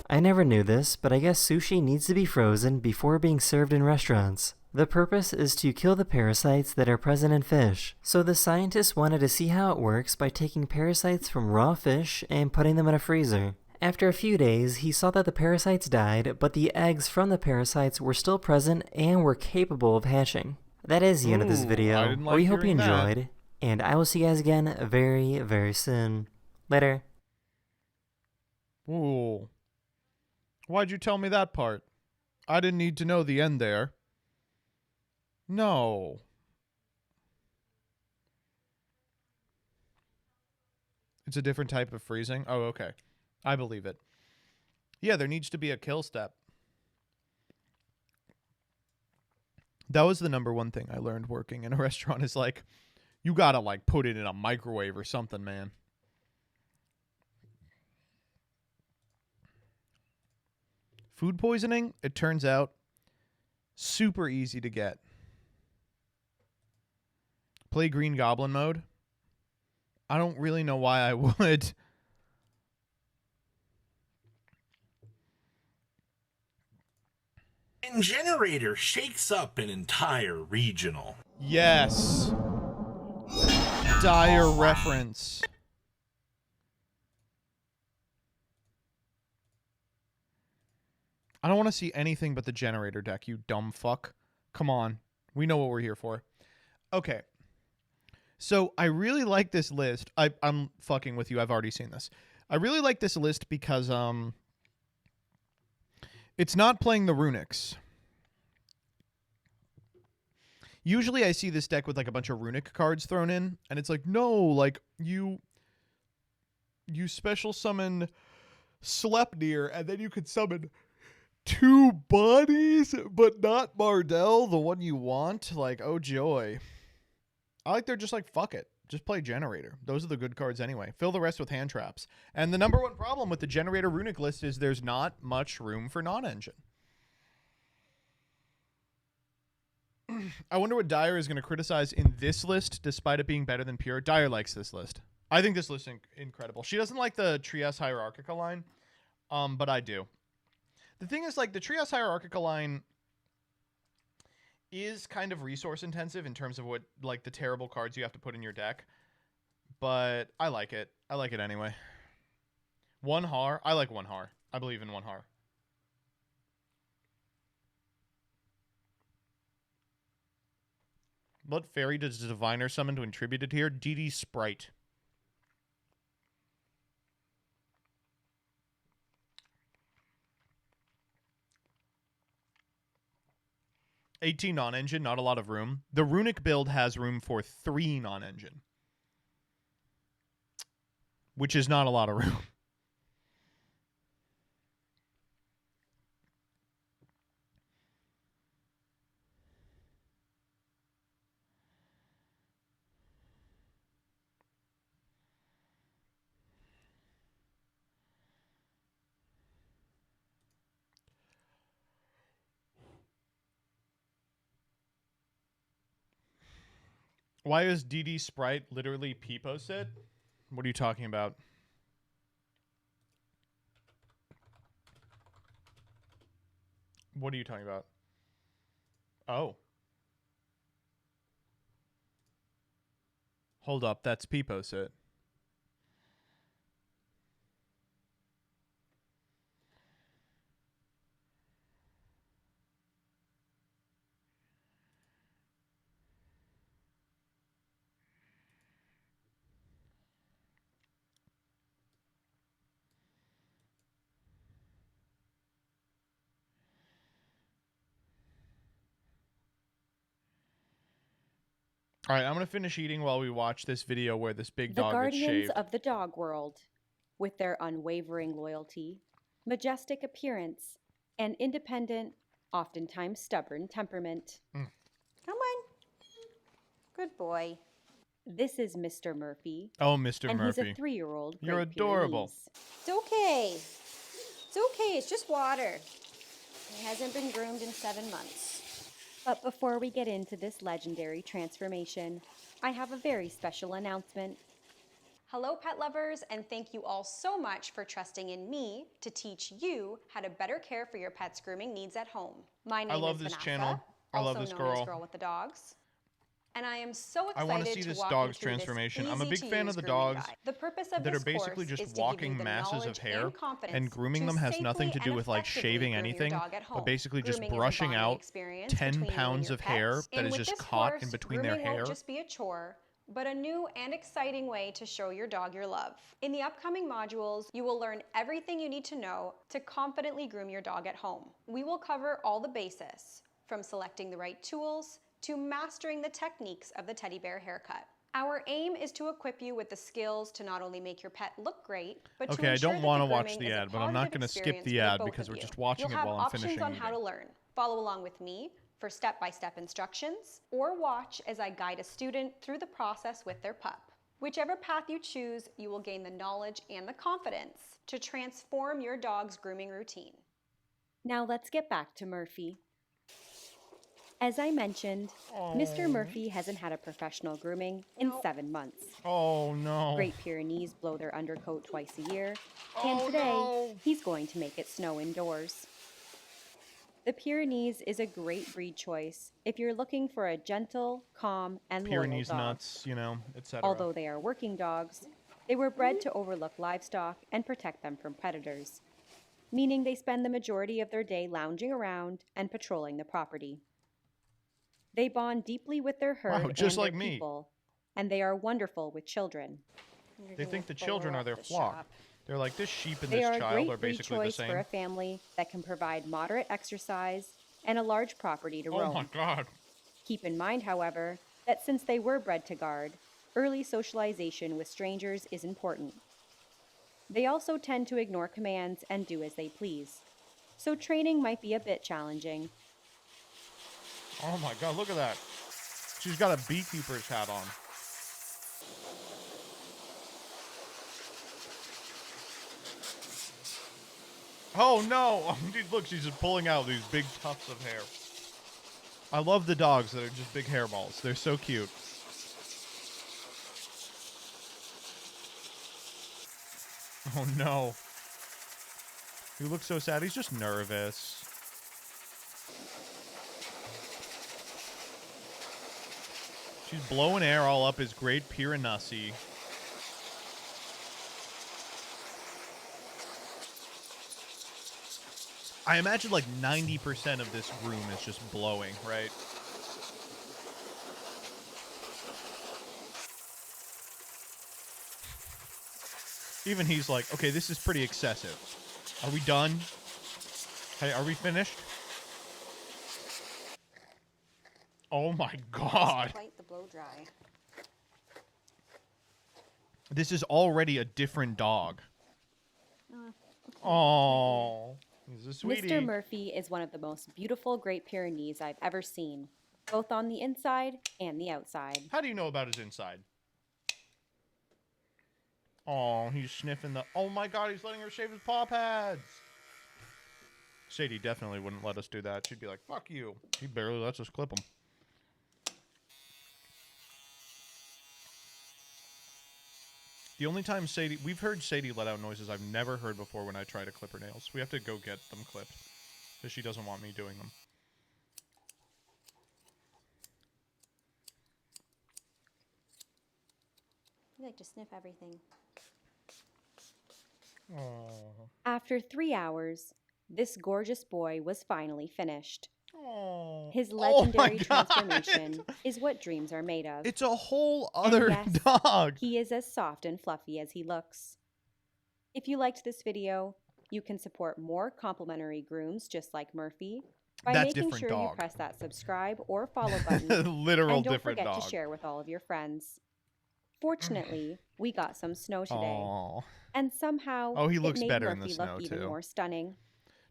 S2: I never knew this, but I guess sushi needs to be frozen before being served in restaurants. The purpose is to kill the parasites that are present in fish. So the scientists wanted to see how it works by taking parasites from raw fish and putting them in a freezer. After a few days, he saw that the parasites died, but the eggs from the parasites were still present and were capable of hatching. That is the end of this video. We hope you enjoyed, and I will see you guys again very soon. Later.
S1: Ooh. Why'd you tell me that part? I didn't need to know the end there. No. It's a different type of freezing? Oh, okay. I believe it. Yeah, there needs to be a kill step. That was the number one thing I learned working in a restaurant is like, you gotta like put it in a microwave or something, man. Food poisoning, it turns out, super easy to get. Play Green Goblin mode. I don't really know why I would.
S24: Generator shakes up an entire regional.
S1: Yes. Dire reference. I don't want to see anything but the generator deck, you dumb fuck. Come on. We know what we're here for. Okay. So I really like this list. I'm fucking with you. I've already seen this. I really like this list because It's not playing the Runics. Usually I see this deck with like a bunch of Runic cards thrown in, and it's like, no, like you special summon Sleipnir, and then you could summon 2 bodies, but not Mardell, the one you want. Like, oh joy. I like they're just like, fuck it. Just play Generator. Those are the good cards anyway. Fill the rest with hand traps. And the number one problem with the Generator Runic list is there's not much room for non-engine. I wonder what Dyer is going to criticize in this list, despite it being better than Pure. Dyer likes this list. I think this list is incredible. She doesn't like the Trias Hierarchical line, but I do. The thing is, like, the Trias Hierarchical line is kind of resource intensive in terms of what, like, the terrible cards you have to put in your deck. But I like it. I like it anyway. One Har. I like One Har. I believe in One Har. What fairy does the Diviner summon to attribute it here? DD Sprite. $18 non-engine, not a lot of room. The Runic build has room for 3 non-engine, which is not a lot of room. Why is DD Sprite literally Peepo sit? What are you talking about? What are you talking about? Oh. Hold up, that's Peepo sit. All right, I'm going to finish eating while we watch this video where this big dog gets shaved.
S3: The guardians of the dog world, with their unwavering loyalty, majestic appearance, and independent, oftentimes stubborn temperament.
S1: Mm.
S3: Come on. Good boy. This is Mr. Murphy.
S1: Oh, Mr.
S3: And
S1: Murphy.
S3: he's a 3-year-old.
S1: You're adorable.
S3: It's okay. It's okay. It's just water. He hasn't been groomed in 7 months. But before we get into this legendary transformation, I have a very special announcement.
S6: Hello, pet lovers, and thank you all so much for trusting in me to teach you how to better care for your pet's grooming needs at home. My name
S1: love
S6: is
S1: this
S6: Vanessa,
S1: channel. I love
S6: also
S1: this
S6: known as
S1: girl.
S6: Girl with the Dogs. And I am so excited
S1: I want to see this dog's transformation. I'm a big fan of the dogs
S6: the purpose of
S1: that
S6: this
S1: are basically
S6: course is
S1: just
S6: to give you
S1: walking
S6: the
S1: masses
S6: knowledge
S1: of hair,
S6: and confidence
S1: and grooming
S6: to
S1: them has nothing to
S6: safely
S1: do with like
S6: and
S1: shaving
S6: effectively groom
S1: anything,
S6: your dog at home.
S1: but basically just
S6: Grooming is a
S1: brushing
S6: bonding
S1: out
S6: experience
S1: 10
S6: between you and
S1: pounds
S6: your
S1: of hair
S6: pets.
S1: that
S6: And
S1: is
S6: with
S1: just
S6: this
S1: caught in
S6: course,
S1: between their
S6: grooming
S1: hair.
S6: won't just be a chore, but a new and exciting way to show your dog your love. In the upcoming modules, you will learn everything you need to know to confidently groom your dog at home. We will cover all the bases, from selecting the right tools to mastering the techniques of the teddy bear haircut. Our aim is to equip you with the skills to not only make your pet look great, but to
S1: Okay, I
S6: ensure
S1: don't
S6: that
S1: want
S6: the
S1: to watch
S6: grooming
S1: the
S6: is a
S1: ad, but I'm not
S6: positive
S1: going to skip
S6: experience
S1: the
S6: for
S1: ad
S6: both
S1: because
S6: of
S1: we're
S6: you.
S1: just watching
S6: You'll
S1: it
S6: have
S1: while I'm finishing
S6: options on how
S1: eating.
S6: to learn. Follow along with me for step-by-step instructions, or watch as I guide a student through the process with their pup. Whichever path you choose, you will gain the knowledge and the confidence to transform your dog's grooming routine.
S3: Now let's get back to Murphy. As I mentioned, Mr. Murphy hasn't had a professional grooming in 7 months.
S1: Oh no.
S3: Great Pyrenees blow their undercoat twice a year, and today he's going to make it snow indoors. The Pyrenees is a great breed choice if you're looking for a gentle, calm, and loyal
S1: Pyrenees
S3: dog.
S1: nuts, you know, etc.
S3: Although they are working dogs, they were bred to overlook livestock and protect them from predators, meaning they spend the majority of their day lounging around and patrolling the property. They bond deeply with their herd and
S1: just
S3: their
S1: like me.
S3: people, and they are wonderful with children.
S1: They think the children are their flock. They're like, this sheep and
S3: They
S1: this
S3: are a
S1: child
S3: great
S1: are
S3: breed
S1: basically the
S3: choice
S1: same.
S3: for a family that can provide moderate exercise and a large property to
S1: Oh
S3: roam.
S1: my god.
S3: Keep in mind, however, that since they were bred to guard, early socialization with strangers is important. They also tend to ignore commands and do as they please, so training might be a bit challenging.
S1: Oh my god, look at that. She's got a beekeeper's hat on. Oh no! Look, she's just pulling out these big tufts of hair. I love the dogs that are just big hairballs. They're so cute. Oh no. He looks so sad. He's just nervous. She's blowing air all up his great Piranesi. I imagine like 90% of this room is just blowing, right? Even he's like, okay, this is pretty excessive. Are we done? Hey, are we finished? Oh my god.
S6: Quite the blow dry.
S1: This is already a different dog. Oh, he's a sweetie.
S3: Mr. Murphy is one of the most beautiful Great Pyrenees I've ever seen, both on the inside and the outside.
S1: How do you know about his inside? Oh, he's sniffing the... Oh my god, he's letting her shave his paw pads. Sadie definitely wouldn't let us do that. She'd be like, fuck you. He barely lets us clip him. The only time Sadie... We've heard Sadie let out noises I've never heard before when I try to clip her nails. We have to go get them clipped. Because she doesn't want me doing them.
S6: You like to sniff everything.
S1: Oh.
S3: After 3 hours, this gorgeous boy was finally finished.
S1: Oh.
S3: His legendary
S1: God.
S3: transformation is what dreams are made of.
S1: It's a whole other dog.
S3: He is as soft and fluffy as he looks. If you liked this video, you can support more complimentary grooms just like Murphy by
S1: That's
S3: making
S1: different
S3: sure
S1: dog.
S3: you press that subscribe or follow button.
S1: Literal
S3: and don't
S1: different
S3: forget
S1: dog.
S3: to share with all of your friends. Fortunately, we got some snow today.
S1: Aw.
S3: And somehow
S1: Oh, he
S3: it
S1: looks
S3: made
S1: better in
S3: Murphy
S1: the snow,
S3: look even
S1: too.
S3: more stunning.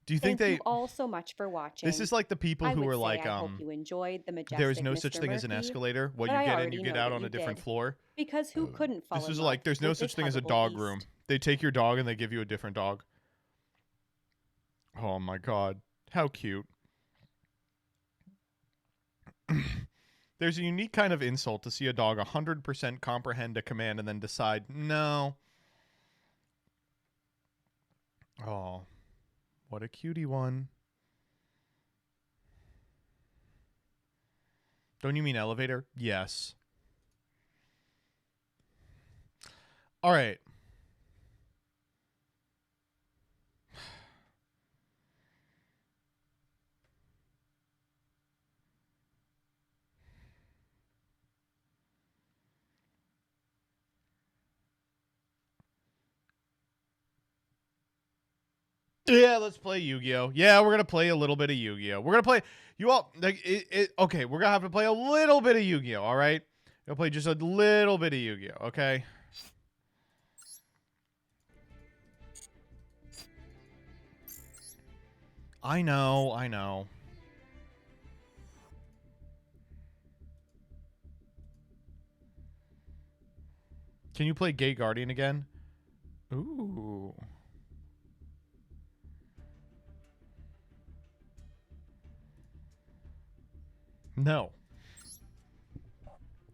S1: Do you think
S3: Thank
S1: they...
S3: you all so much for watching.
S1: This is like the people
S3: I
S1: who
S3: would
S1: are
S3: say
S1: like,
S3: I hope you enjoyed the majestic
S1: there is no
S3: Mr.
S1: such thing as an
S3: Murphy,
S1: escalator. What
S3: but
S1: you
S3: I
S1: get in,
S3: already
S1: you get
S3: know
S1: out
S3: that
S1: on
S3: you
S1: a different
S3: did.
S1: floor.
S3: Because who couldn't fall
S1: This
S3: in
S1: is
S3: love
S1: like, there's no
S3: with
S1: such
S3: this
S1: thing as a
S3: huggable
S1: dog
S3: beast?
S1: room. They take your dog and they give you a different dog. Oh my god. How cute. There's a unique kind of insult to see a dog 100% comprehend a command and then decide, no. Oh, what a cutie one. Don't you mean elevator? Yes. All right. Yeah, let's play Yu-Gi-Oh. Yeah, we're going to play a little bit of Yu-Gi-Oh. We're going to play... You all... Like, okay, we're going to have to play a little bit of Yu-Gi-Oh, all right? We'll play just a little bit of Yu-Gi-Oh, okay? I know, I know. Can you play Gate Guardian again? Ooh. No.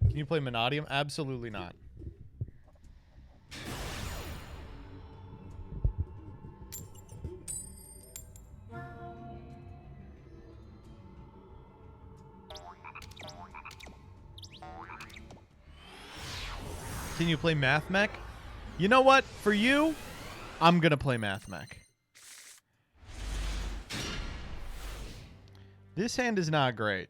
S1: Can you play Monodium? Absolutely not. Can you play Math Mech? You know what? For you, I'm going to play Math Mech. This hand is not great.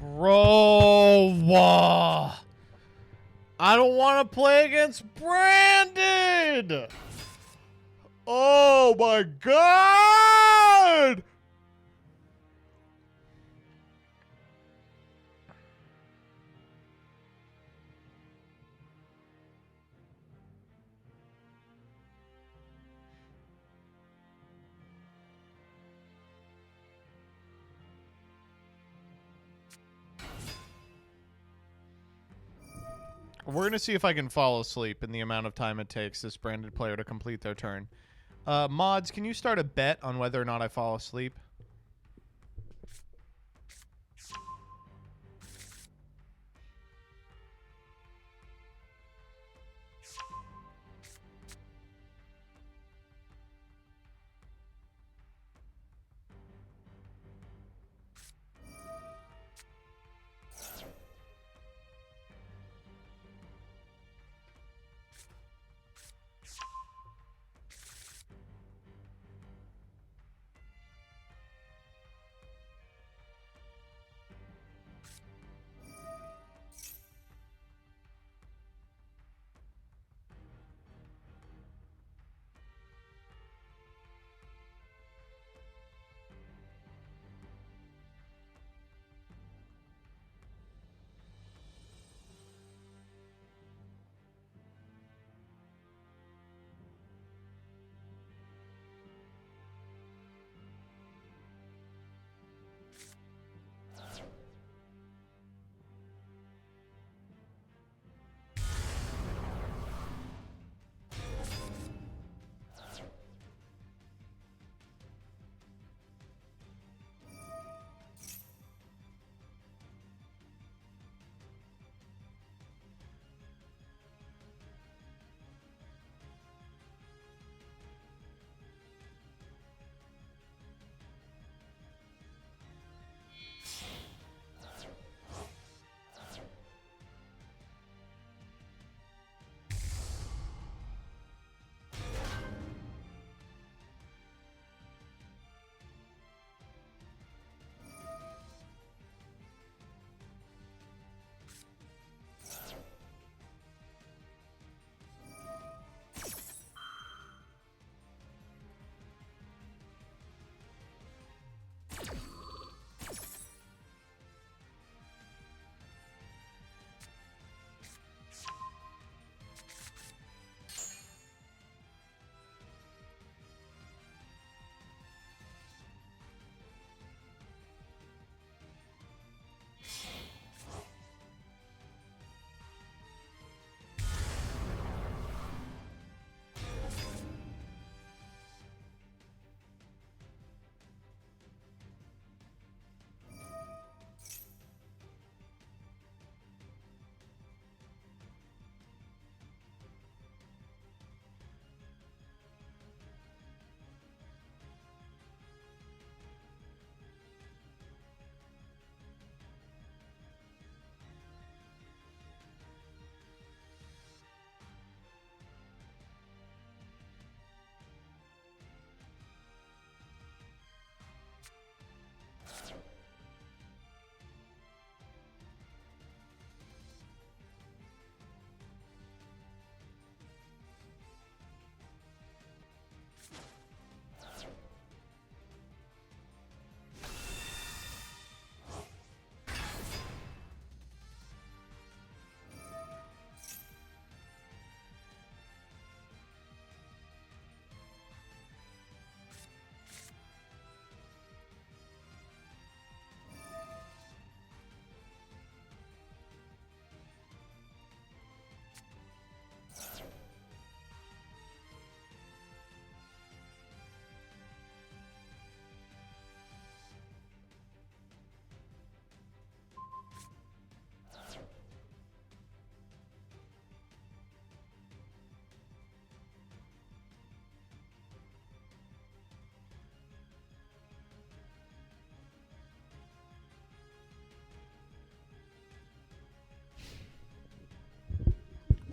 S1: Bro, I don't want to play against Brandon. Oh my God. We're going to see if I can fall asleep in the amount of time it takes this branded player to complete their turn. Mods, can you start a bet on whether or not I fall asleep?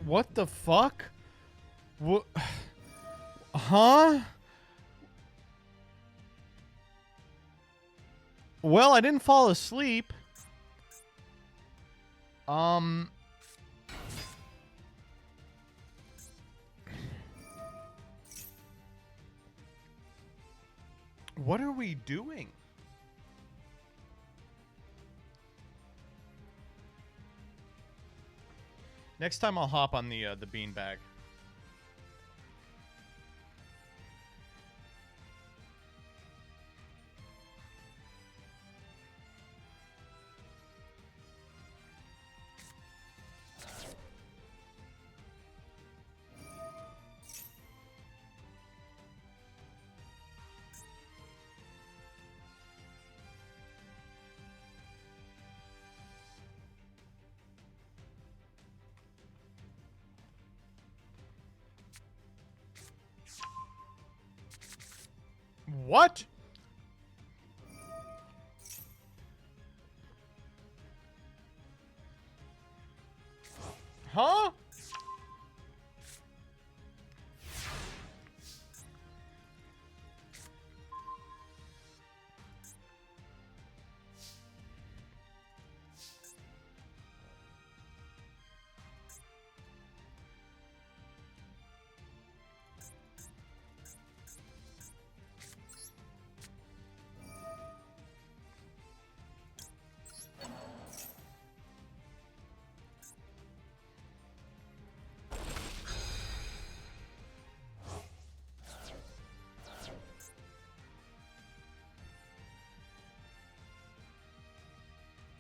S1: What the fuck? What? Huh? Well, I didn't fall asleep. What are we doing? Next time I'll hop on the beanbag. What? Huh?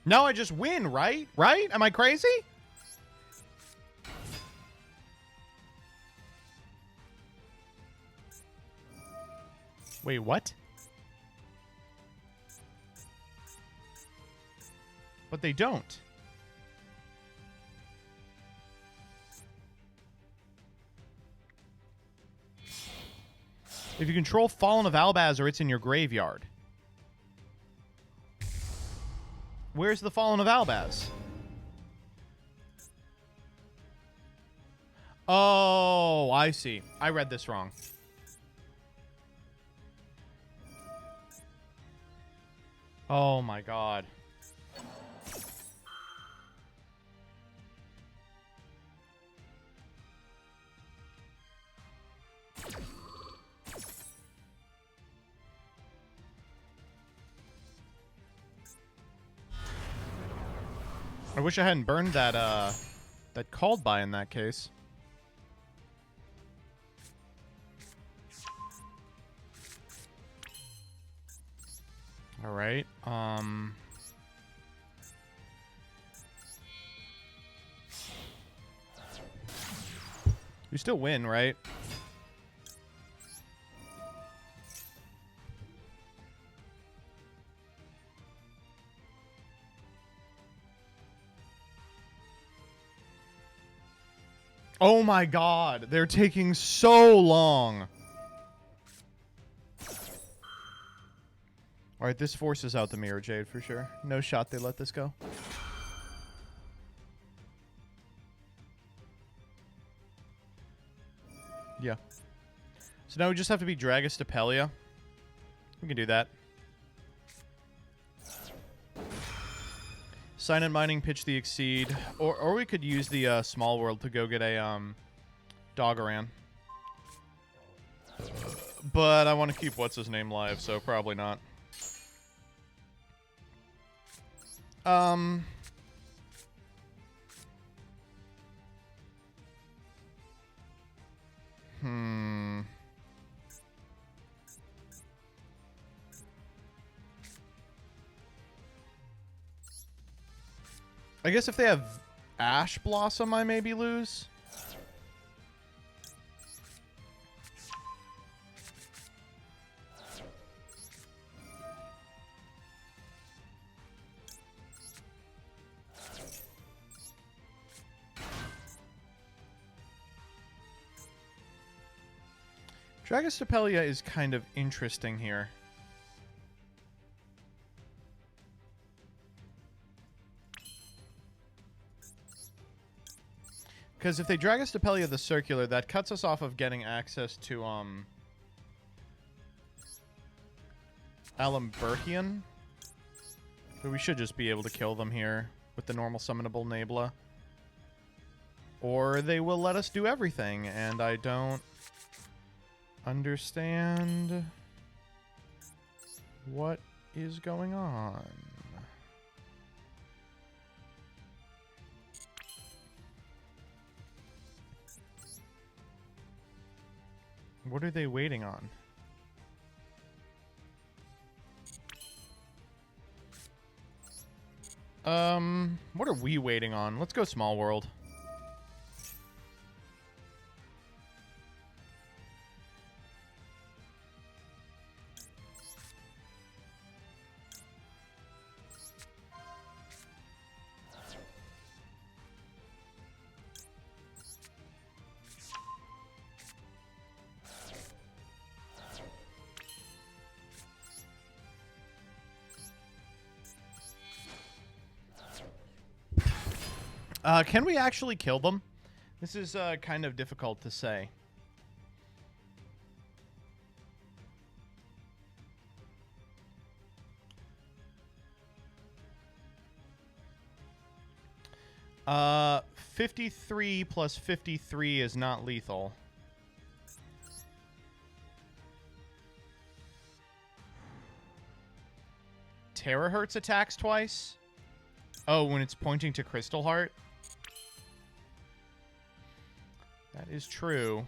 S1: Now I just win, right? Right? Am I crazy? Wait, what? But they don't. If you control Fallen of Albaz or it's in your graveyard. Where's the Fallen of Albaz? Oh, I see. I read this wrong. Oh my god. I wish I hadn't burned that that called by in that case. All right. You still win, right? Oh my god, they're taking so long. All right, this forces out the Mirror Jade for sure. No shot they let this go. Yeah. So now we just have to be Dragostapelia. We can do that. Silent Mining, pitch the Exceed. Or we could use the Small World to go get a Doggeran. But I want to keep what's-his-name live, so probably not. I guess if they have Ash Blossom, I maybe lose. Dragostapelia is kind of interesting here. Because if they Dragostapelia the Circular, that cuts us off of getting access to Alamberkian. So we should just be able to kill them here. with the normal summonable Nebula. Or they will let us do everything, and I don't understand what is going on. What are they waiting on? What are we waiting on? Let's go small world. Can we actually kill them? This is kind of difficult to say. Uh, 53 plus 53 is not lethal. Terahertz attacks twice? Oh, when it's pointing to Crystal Heart? That is true.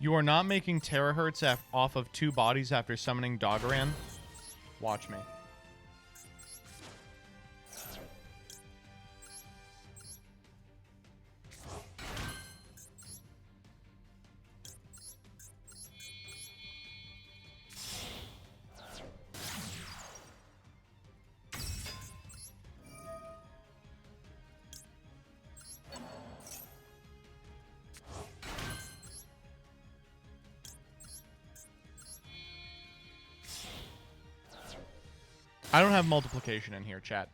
S1: You are not making terahertz off of 2 bodies after summoning Doggeran? Watch me. I don't have multiplication in here, chat.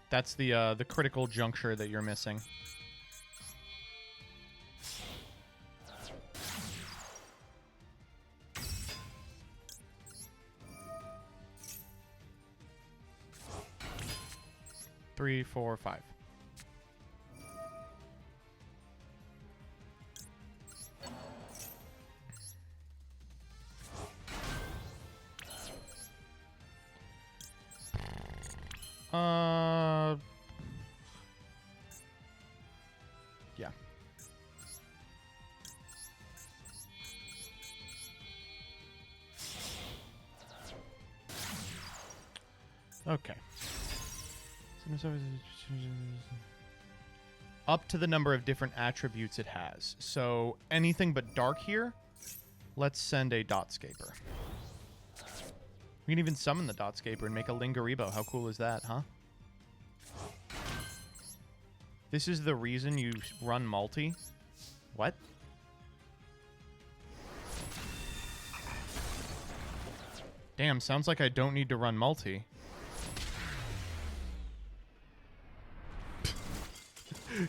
S1: That's the critical juncture that you're missing. Three, 4, 5. Yeah. Okay. Up to the number of different attributes it has. So anything but dark here. Let's send a Dotscaper. We can even summon the Dotscaper and make a Lingaribo. How cool is that, huh? This is the reason you run multi? What? Damn, sounds like I don't need to run multi.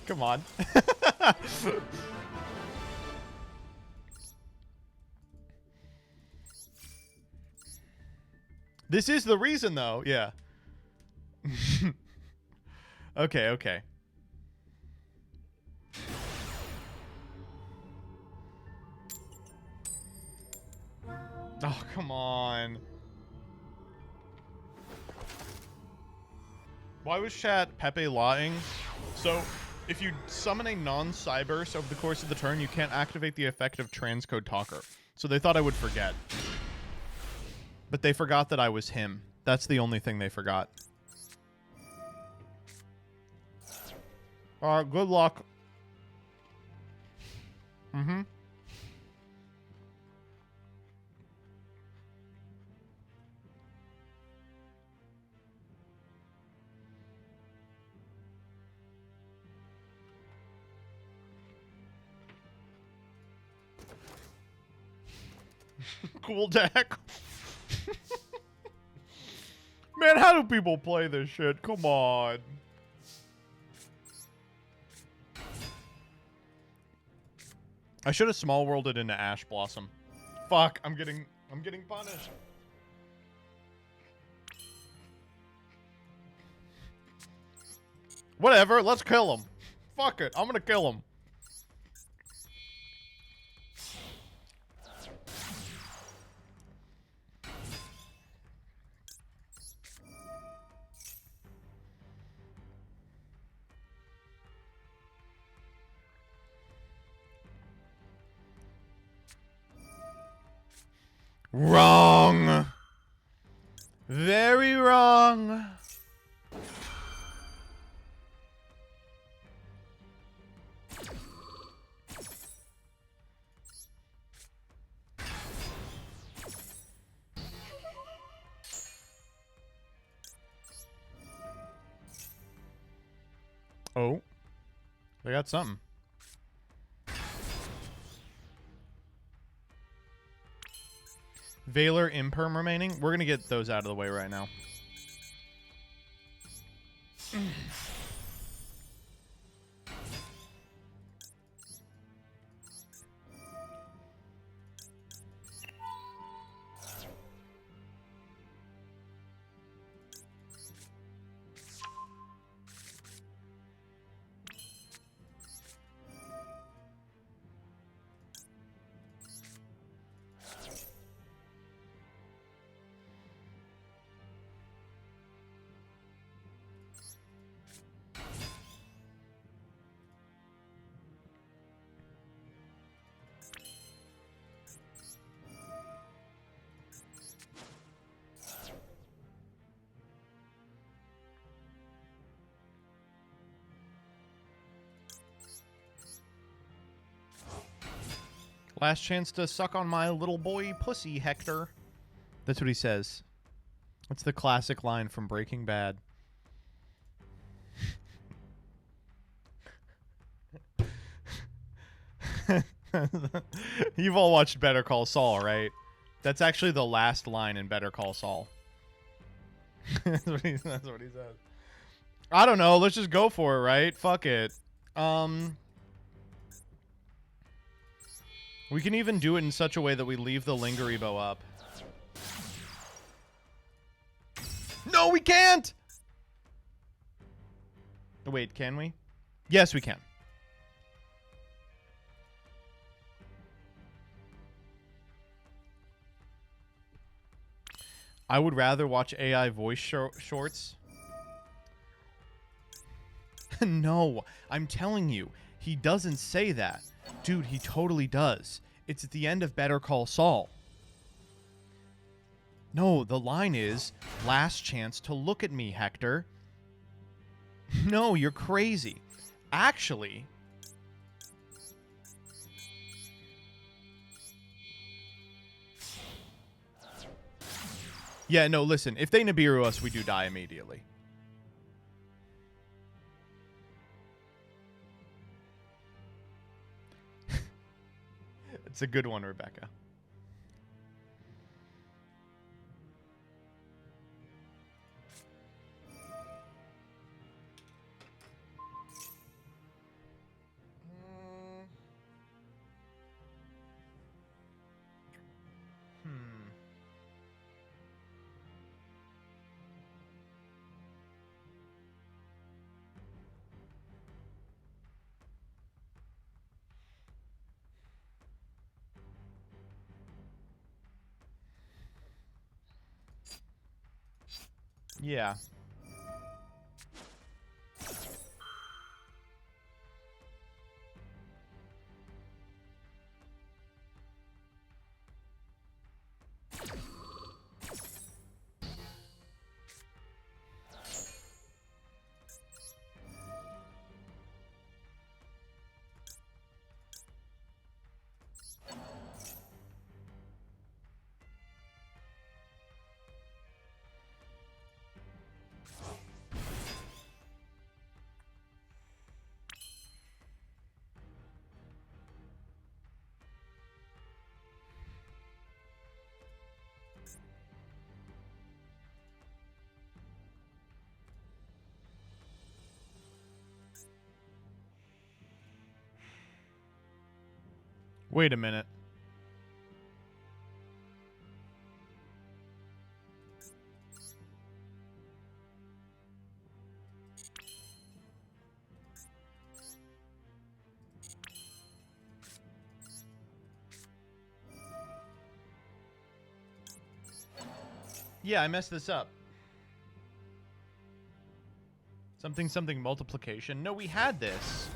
S1: Come on. This is the reason, though. Yeah. Okay, okay. Oh, come on. Why was chat Pepe lying? So, if you summon a non-Cyburst over the course of the turn, you can't activate the effect of Transcode Talker. So they thought I would forget. But they forgot that I was him. That's the only thing they forgot. Alright, good luck. Mm-hmm. Cool deck. Man, how do people play this shit? Come on. I should have small worlded into Ash Blossom. Fuck, I'm getting punished. Whatever, let's kill him. Fuck it, I'm gonna kill him. Wrong. Very wrong. Oh. They got something. Valor Imperm remaining. We're going to get those out of the way right now. Last chance to suck on my little boy pussy, Hector. That's what he says. That's the classic line from Breaking Bad. You've all watched Better Call Saul, right? That's actually the last line in Better Call Saul. That's what he says. I don't know. Let's just go for it, right? Fuck it. We can even do it in such a way that we leave the Lingeribo up. No, we can't! Wait, can we? Yes, we can. I would rather watch AI voice shorts. No, I'm telling you, he doesn't say that. Dude, he totally does. It's at the end of Better Call Saul. No, the line is, last chance to look at me, Hector. No, you're crazy. Actually... Yeah, no, listen. If they Nibiru us, we do die immediately. It's a good one, Rebecca. Yeah. Wait a minute. Yeah, I messed this up. Something multiplication. No, we had this.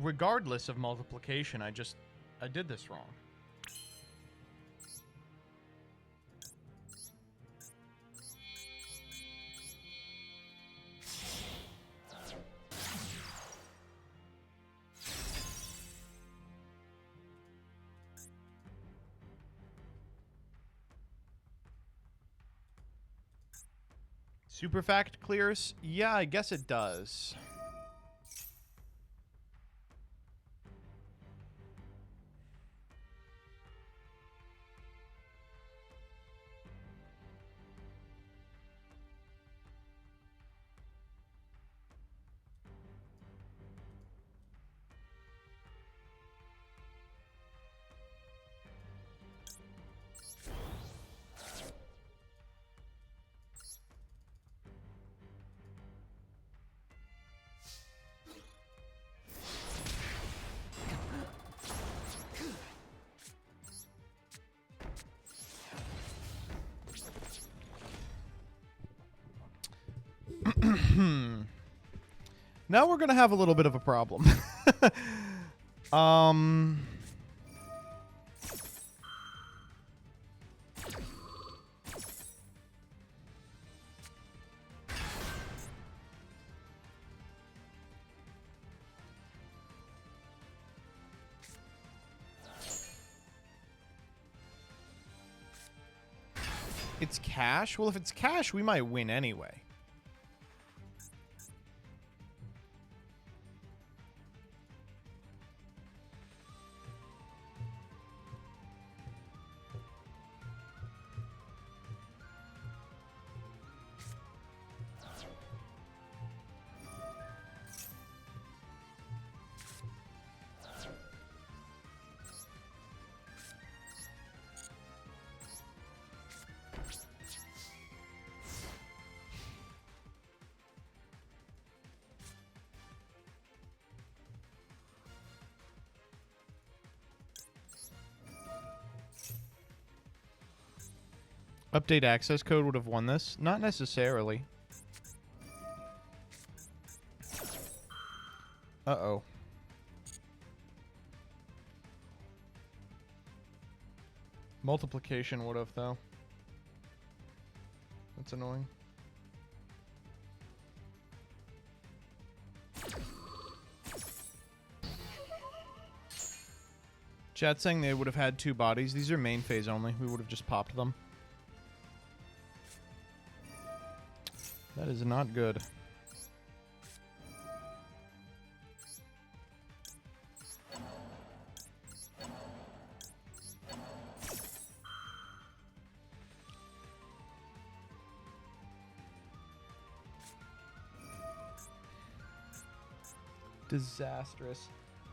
S1: Regardless of multiplication, I did this wrong. Superfact clears? Yeah, I guess it does. Now we're gonna have a little bit of a problem. It's cash? Well, if it's cash, we might win anyway. Update access code would have won this? Not necessarily. Uh-oh. Multiplication would have, though. That's annoying. Chat saying they would have had 2 bodies. These are main phase only. We would have just popped them. That is not good. Disastrous.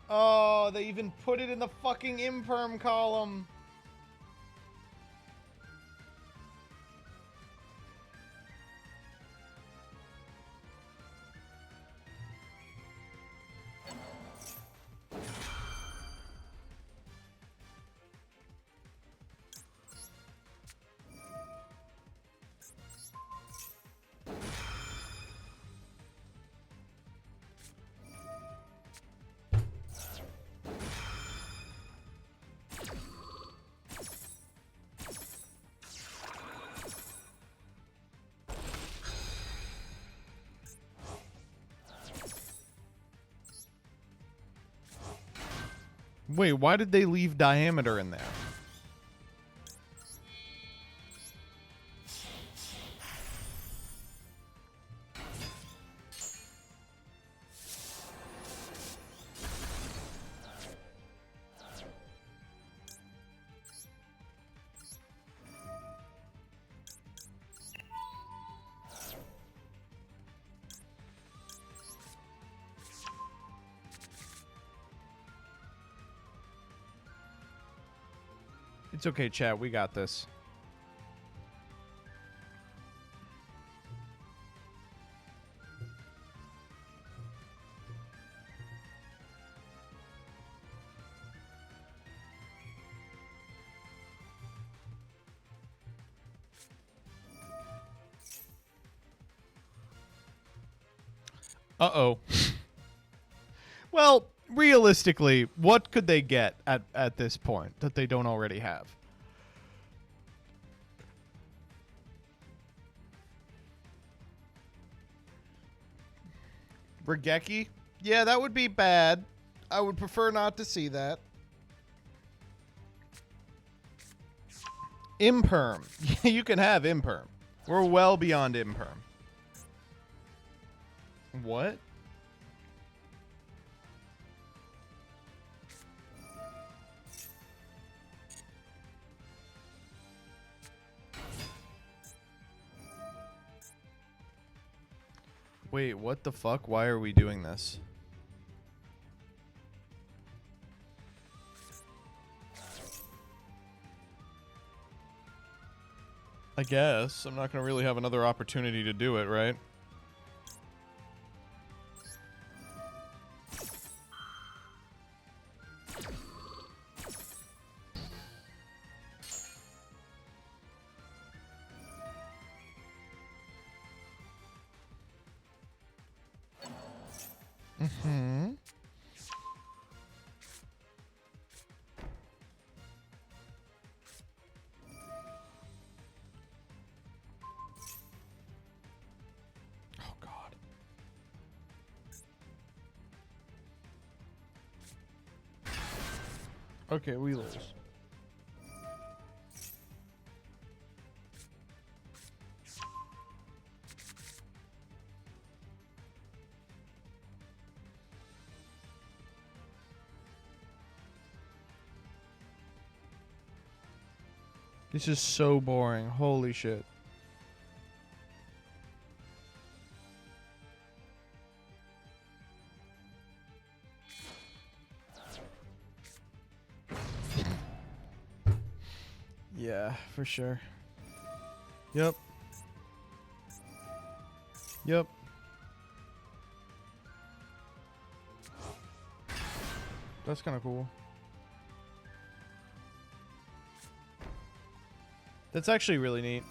S1: Oh, they even put it in the fucking imperm column. Wait, why did they leave diameter in there? It's okay, chat. We got this. Uh-oh. Well, realistically, what could they get at this point that they don't already have? Regeki? Yeah, that would be bad. I would prefer not to see that. Imperm. You can have Imperm. We're well beyond Imperm. What? Wait, what the fuck? Why are we doing this? I guess. I'm not going to really have another opportunity to do it, right? Mm-hmm. Oh, God. Okay, we lose. This is so boring. Holy shit. Yeah, for sure. Yep. Yep. That's kind of cool. That's actually really neat.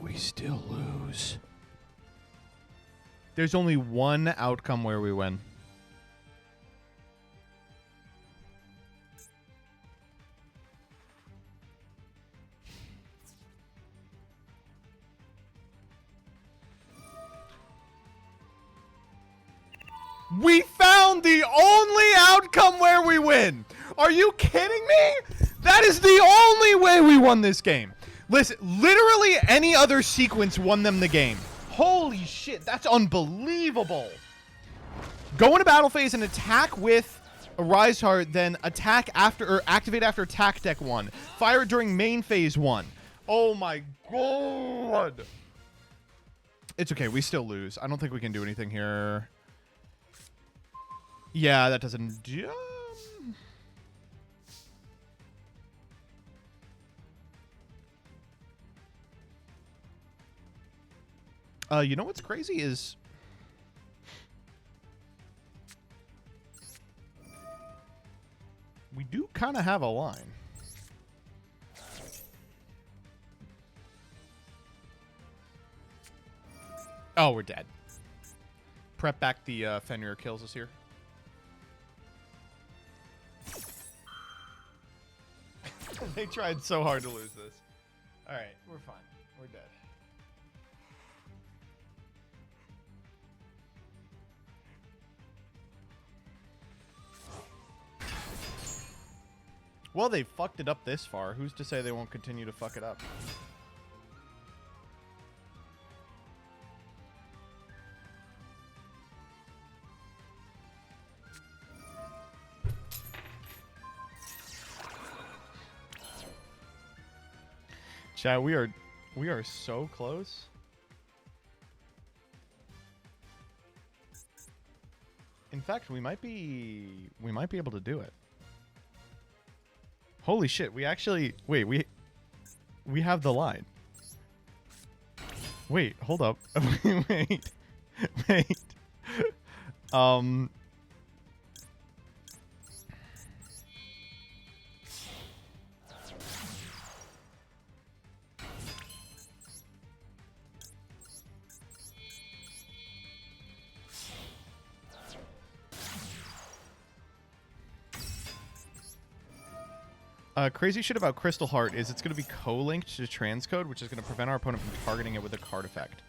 S1: We still lose. There's only one outcome where we win. We found the only outcome where we win. Are you kidding me? That is the only way we won this game. Listen, literally any other sequence won them the game. Holy shit, that's unbelievable. Go into battle phase and attack with a Rise Heart, then attack after, or activate after attack deck 1. Fire during main phase 1. Oh my god. It's okay, we still lose. I don't think we can do anything here. Yeah, that doesn't... You know what's crazy is... we do kind of have a line. Oh, we're dead. Prep back the Fenrir kills us here. They tried so hard to lose this. All right, we're fine. We're dead. Well, they fucked it up this far. Who's to say they won't continue to fuck it up? Chat, we are so close. In fact, we might be able to do it. Holy shit, we actually we have the line. Wait, hold up. Wait. Crazy shit about Crystal Heart is it's going to be co-linked to transcode, which is going to prevent our opponent from targeting it with a card effect.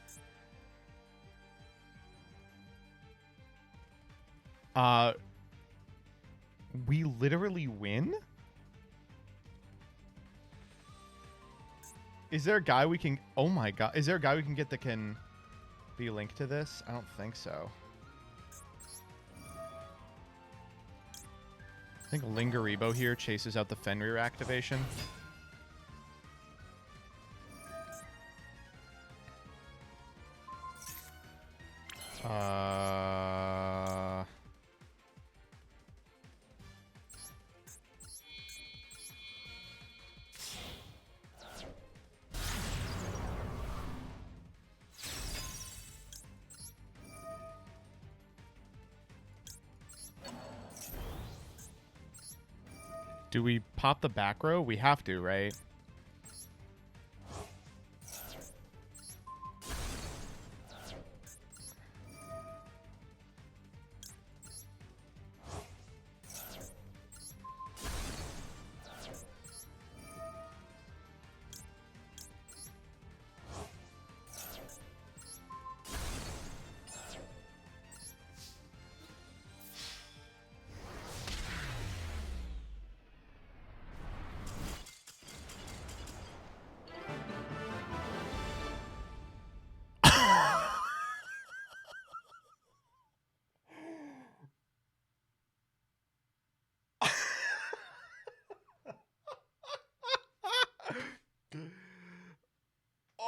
S1: We literally win? Is there a guy we can... Oh my god. Is there a guy we can get that can be linked to this? I don't think so. I think Lingaribo here chases out the Fenrir activation. Do we pop the back row? We have to, right?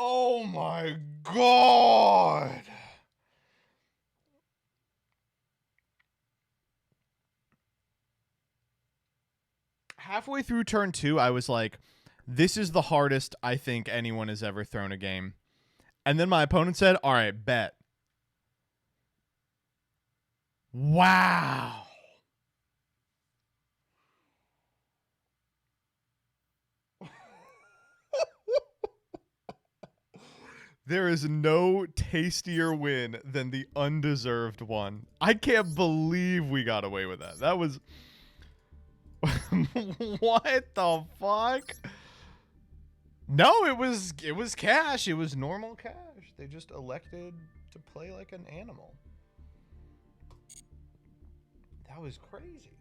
S1: Oh my god! Halfway through turn 2, I was like, this is the hardest I think anyone has ever thrown a game. And then my opponent said, all right, bet. Wow. There is no tastier win than the undeserved one. I can't believe we got away with that. That was... What the fuck? No, it was cash. It was normal cash. They just elected to play like an animal. That was crazy.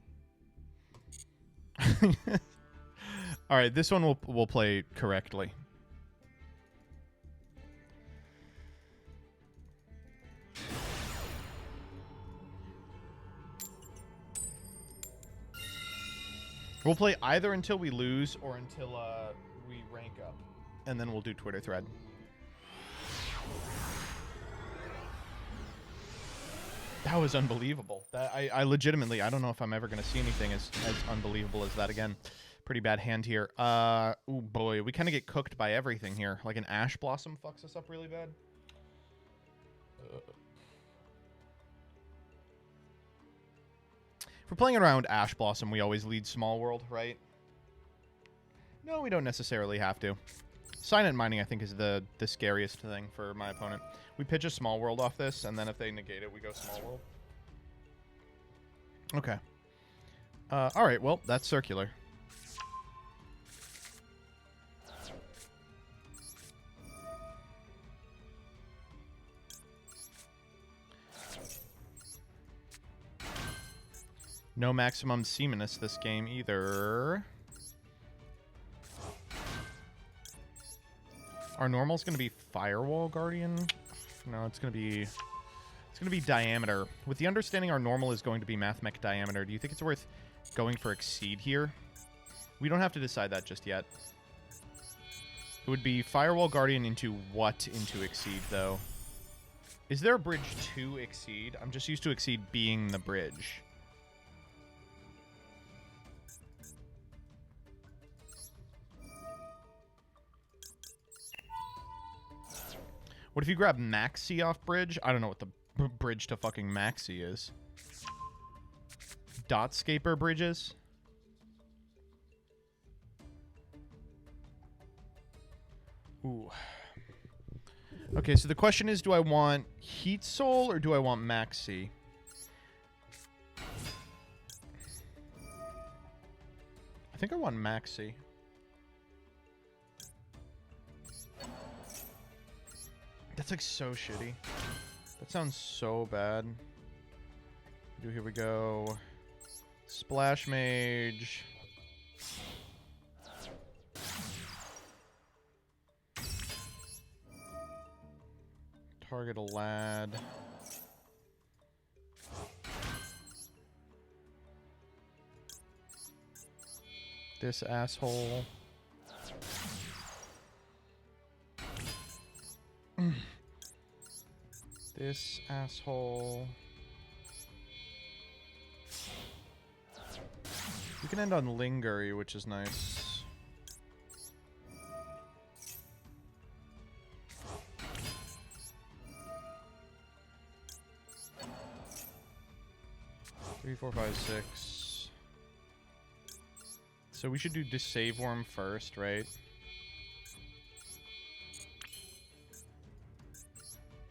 S1: All right, this one we'll play correctly. We'll play either until we lose or until we rank up. And then we'll do Twitter thread. That was unbelievable. I legitimately, I don't know if I'm ever going to see anything as unbelievable as that again. Pretty bad hand here. Oh boy, we kind of get cooked by everything here. Like an Ash Blossom fucks us up really bad. If we're playing around Ash Blossom, we always lead Small World, right? No, we don't necessarily have to. Silent Mining, I think, is the scariest thing for my opponent. We pitch a Small World off this, and then if they negate it, we go Small World. Okay. All right, well, that's circular. No maximum seaminess this game either. Our normal's gonna be Firewall Guardian. No, it's gonna be diameter. With the understanding our normal is going to be Mathmech diameter, do you think it's worth going for exceed here? We don't have to decide that just yet. It would be Firewall Guardian into what into exceed though? Is there a bridge to exceed? I'm just used to exceed being the bridge. What if you grab Maxi off bridge? I don't know what the bridge to fucking Maxi is. Dotscaper bridges? Ooh. Okay, so the question is, do I want Heat Soul or do I want Maxi? I think I want Maxi. That's like so shitty. That sounds so bad. Here we go. Splash Mage. Target a lad. This asshole. This asshole. You can end on Lingery, which is nice. Three, four, five, six. So we should do Save Worm first, right?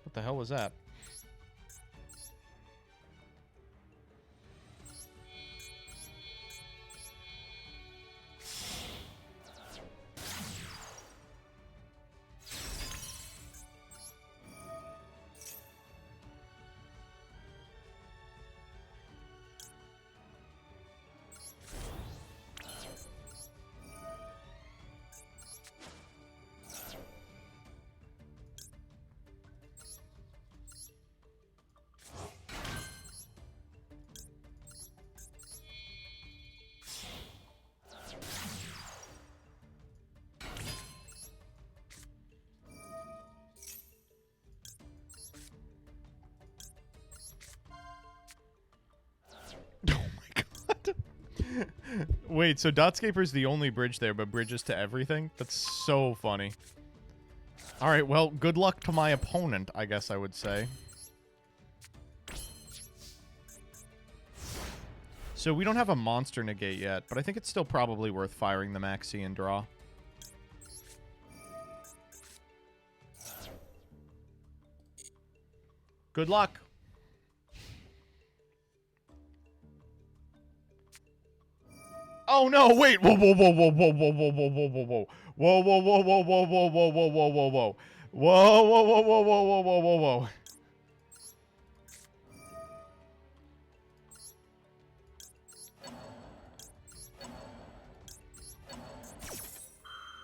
S1: What the hell was that? Wait, so Dotscaper's the only bridge there, but bridges to everything? That's so funny. Alright, well, good luck to my opponent, I guess I would say. So we don't have a monster negate yet, but I think it's still probably worth firing the Maxi and draw. Good luck. Oh no, wait. Whoa, whoa, whoa, whoa, whoa, whoa, whoa, whoa, whoa, whoa, whoa. Whoa, whoa, whoa, whoa, whoa, whoa, whoa, whoa, whoa, whoa, whoa. Whoa, whoa, whoa, whoa, whoa, whoa, whoa, whoa, whoa.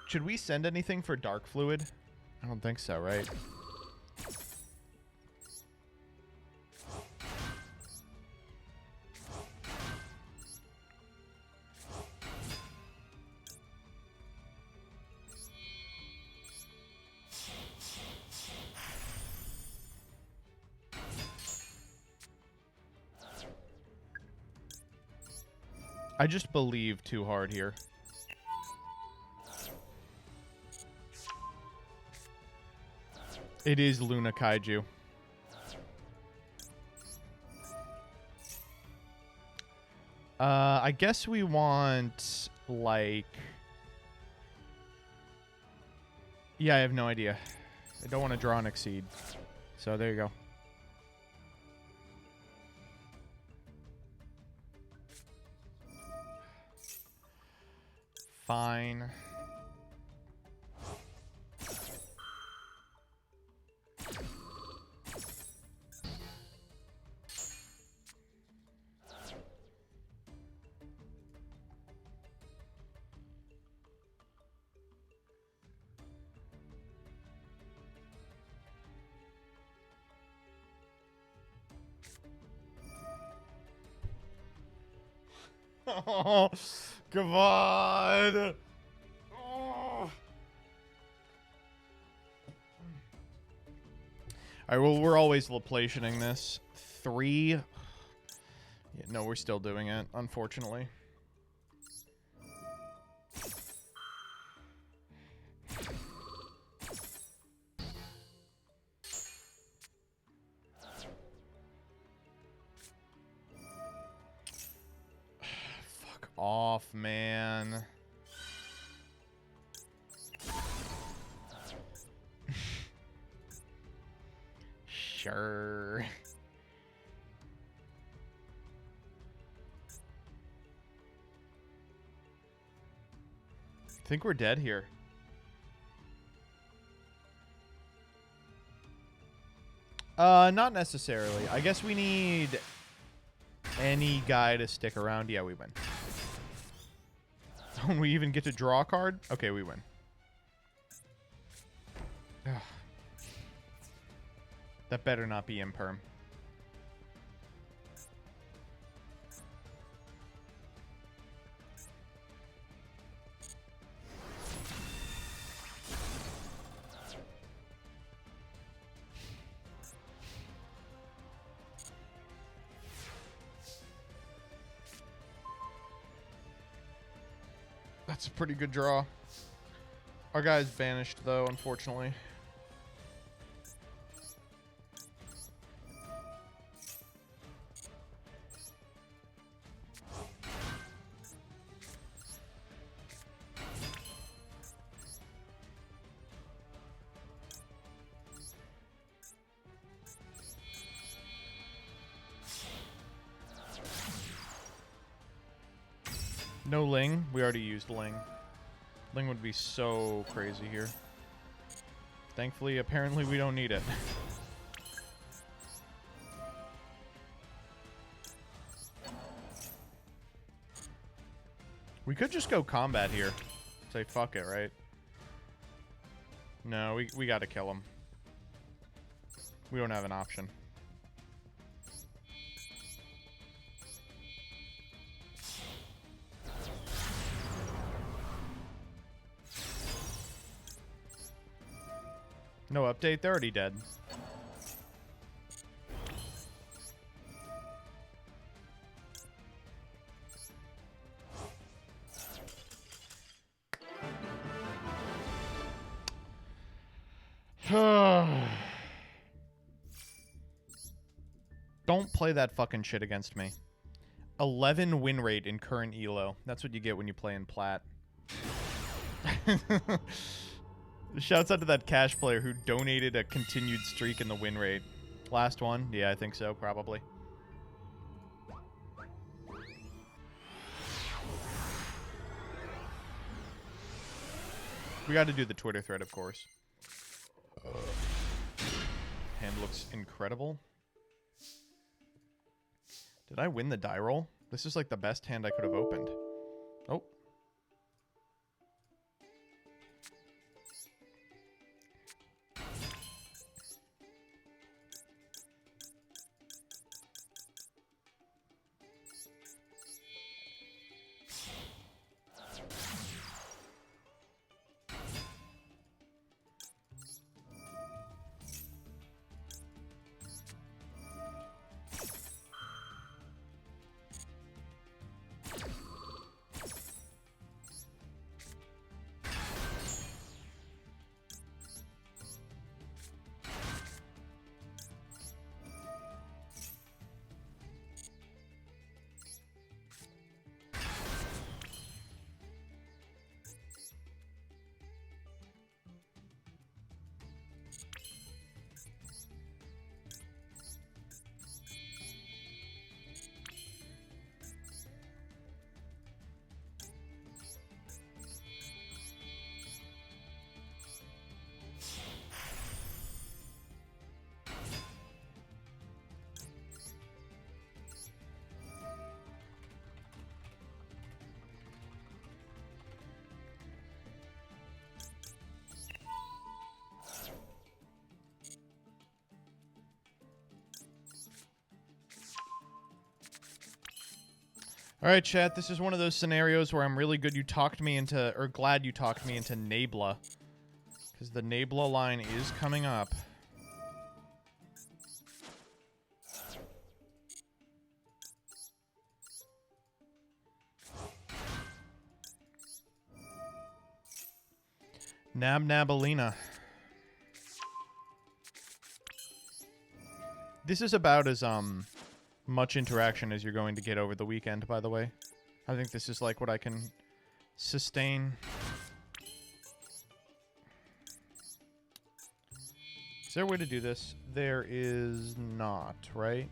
S1: Should we send anything for Dark Fluid? I don't think so, right? I just believe too hard here. It is Luna Kaiju. I guess we want, like... Yeah, I have no idea. I don't want to draw and exceed. So there you go. Fine. Oh, come on. Oh. All right, well, we're always Laplacianing this. 3. Yeah, no, we're still doing it, unfortunately. Fuck off, man. Sure. I think we're dead here. Not necessarily. I guess we need any guy to stick around. Yeah, we win. Don't we even get to draw a card? Okay, we win. Ugh. That better not be imperm. That's a pretty good draw. Our guy's vanished, though, unfortunately. No Ling. We already used Ling. Ling would be so crazy here. Thankfully, apparently we don't need it. We could just go combat here. Say fuck it, right? No, we gotta kill him. We don't have an option. No update, they're already dead. Don't play that fucking shit against me. 11 win rate in current ELO. That's what you get when you play in plat. Shouts out to that cash player who donated a continued streak in the win rate. Last one? Yeah, I think so, probably. We got to do the Twitter thread, of course. Hand looks incredible. Did I win the die roll? This is like the best hand I could have opened. Oh. All right, chat. This is one of those scenarios where I'm really good. You talked me into, or glad you talked me into Nabla, because the Nabla line is coming up. Nabalina. This is about as much interaction as you're going to get over the weekend, by the way. I think this is like what I can sustain. Is there a way to do this? There is not, right?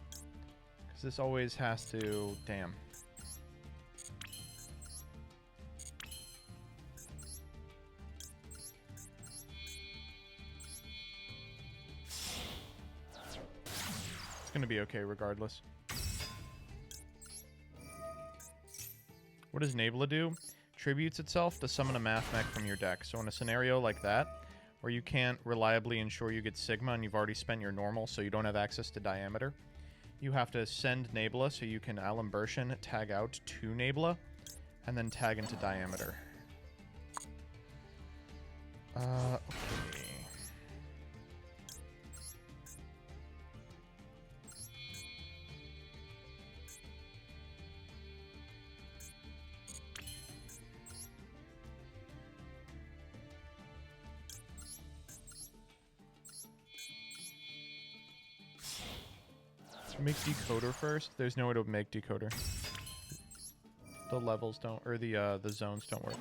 S1: Because this always has to... Damn. It's gonna be okay regardless. What does Nabla do? Tributes itself to summon a math mech from your deck. So in a scenario like that, where you can't reliably ensure you get Sigma and you've already spent your normal so you don't have access to Diameter, you have to send Nabla so you can Alimbertian tag out to Nabla and then tag into Diameter. Okay. Make decoder first. There's no way to make decoder. The levels don't, or the zones don't work.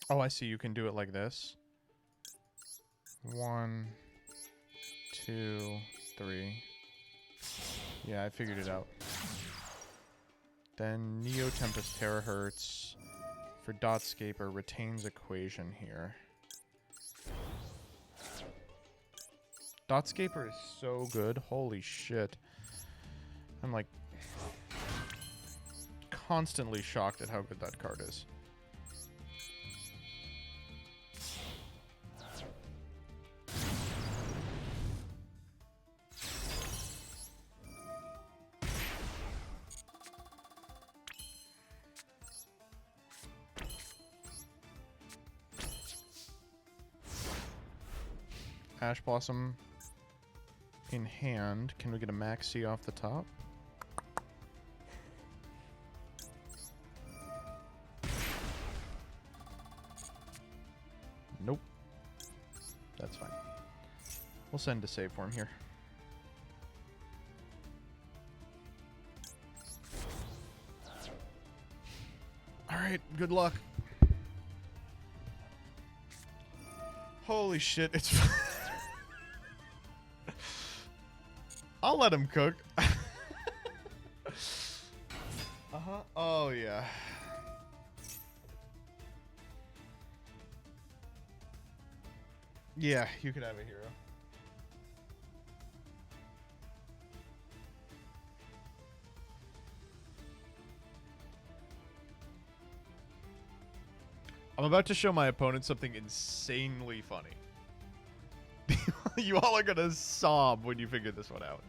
S1: Oh, I see. You can do it like this. 1, 2, 3. Yeah, I figured it out. Then Neo Tempest Terahertz for Dotscaper retains equation here. Dotscaper is so good. Holy shit. I'm like constantly shocked at how good that card is. Ash Blossom in hand. Can we get a Maxi off the top? Nope. That's fine. We'll send to save form here. Alright, good luck. Holy shit, it's... I'll let him cook. Uh-huh. Oh, yeah. Yeah, you could have a hero. I'm about to show my opponent something insanely funny. You all are gonna sob when you figure this one out.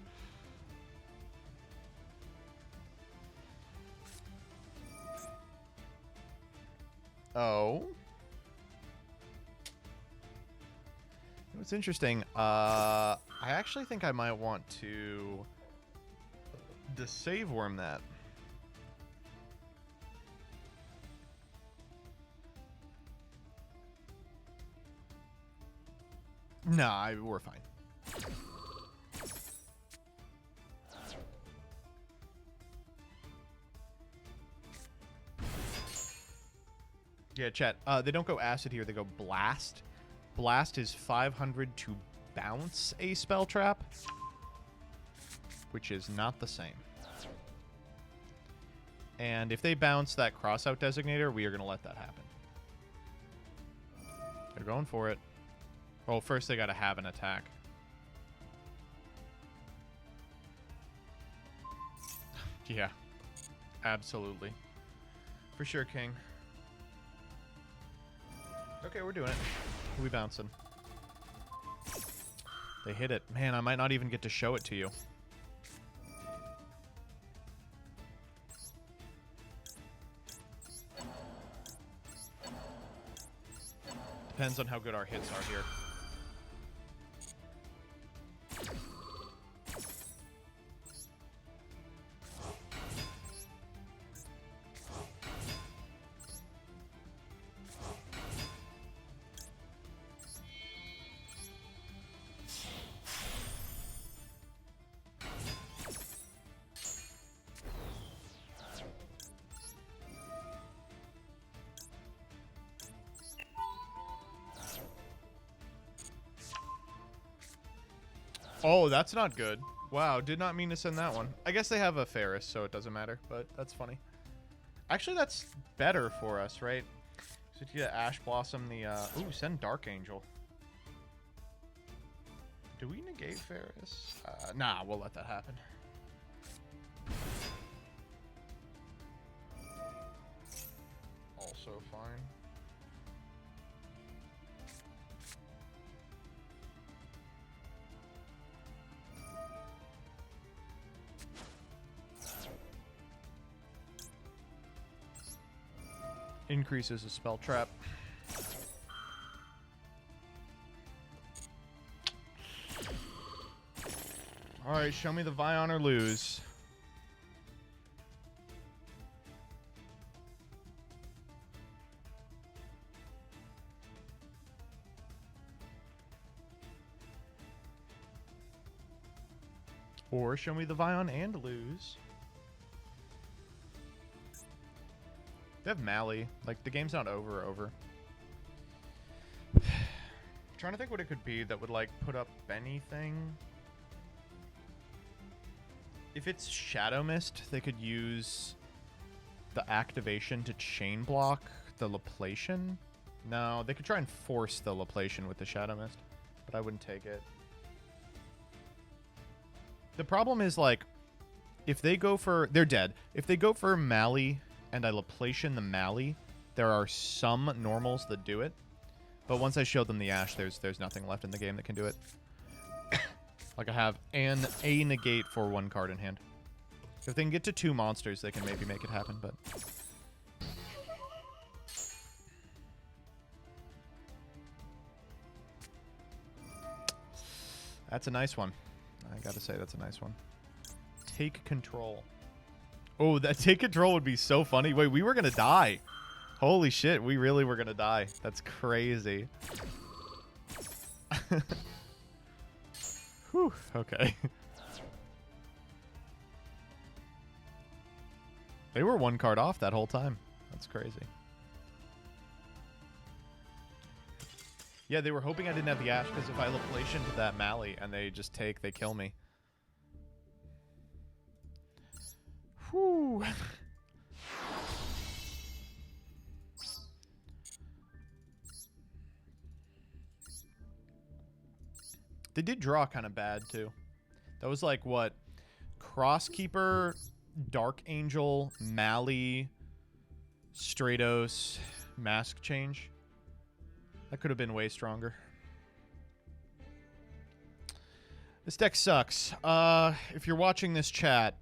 S1: Oh. What's interesting, I actually think I might want to save worm that. Nah, we're fine. Yeah, chat. They don't go acid here, they go blast. Blast is 500 to bounce a spell trap, which is not the same. And if they bounce that crossout designator, we are going to let that happen. They're going for it. Well, first they got to have an attack. Yeah, absolutely. For sure, King. Okay, we're doing it. Who we bouncing? They hit it. Man, I might not even get to show it to you. Depends on how good our hits are here. Oh, that's not good. Wow, did not mean to send that one. I guess they have a Ferris, so it doesn't matter, but that's funny. Actually, that's better for us, right? So to get Ash Blossom, the... Ooh, send Dark Angel. Do we negate Ferris? Nah, we'll let that happen. Also fine. Increases a spell trap. Alright, show me the Vion or lose. Or show me the Vion and lose. They have Mally. Like, the game's not over. I'm trying to think what it could be that would, like, put up anything. If it's Shadow Mist, they could use the activation to chain block the Laplation. No, they could try and force the Laplation with the Shadow Mist, but I wouldn't take it. The problem is, like, if they go for... They're dead. If they go for Mally and I Laplation the Mally, there are some normals that do it. But once I show them the Ash, there's nothing left in the game that can do it. Like, I have a negate for 1 card in hand. If they can get to 2 monsters, they can maybe make it happen, but... That's a nice one. I gotta say, that's a nice one. Take control. Oh, that take control would be so funny. Wait, we were gonna die. Holy shit, we really were gonna die. That's crazy. Whew, okay. They were 1 card off that whole time. That's crazy. Yeah, they were hoping I didn't have the Ash, because if I Laplation to that Mally and they just take, they kill me. Whew. They did draw kind of bad, too. That was like, what? Crosskeeper, Dark Angel, Mally, Stratos, Mask Change. That could have been way stronger. This deck sucks. If you're watching this chat,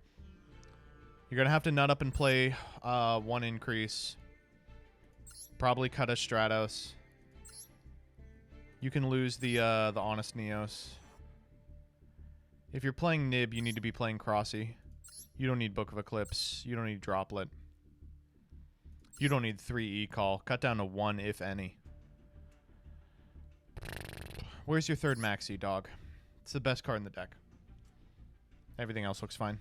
S1: you're going to have to nut up and play 1 increase. Probably cut a Stratos. You can lose the Honest Neos. If you're playing Nib, you need to be playing Crossy. You don't need Book of Eclipse. You don't need Droplet. You don't need 3 E-Call. Cut down to 1, if any. Where's your 3rd Maxi, dog? It's the best card in the deck. Everything else looks fine.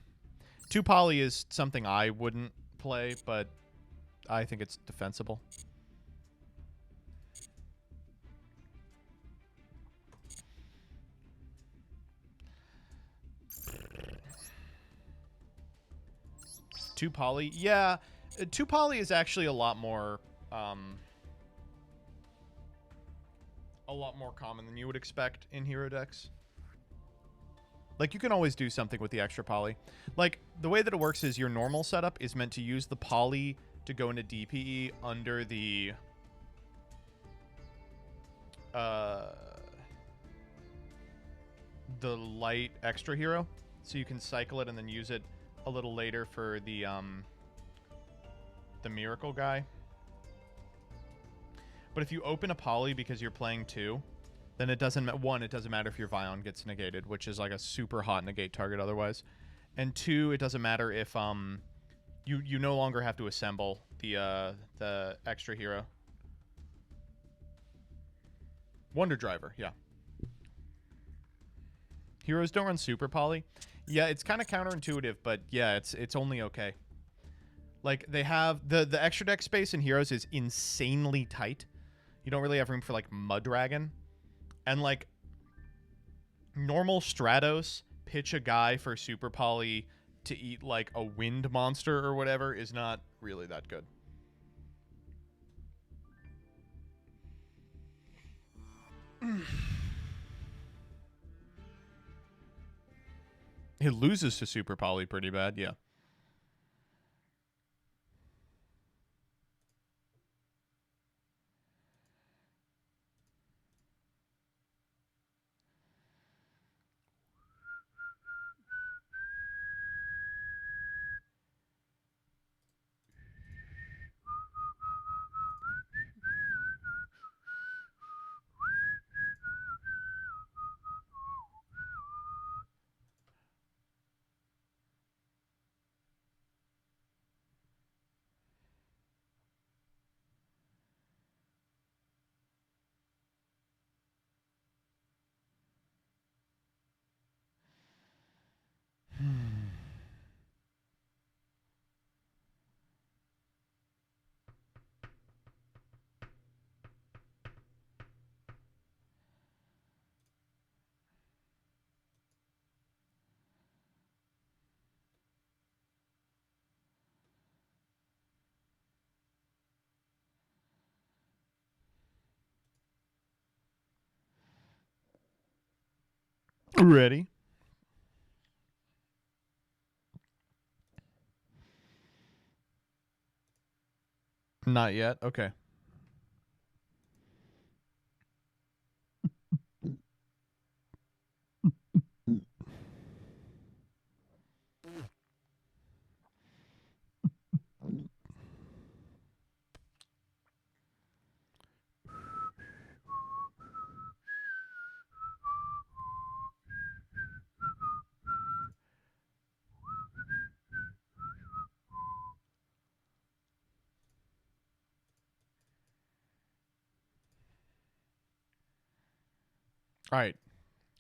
S1: 2 Poly is something I wouldn't play, but I think it's defensible. Two Poly, yeah. 2 Poly is actually a lot more common than you would expect in hero decks. Like, you can always do something with the extra Poly. Like, the way that it works is your normal setup is meant to use the Poly to go into DPE under the the light extra hero, so you can cycle it and then use it a little later for the miracle guy. But if you open a poly because you're playing 2, then it doesn't it doesn't matter if your Vion gets negated, which is like a super hot negate target otherwise. And 2, it doesn't matter if you no longer have to assemble the extra hero. Wonder Driver, yeah. Heroes don't run super poly. Yeah, it's kind of counterintuitive, but yeah, it's only okay. Like, they have the extra deck space in Heroes is insanely tight. You don't really have room for like Mud Dragon. And like normal Stratos pitch a guy for super poly to eat like a wind monster or whatever is not really that good. It loses to super poly pretty bad, yeah. Ready? Not yet. Okay. All right,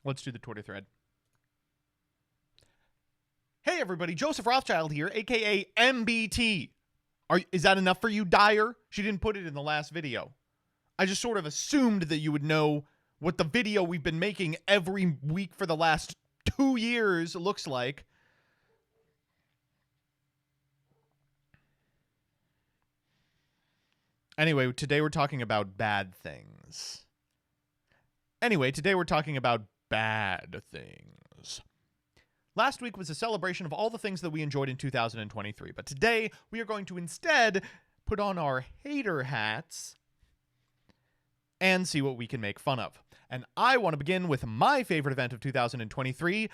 S1: let's do the Twitter thread. Hey, everybody. Joseph Rothschild here, a.k.a. MBT. Is that enough for you, Dyer? She didn't put it in the last video. I just sort of assumed that you would know what the video we've been making every week for the last 2 years looks like. Anyway, today we're talking about bad things. Last week was a celebration of all the things that we enjoyed in 2023, but today we are going to instead put on our hater hats and see what we can make fun of. And I want to begin with my favorite event of 2023,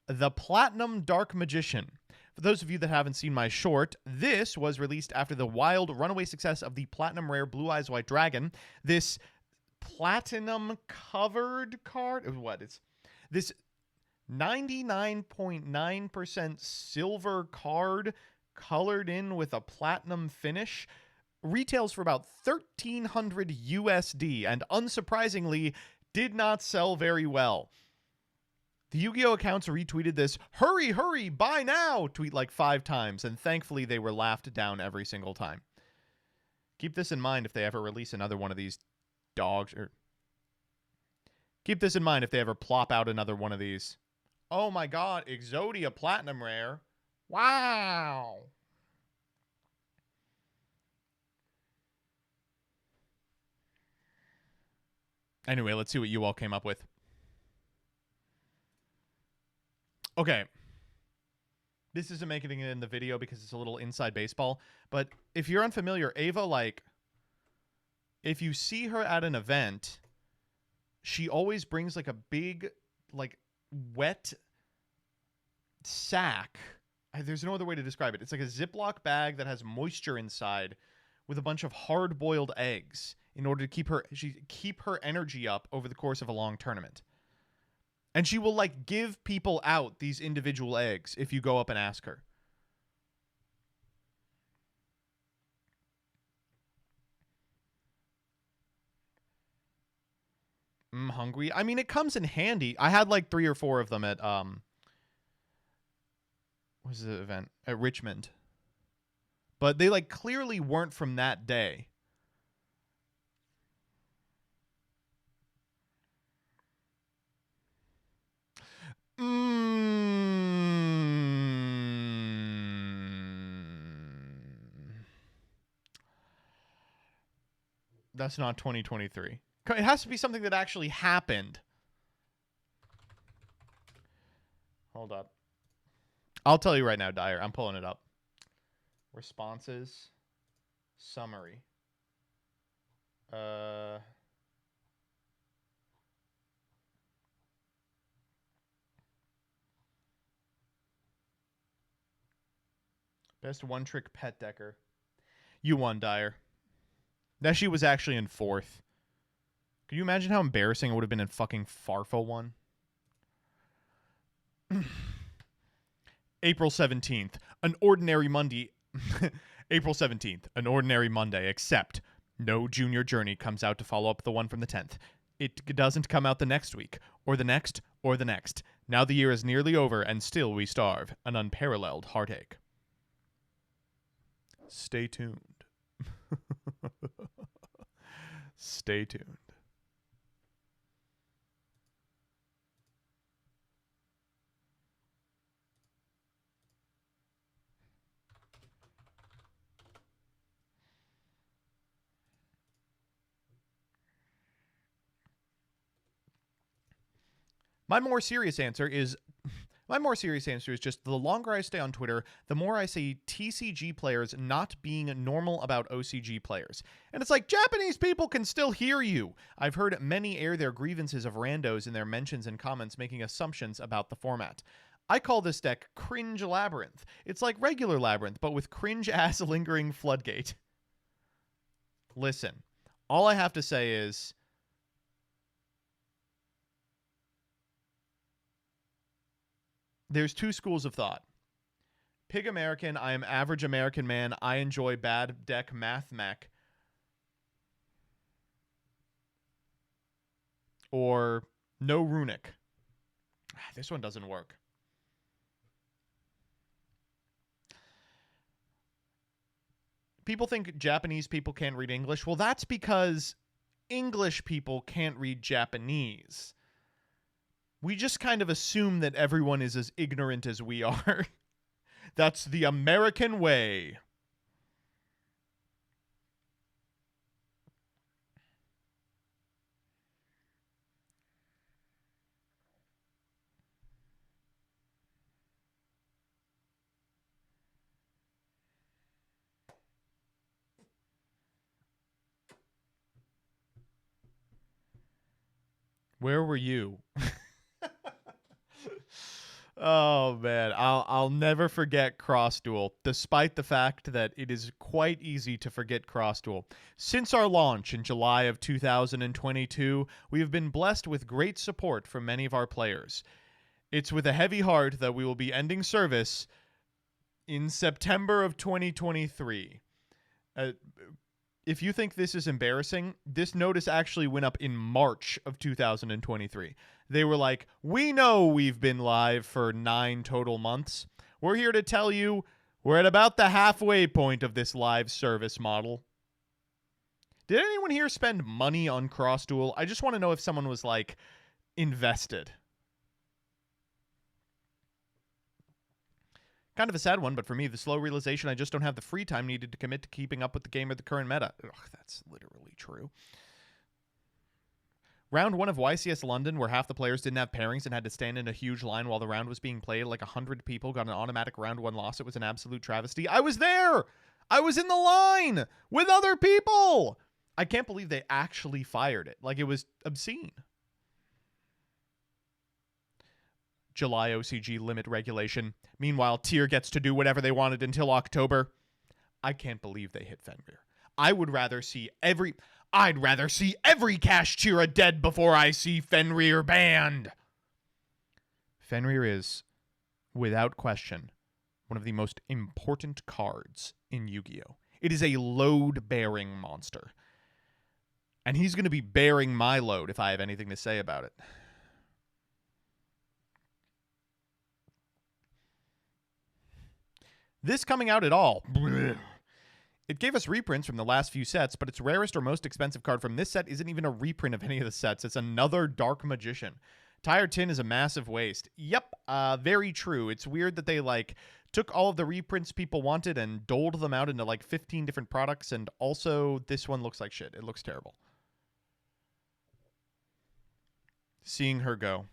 S1: the Platinum Dark Magician. For those of you that haven't seen my short, this was released after the wild runaway success of the Platinum Rare Blue Eyes White Dragon. This platinum covered card, it's this 99.9% silver card colored in with a platinum finish, retails for about $1,300 USD and unsurprisingly did not sell very well. The Yu-Gi-Oh! Accounts retweeted this "hurry, hurry, buy now" tweet like 5 times, and thankfully they were laughed down every single time. Keep this in mind if they ever release another one of these dogs, or keep this in mind if they ever plop out another one of these. Oh my god, Exodia Platinum Rare. Wow. Anyway, let's see what you all came up with. Okay. This isn't making it in the video because it's a little inside baseball, but if you're unfamiliar, Ava, like, if you see her at an event, she always brings like a big, like wet sack. There's no other way to describe it. It's like a Ziploc bag that has moisture inside with a bunch of hard-boiled eggs in order to keep her energy up over the course of a long tournament. And she will like give people out these individual eggs if you go up and ask her. I'm hungry. I mean, it comes in handy. I had like 3 or 4 of them at what was the event? At Richmond. But they like clearly weren't from that day. That's not 2023. It has to be something that actually happened. Hold up. I'll tell you right now, Dyer. I'm pulling it up. Responses. Summary. Best one-trick pet decker. You won, Dyer. That she was actually in 4th. Can you imagine how embarrassing it would have been in fucking Farfa 1? April 17th. An ordinary Monday. April 17th. An ordinary Monday, except no Junior Journey comes out to follow up the one from the 10th. It doesn't come out the next week, or the next, or the next. Now the year is nearly over, and still we starve. An unparalleled heartache. Stay tuned. Stay tuned. My more serious answer is just the longer I stay on Twitter, the more I see TCG players not being normal about OCG players. And it's like, Japanese people can still hear you. I've heard many air their grievances of randos in their mentions and comments, making assumptions about the format. I call this deck Cringe Labyrinth. It's like regular Labyrinth, but with cringe-ass lingering floodgate. Listen, all I have to say is, there's 2 schools of thought. Pig American, I am average American man. I enjoy bad deck math mech. Or no runic. This one doesn't work. People think Japanese people can't read English. Well, that's because English people can't read Japanese. We just kind of assume that everyone is as ignorant as we are. That's the American way. Where were you? Oh man, I'll never forget Cross Duel, despite the fact that it is quite easy to forget Cross Duel. Since our launch in July of 2022, we have been blessed with great support from many of our players. It's with a heavy heart that we will be ending service in September of 2023. If you think this is embarrassing, this notice actually went up in March of 2023. They were like, we know we've been live for 9 total months. We're here to tell you we're at about the halfway point of this live service model. Did anyone here spend money on Cross Duel? I just want to know if someone was like invested. Kind of a sad one, but for me, the slow realization I just don't have the free time needed to commit to keeping up with the game or the current meta. Ugh, that's literally true. Round 1 of YCS London, where half the players didn't have pairings and had to stand in a huge line while the round was being played. Like 100 people got an automatic round 1 loss. It was an absolute travesty. I was there! I was in the line with other people! I can't believe they actually fired it. Like, it was obscene. July OCG limit regulation. Meanwhile, Tyr gets to do whatever they wanted until October. I can't believe they hit Fenrir. I'd rather see every Kashtira dead before I see Fenrir banned. Fenrir is, without question, one of the most important cards in Yu-Gi-Oh! It is a load-bearing monster. And he's going to be bearing my load if I have anything to say about it. This coming out at all. It gave us reprints from the last few sets, but its rarest or most expensive card from this set isn't even a reprint of any of the sets. It's another Dark Magician. Tire Tin is a massive waste. Yep, very true. It's weird that they, like, took all of the reprints people wanted and doled them out into, like, 15 different products, and also this one looks like shit. It looks terrible. Seeing her go.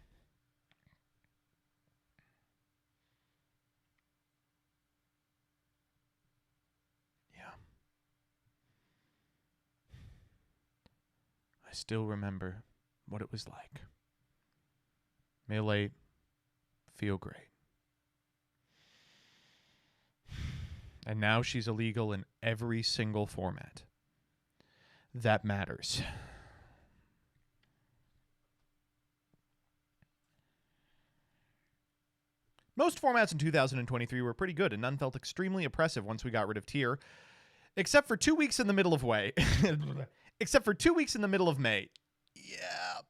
S1: I still remember what it was like. Melee, feel great. And now she's illegal in every single format. That matters. Most formats in 2023 were pretty good, and none felt extremely oppressive once we got rid of Tyr. Except for 2 weeks in the middle of May. Except for 2 weeks in the middle of May. Yeah.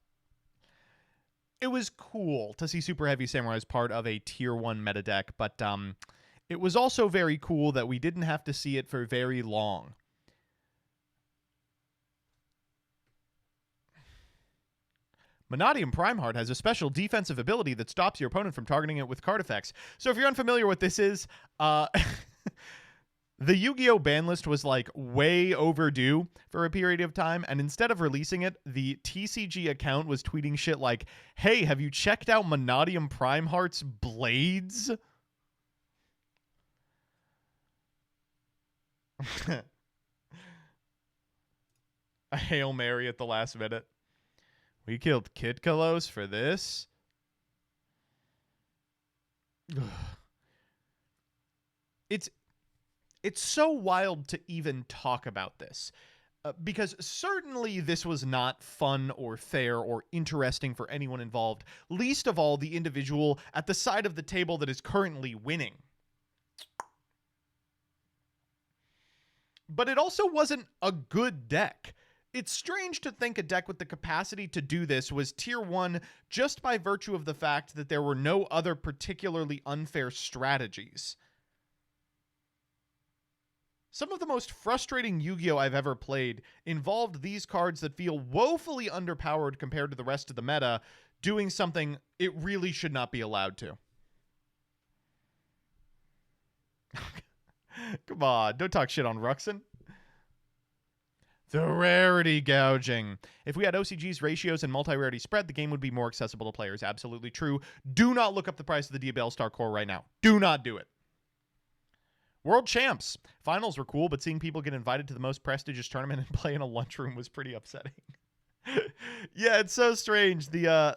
S1: It was cool to see Super Heavy Samurai as part of a Tier 1 meta deck, but it was also very cool that we didn't have to see it for very long. Monadium Primeheart has a special defensive ability that stops your opponent from targeting it with card effects. So if you're unfamiliar with this is, the Yu-Gi-Oh! Ban list was, like, way overdue for a period of time, and instead of releasing it, the TCG account was tweeting shit like, hey, have you checked out Monadium Primeheart's Blades? A Hail Mary at the last minute. We killed Kid Kalos for this? It's so wild to even talk about this, because certainly this was not fun or fair or interesting for anyone involved, least of all the individual at the side of the table that is currently winning. But it also wasn't a good deck. It's strange to think a deck with the capacity to do this was Tier 1 just by virtue of the fact that there were no other particularly unfair strategies. Some of the most frustrating Yu-Gi-Oh! I've ever played involved these cards that feel woefully underpowered compared to the rest of the meta, doing something it really should not be allowed to. Come on, don't talk shit on Ruxin. The rarity gouging. If we had OCG's ratios and multi-rarity spread, the game would be more accessible to players. Absolutely true. Do not look up the price of the DBL Star Core right now. Do not do it. World Champs. Finals were cool, but seeing people get invited to the most prestigious tournament and play in a lunchroom was pretty upsetting. Yeah, it's so strange. The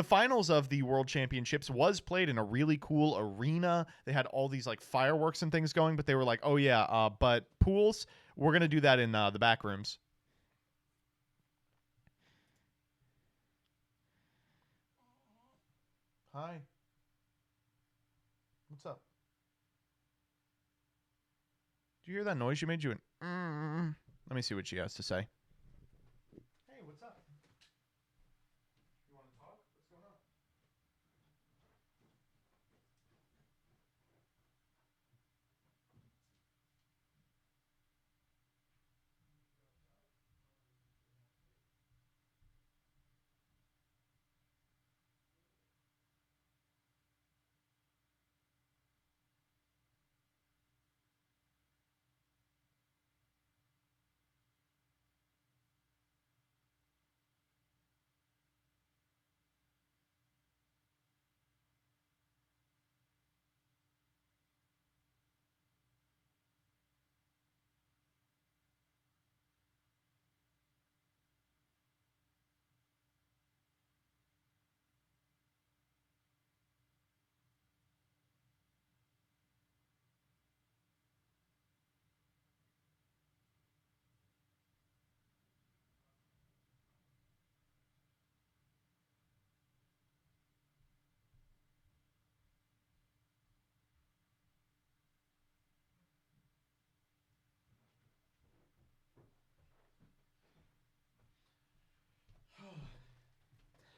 S1: finals of the World Championships was played in a really cool arena. They had all these like fireworks and things going, but they were like, oh yeah, but pools, we're going to do that in the back rooms. Hi. What's up? Did you hear that noise she made? You went, Let me see what she has to say. Hey, what's up? You want to talk? What's going on?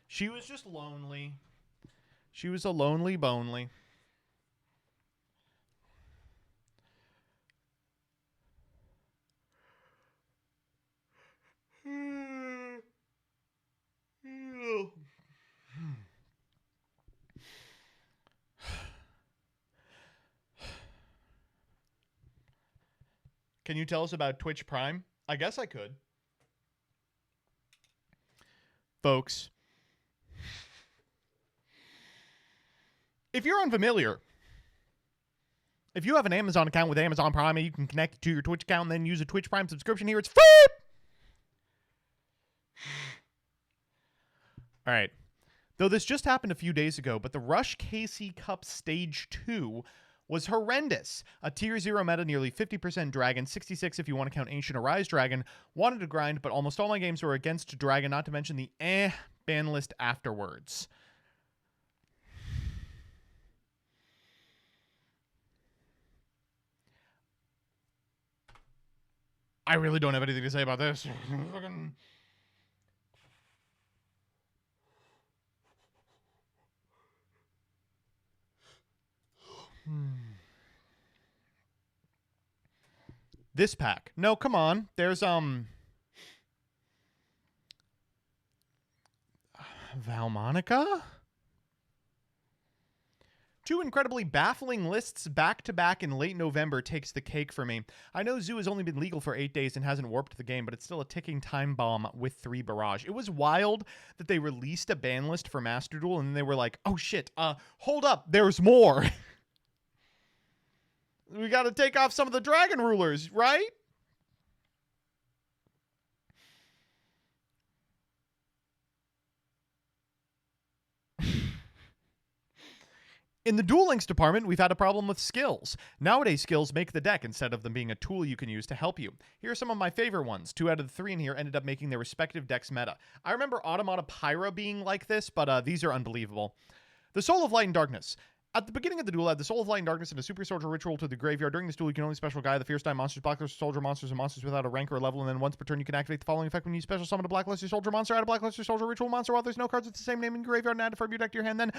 S1: She was just lonely. She was a lonely bonely. Can you tell us about Twitch Prime? I guess I could. Folks, if you're unfamiliar, if you have an Amazon account with Amazon Prime and you can connect it to your Twitch account and then use a Twitch Prime subscription here, it's free! All right. Though this just happened a few days ago, but the Rush KC Cup Stage 2 was horrendous. A Tier 0 meta, nearly 50% Dragon, 66 if you want to count Ancient Arise Dragon. Wanted to grind, but almost all my games were against Dragon, not to mention the ban list afterwards. I really don't have anything to say about this. This pack. No, come on. There's, Valmonica? Two incredibly baffling lists back-to-back in late November takes the cake for me. I know Zoo has only been legal for 8 days and hasn't warped the game, but it's still a ticking time bomb with 3 Barrage. It was wild that they released a ban list for Master Duel, and then they were like, oh shit, hold up, there's more. We gotta take off some of the Dragon Rulers, right? In the Duel Links department, we've had a problem with skills. Nowadays, skills make the deck instead of them being a tool you can use to help you. Here are some of my favorite ones. 2 out of the 3 in here ended up making their respective decks meta. I remember Automata Pyra being like this, but these are unbelievable. The Soul of Light and Darkness. At the beginning of the duel, add the Soul of Light and Darkness and a Super Soldier Ritual to the graveyard. During this duel, you can only special guide the Fierce Time monsters, Blackluster Soldier monsters, and monsters without a rank or a level, and then once per turn, you can activate the following effect when you special summon a Blackluster Soldier monster, add a Blackluster Soldier Ritual monster while there's no cards with the same name in your graveyard, and add it from your deck to your hand, then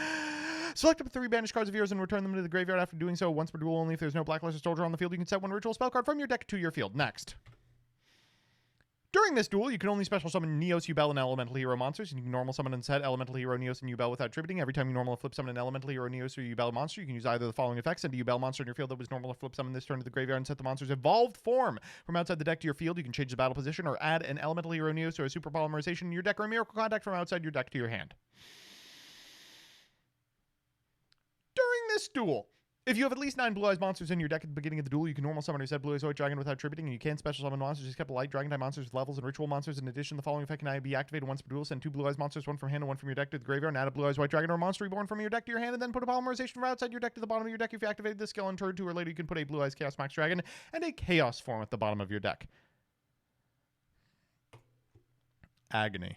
S1: select up to 3 banished cards of yours and return them to the graveyard. After doing so, once per duel only, if there's no Blackluster Soldier on the field, you can set 1 ritual spell card from your deck to your field. Next. During this duel, you can only special summon Neos, Yubel, and Elemental Hero monsters, and you can normal summon and set Elemental Hero, Neos, and Yubel without tributing. Every time you normal flip summon an Elemental Hero, Neos, or Yubel monster, you can use either of the following effects. Send a Yubel monster in your field that was normal flip summon this turn to the graveyard and set the monster's evolved form from outside the deck to your field. You can change the battle position or add an Elemental Hero, Neos, or a Super Polymerization in your deck or a Miracle Contact from outside your deck to your hand. During this duel, if you have at least 9 Blue-Eyes monsters in your deck at the beginning of the duel, you can normal summon or set Blue-Eyes White Dragon without tributing, and you can special summon monsters, except light Dragon-type monsters with levels and ritual monsters. In addition, the following effect can be activated once per duel. Send 2 Blue-Eyes monsters, 1 from hand and 1 from your deck to the graveyard, and add a Blue-Eyes White Dragon or a monster reborn from your deck to your hand, and then put a Polymerization from outside your deck to the bottom of your deck. If you activated this skill on turn 2 or later, you can put a Blue-Eyes Chaos Max Dragon and a Chaos form at the bottom of your deck. Agony.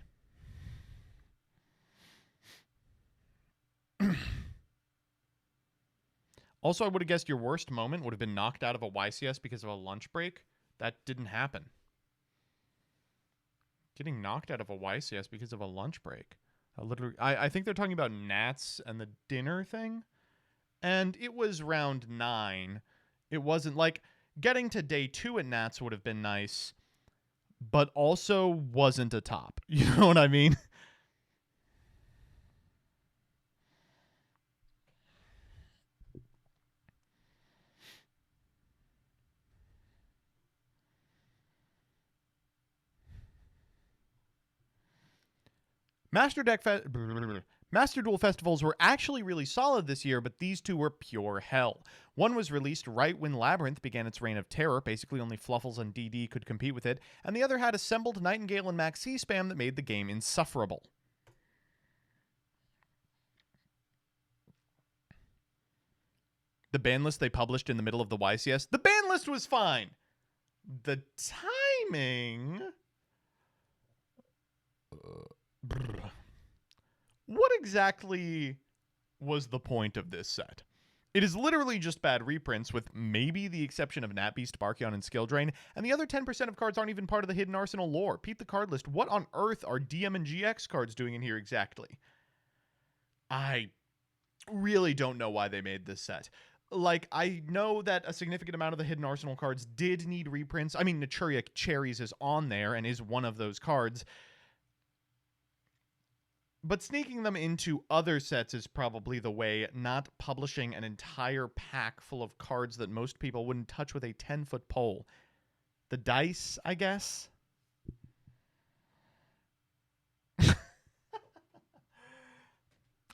S1: Also, I would have guessed your worst moment would have been knocked out of a YCS because of a lunch break. That didn't happen. Getting knocked out of a YCS because of a lunch break. I think they're talking about Nats and the dinner thing. And it was round 9. It wasn't like getting to day 2 at Nats would have been nice, but also wasn't a top. You know what I mean? Master Duel festivals were actually really solid this year, but these 2 were pure hell. One was released right when Labyrinth began its reign of terror, basically only Fluffles and DD could compete with it, and the other had assembled Nightingale and Maxi spam that made the game insufferable. The ban list they published in the middle of the YCS, the ban list was fine. The timing... What exactly was the point of this set? It is literally just bad reprints, with maybe the exception of Nat Beast, Barkion, and Skill Drain, and the other 10% of cards aren't even part of the Hidden Arsenal lore. Pete the card list, what on earth are DM and GX cards doing in here exactly? I really don't know why they made this set. Like, I know that a significant amount of the Hidden Arsenal cards did need reprints. I mean, Naturia Cherries is on there and is one of those cards. But sneaking them into other sets is probably the way, not publishing an entire pack full of cards that most people wouldn't touch with a 10-foot pole. The dice, I guess?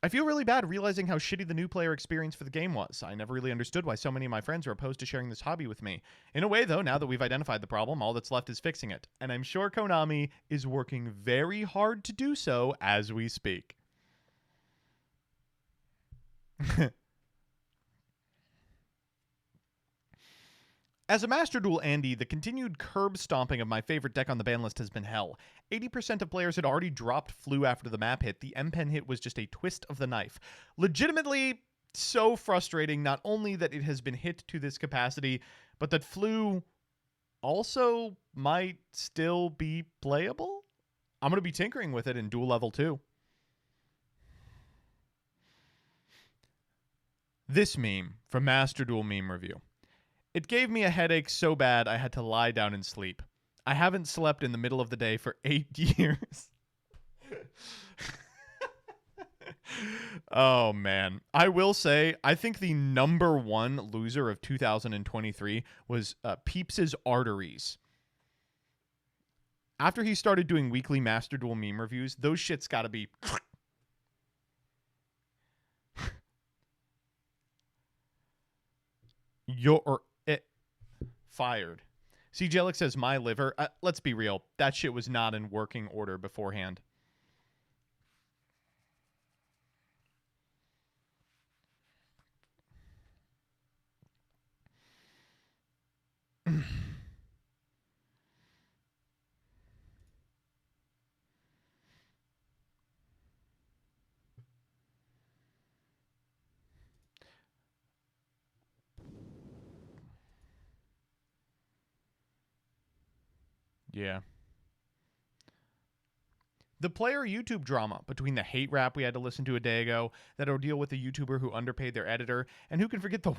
S1: I feel really bad realizing how shitty the new player experience for the game was. I never really understood why so many of my friends were opposed to sharing this hobby with me. In a way, though, now that we've identified the problem, all that's left is fixing it. And I'm sure Konami is working very hard to do so as we speak. As a Master Duel Andy, the continued curb stomping of my favorite deck on the ban list has been hell. 80% of players had already dropped Flu after the map hit. The M-Pen hit was just a twist of the knife. Legitimately so frustrating, not only that it has been hit to this capacity, but that Flu also might still be playable? I'm going to be tinkering with it in Duel Level 2. This meme from Master Duel Meme Review. It gave me a headache so bad I had to lie down and sleep. I haven't slept in the middle of the day for 8 years. Oh, man. I will say, I think the #1 loser of 2023 was Peeps' Arteries. After he started doing weekly Master Duel meme reviews, those shits gotta be... Fired. CJ Alex says, my liver. Let's be real. That shit was not in working order beforehand. Yeah. The player YouTube drama between the hate rap we had to listen to a day ago, that ordeal with the YouTuber who underpaid their editor, and who can forget the...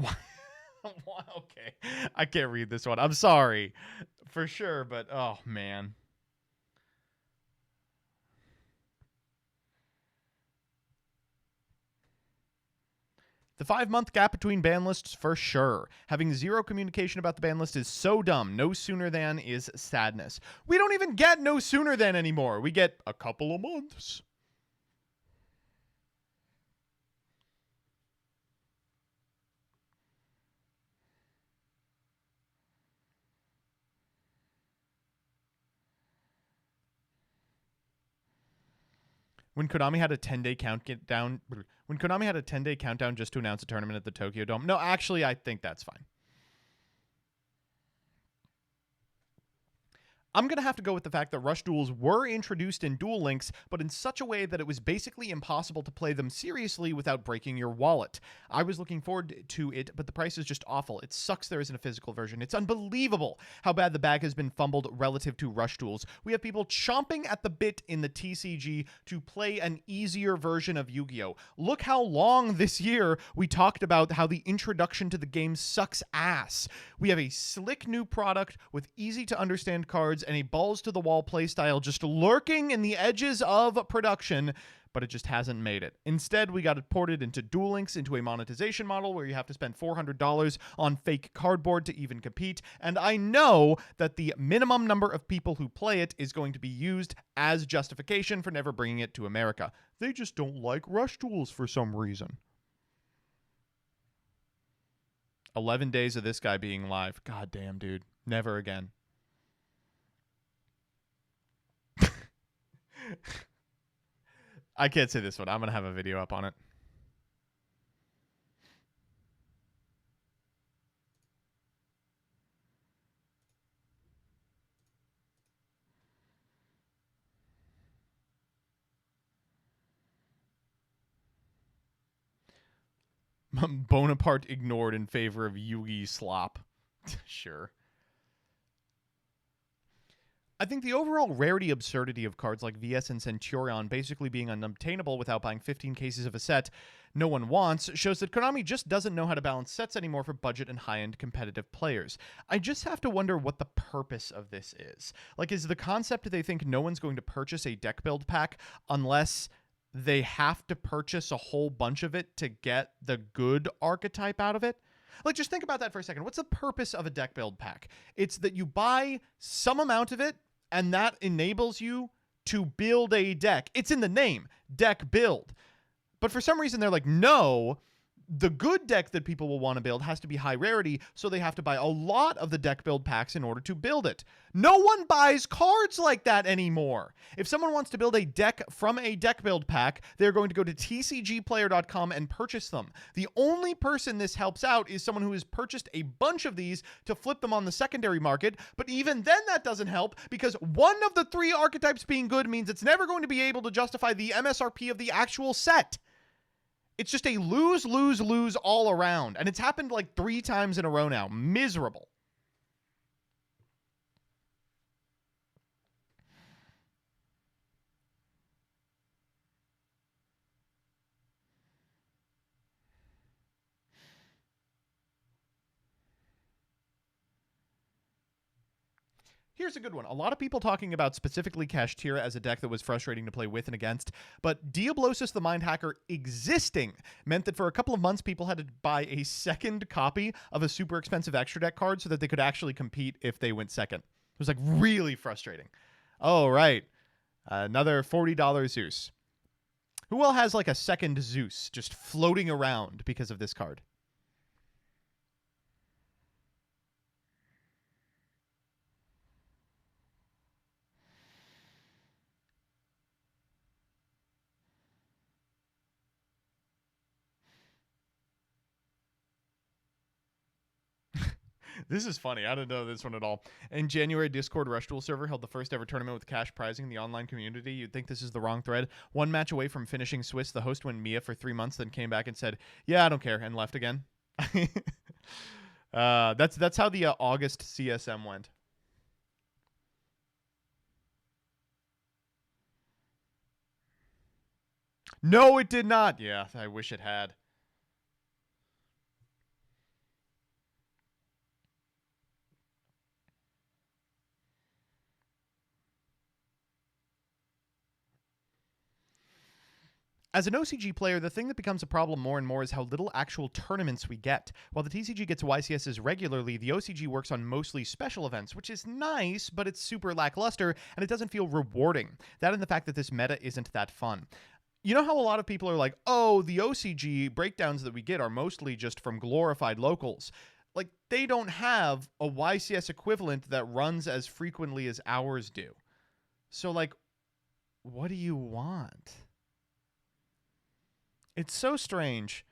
S1: Okay, I can't read this one. I'm sorry. For sure, but oh, man. The 5-month gap between ban lists for sure. Having zero communication about the ban list is so dumb. No sooner than is sadness. We don't even get no sooner than anymore. We get a couple of months. When Konami had a 10-day countdown, just to announce a tournament at the Tokyo Dome. No, actually, I think that's fine. I'm going to have to go with the fact that Rush Duels were introduced in Duel Links, but in such a way that it was basically impossible to play them seriously without breaking your wallet. I was looking forward to it, but the price is just awful. It sucks there isn't a physical version. It's unbelievable how bad the bag has been fumbled relative to Rush Duels. We have people chomping at the bit in the TCG to play an easier version of Yu-Gi-Oh! Look how long this year we talked about how the introduction to the game sucks ass. We have a slick new product with easy-to-understand cards and a balls-to-the-wall playstyle just lurking in the edges of production, but it just hasn't made it. Instead, we got it ported into Duel Links, into a monetization model where you have to spend $400 on fake cardboard to even compete, and I know that the minimum number of people who play it is going to be used as justification for never bringing it to America. They just don't like Rush Duels for some reason. 11 days of this guy being live. God damn, dude. Never again. I can't say this one. I'm going to have a video up on it. Bonaparte ignored in favor of Yugi slop. Sure. I think the overall rarity absurdity of cards like VS and Centurion basically being unobtainable without buying 15 cases of a set no one wants shows that Konami just doesn't know how to balance sets anymore for budget and high-end competitive players. I just have to wonder what the purpose of this is. Like, is the concept they think no one's going to purchase a deck build pack unless they have to purchase a whole bunch of it to get the good archetype out of it? Like, just think about that for a second. What's the purpose of a deck build pack? It's that you buy some amount of it, and that enables you to build a deck. It's in the name, deck build. But for some reason, they're like, no, the good deck that people will want to build has to be high rarity, so they have to buy a lot of the deck build packs in order to build it. No one buys cards like that anymore. If someone wants to build a deck from a deck build pack, they're going to go to tcgplayer.com and purchase them. The only person this helps out is someone who has purchased a bunch of these to flip them on the secondary market, but even then that doesn't help because one of the three archetypes being good means it's never going to be able to justify the MSRP of the actual set. It's just a lose, lose, lose all around. And it's happened like 3 times in a row now. Miserable. Here's a good one. A lot of people talking about specifically Kashtira as a deck that was frustrating to play with and against, but Diablosis the Mind Hacker existing meant that for a couple of months people had to buy a second copy of a super expensive extra deck card so that they could actually compete if they went second. It was like really frustrating. Oh, right. Another $40 Zeus. Who all has like a second Zeus just floating around because of this card? This is funny. I don't know this one at all. In January, Discord Rush Duel server held the first ever tournament with cash prizing in the online community. You'd think this is the wrong thread. One match away from finishing Swiss, the host went Mia for 3 months, then came back and said, yeah, I don't care, and left again. That's how the August CSM went. No, it did not. Yeah, I wish it had. As an OCG player, the thing that becomes a problem more and more is how little actual tournaments we get. While the TCG gets YCSs regularly, the OCG works on mostly special events, which is nice, but it's super lackluster, and it doesn't feel rewarding. That and the fact that this meta isn't that fun. You know how a lot of people are like, oh, the OCG breakdowns that we get are mostly just from glorified locals. Like, they don't have a YCS equivalent that runs as frequently as ours do. So, like, what do you want? It's so strange.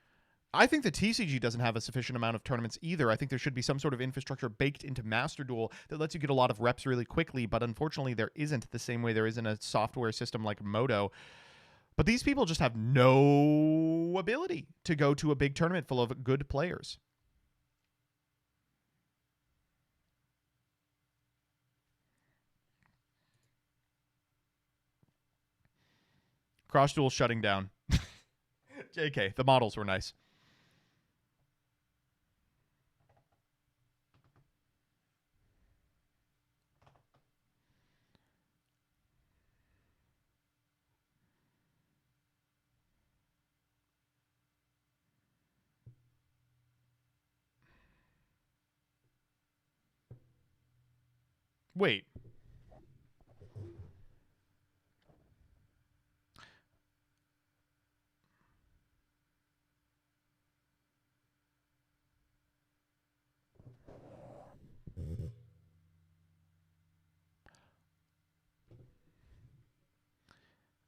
S1: I think the TCG doesn't have a sufficient amount of tournaments either. I think there should be some sort of infrastructure baked into Master Duel that lets you get a lot of reps really quickly, but unfortunately there isn't the same way there is in a software system like Modo. But these people just have no ability to go to a big tournament full of good players. Cross Duel shutting down. JK, the models were nice. Wait.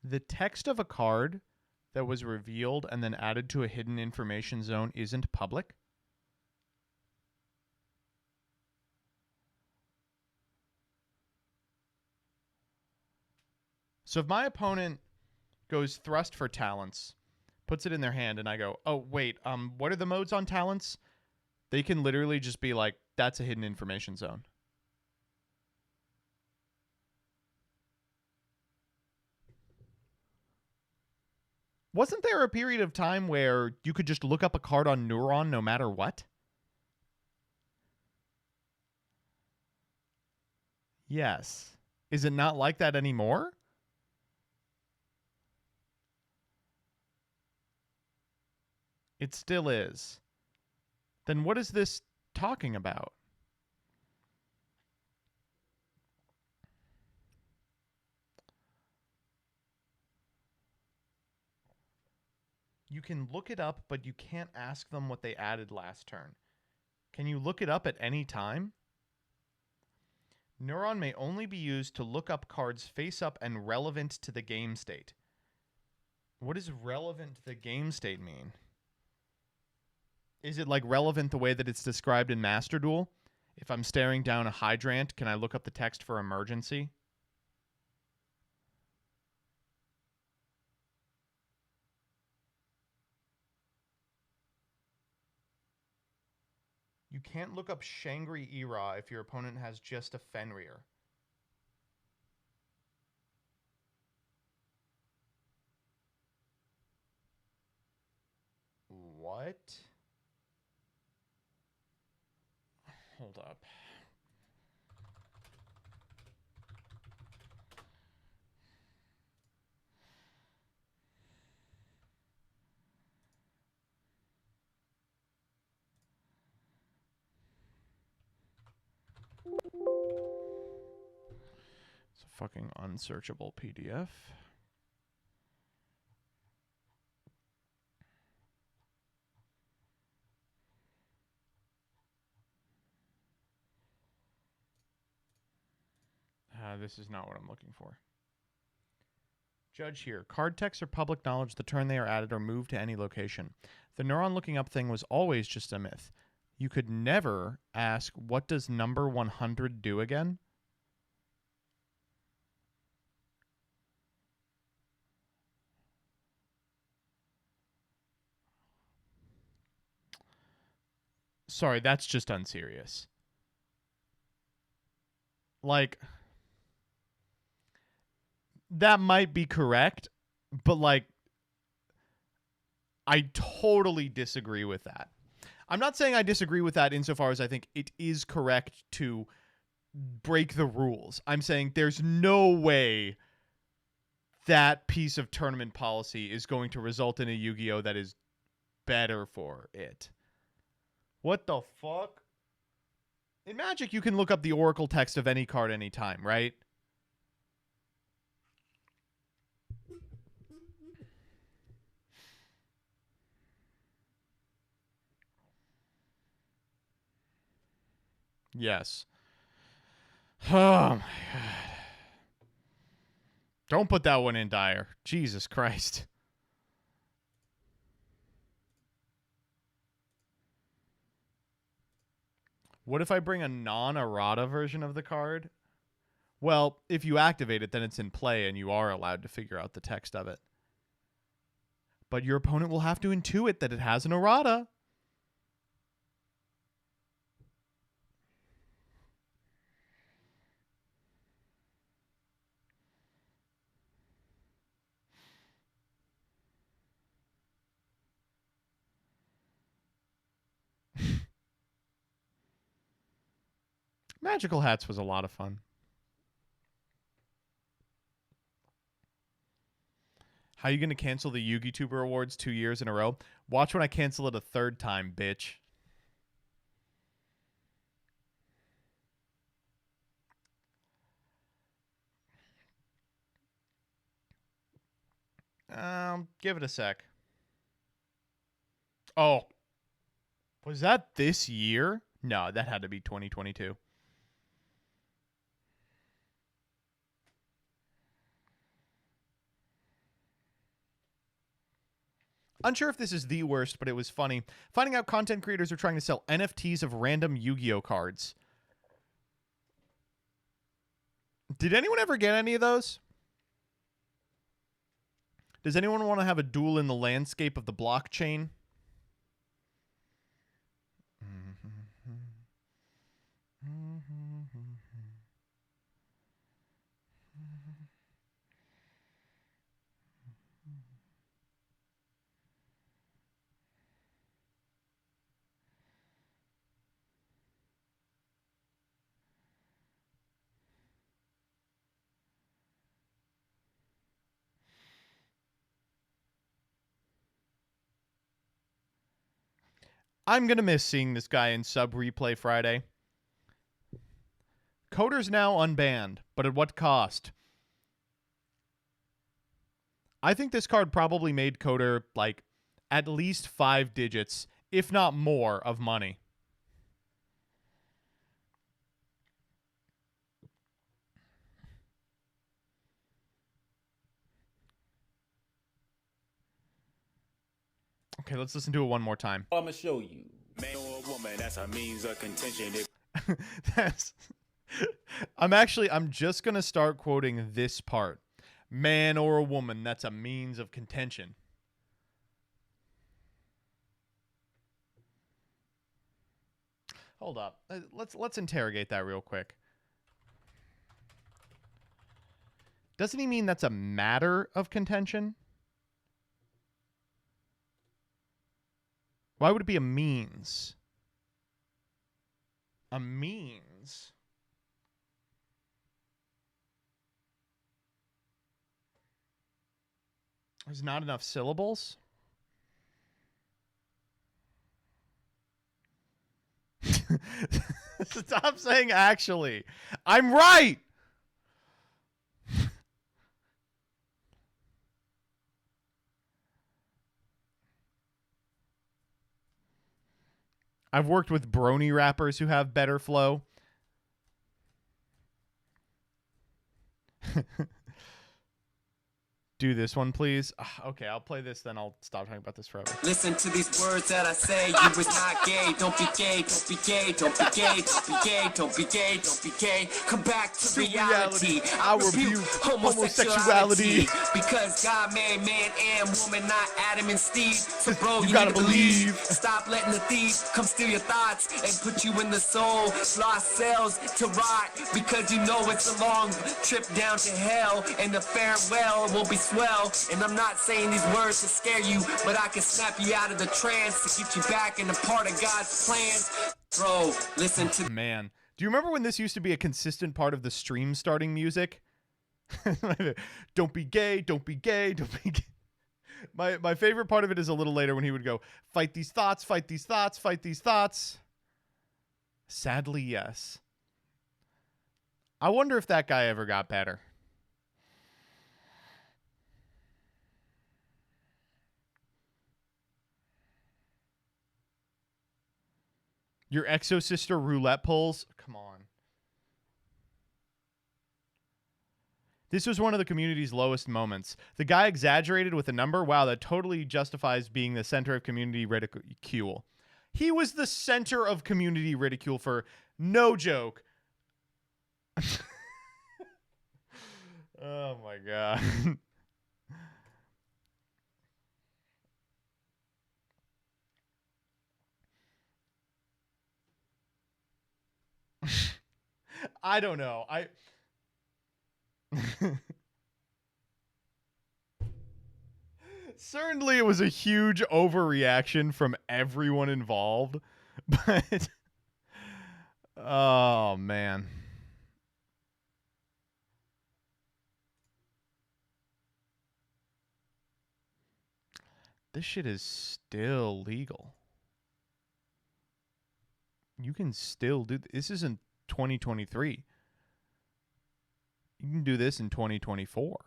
S1: The text of a card that was revealed and then added to a hidden information zone isn't public? So if my opponent goes thrust for talents, puts it in their hand, and I go, oh, wait, what are the modes on talents? They can literally just be like, that's a hidden information zone. Wasn't there a period of time where you could just look up a card on Neuron no matter what? Yes. Is it not like that anymore? It still is. Then what is this talking about? You can look it up, but you can't ask them what they added last turn. Can you look it up at any time? Neuron may only be used to look up cards face up and relevant to the game state. What does relevant to the game state mean? Is it like relevant the way that it's described in Master Duel? If I'm staring down a hydrant, can I look up the text for emergency? You can't look up Shangri-Ira if your opponent has just a Fenrir. What? Hold up. It's a fucking unsearchable PDF. This is not what I'm looking for. Judge here. Card texts are public knowledge the turn they are added or moved to any location. The Neuron looking up thing was always just a myth. You could never ask, what does number 100 do again? Sorry, that's just unserious. Like, that might be correct, but like, I totally disagree with that. I'm not saying I disagree with that insofar as I think it is correct to break the rules. I'm saying there's no way that piece of tournament policy is going to result in a Yu-Gi-Oh! That is better for it. What the fuck? In Magic, you can look up the Oracle text of any card anytime, right? Yes. Oh my god. Don't put that one in, Dyer. Jesus Christ. What if I bring a non-errata version of the card? Well, if you activate it, then it's in play and you are allowed to figure out the text of it. But your opponent will have to intuit that it has an errata. Magical Hats was a lot of fun. How are you going to cancel the YugiTuber Awards 2 years in a row? Watch when I cancel it a third time, bitch. Give it a sec. Oh. Was that this year? No, that had to be 2022. Unsure if this is the worst, but it was funny. Finding out content creators are trying to sell NFTs of random Yu-Gi-Oh cards. Did anyone ever get any of those? Does anyone want to have a duel in the landscape of the blockchain? I'm going to miss seeing this guy in Sub Replay Friday. Coder's now unbanned, but at what cost? I think this card probably made Coder, like, at least 5 digits, if not more, of money. Okay, let's listen to it one more time.
S8: I'm gonna show you, man or woman, that's a means of contention.
S1: I'm just gonna start quoting this part. Man or a woman, that's a means of contention. Hold up. Let's interrogate that real quick. Doesn't he mean that's a matter of contention? Why would it be a means? A means? There's not enough syllables? Stop saying actually. I'm right! I've worked with brony rappers who have better flow. Do this one, please. Okay, I'll play this, then I'll stop talking about this forever.
S9: Listen to these words that I say. You was not gay. Don't be gay. Don't be gay. Don't be gay. Don't be gay. Don't be gay. Don't be gay. Come back to reality. I rebuke homosexuality. Because God made man and woman, not Adam and Steve. So bro, you gotta believe. Stop letting the thief come steal your thoughts and put you in the soul. Lost cells to rot. Because you know it's a long trip down to hell. And the farewell will be swell, and I'm not saying these words to scare you, but I can snap you out of the trance to get you back in the part of God's plans. Bro, listen to...
S1: Man, do you remember when this used to be a consistent part of the stream starting music? Don't be gay, don't be gay, don't be gay. My favorite part of it is a little later when he would go, fight these thoughts, fight these thoughts, fight these thoughts. Sadly, yes. I wonder if that guy ever got better. Your Exo-Sister roulette pulls? Come on. This was one of the community's lowest moments. The guy exaggerated with a number. Wow, that totally justifies being the center of community ridicule. He was the center of community ridicule for no joke. Oh my God. I don't know. Certainly it was a huge overreaction from everyone involved, but oh man. This shit is still legal. You can still do this. Isn't 2023. You can do this in 2024.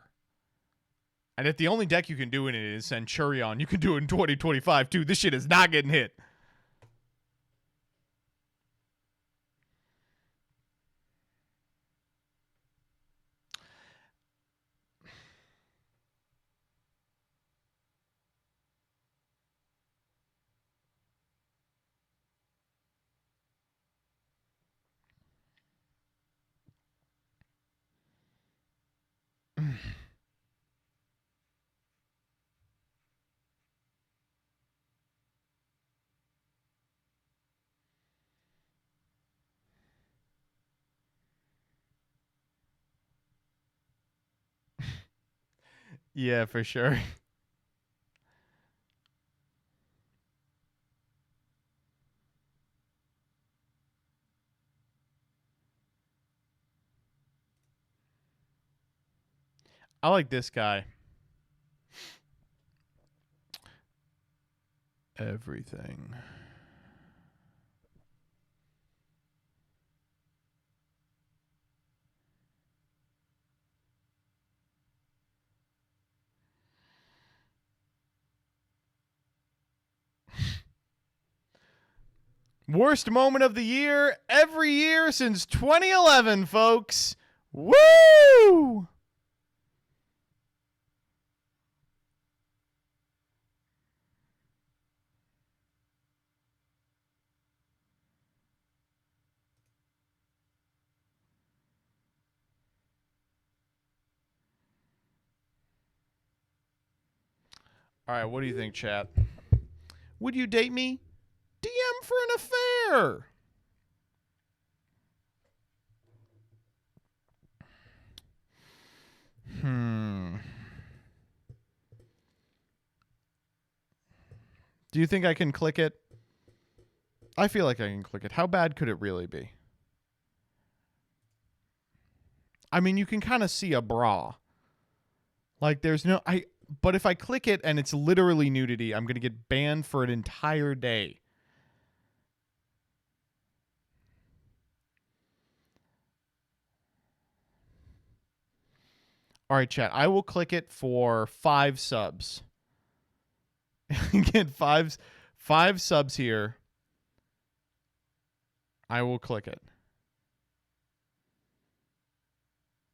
S1: And if the only deck you can do in it is Centurion, you can do it in 2025 too. This shit is not getting hit. Yeah, for sure. I like this guy. Everything. Worst moment of the year every year since 2011, folks. Woo! All right, what do you think, chat? Would you date me? DM for an affair. Do you think I can click it? I feel like I can click it. How bad could it really be? I mean, you can kind of see a bra. Like there's no but if I click it and it's literally nudity, I'm going to get banned for an entire day. All right, chat. I will click it for 5 subs. Get five subs here. I will click it.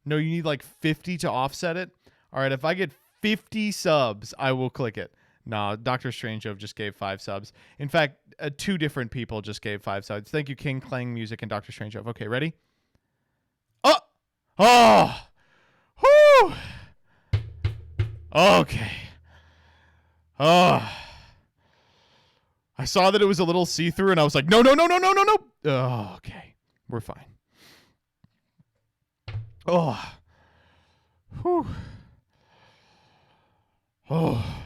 S1: No, you need like 50 to offset it. All right, if I get 50 subs, I will click it. No, Dr. Strangeove just gave 5 subs. In fact, 2 different people just gave 5 subs. Thank you, King Clang Music and Dr. Strangeove. Okay, ready? Oh! Oh! Whew! Okay. Oh. I saw that it was a little see-through, and I was like, no, no, no, no, no, no, no. Oh, okay. We're fine. Oh. Whew. Oh.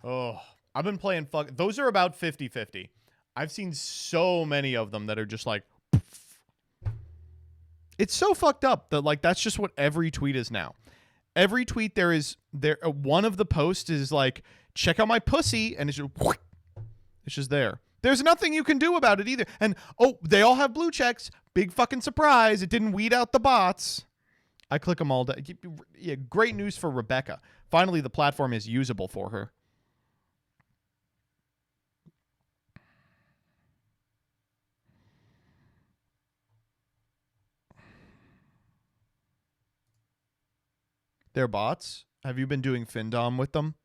S1: Oh. I've been playing those are about 50-50. I've seen so many of them that are just like poof. It's so fucked up that like that's just what every tweet is now. Every tweet one of the posts is like, check out my pussy, and it's just there. There's nothing you can do about it either. And oh, they all have blue checks. Big fucking surprise. It didn't weed out the bots. I click them all day. Yeah, great news for Rebecca. Finally, the platform is usable for her. They're bots. Have you been doing Findom with them?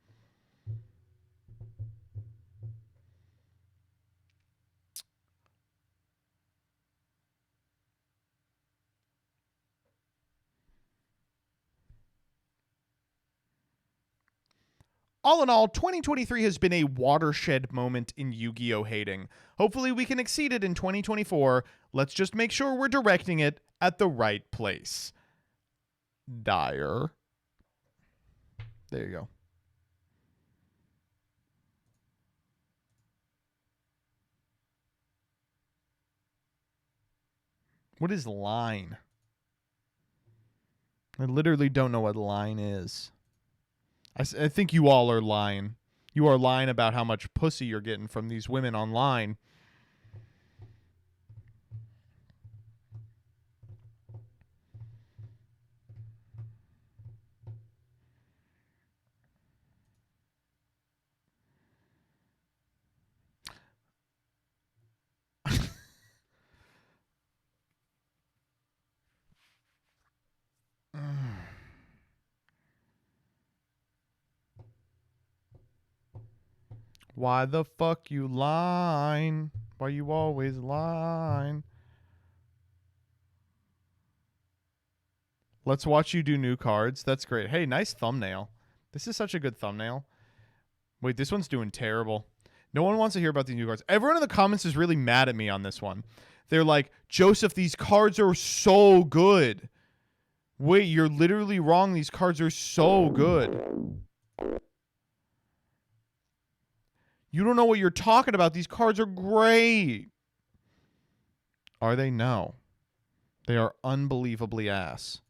S1: All in all, 2023 has been a watershed moment in Yu-Gi-Oh! Hating. Hopefully we can exceed it in 2024. Let's just make sure we're directing it at the right place. Dire. There you go. What is line? I literally don't know what line is. I think you all are lying. You are lying about how much pussy you're getting from these women online. Why the fuck you lying? Why you always lying? Let's watch you do new cards. That's great. Hey, nice thumbnail. This is such a good thumbnail. Wait, this one's doing terrible. No one wants to hear about these new cards. Everyone in the comments is really mad at me on this one. They're like, Joseph, these cards are so good. Wait, you're literally wrong. These cards are so good. You don't know what you're talking about. These cards are great. Are they? No. They are unbelievably ass.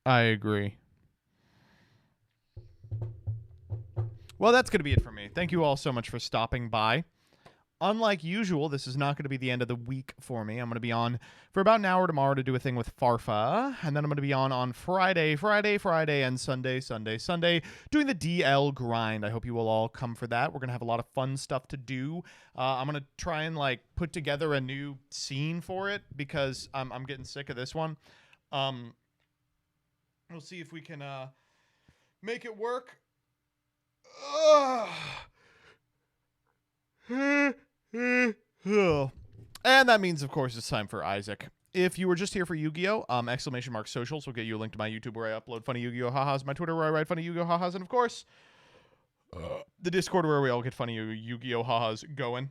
S1: I agree. Well, that's going to be it for me. Thank you all so much for stopping by. Unlike usual, this is not going to be the end of the week for me. I'm going to be on for about an hour tomorrow to do a thing with Farfa, and then I'm going to be on Friday, and Sunday, doing the DL grind. I hope you will all come for that. We're going to have a lot of fun stuff to do. I'm going to try and like put together a new scene for it because I'm getting sick of this one. We'll see if we can make it work. And that means, of course, it's time for Isaac. If you were just here for Yu-Gi-Oh! ! !Socials will get you a link to my YouTube where I upload funny Yu-Gi-Oh! Ha-has, my Twitter where I write funny Yu-Gi-Oh! Ha-has, and of course, the Discord where we all get funny Yu-Gi-Oh! Ha-has going.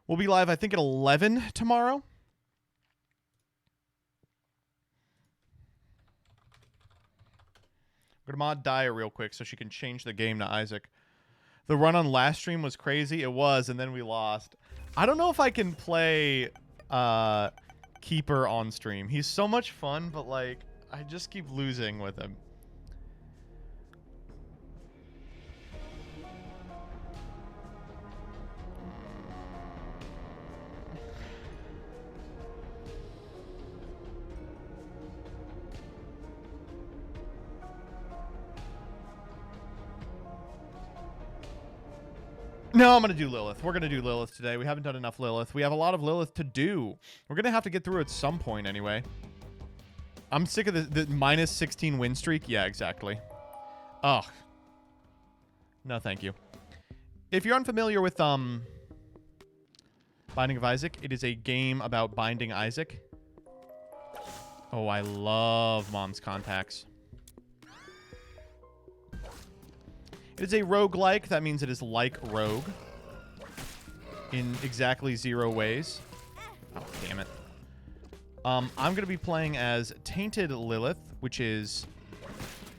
S1: We'll be live, I think, at 11 tomorrow. I'm going to mod Daya real quick so she can change the game to Isaac. The run on last stream was crazy. It was, and then we lost. I don't know if I can play Keeper on stream. He's so much fun, but, like, I just keep losing with him. No, I'm going to do Lilith. We're going to do Lilith today. We haven't done enough Lilith. We have a lot of Lilith to do. We're going to have to get through at some point anyway. I'm sick of the minus 16 win streak. Yeah, exactly. Ugh. No, thank you. If you're unfamiliar with Binding of Isaac, it is a game about binding Isaac. Oh, I love Mom's Contacts. It is a roguelike. That means it is like Rogue in exactly 0 ways. Oh, damn it. I'm going to be playing as Tainted Lilith, which is,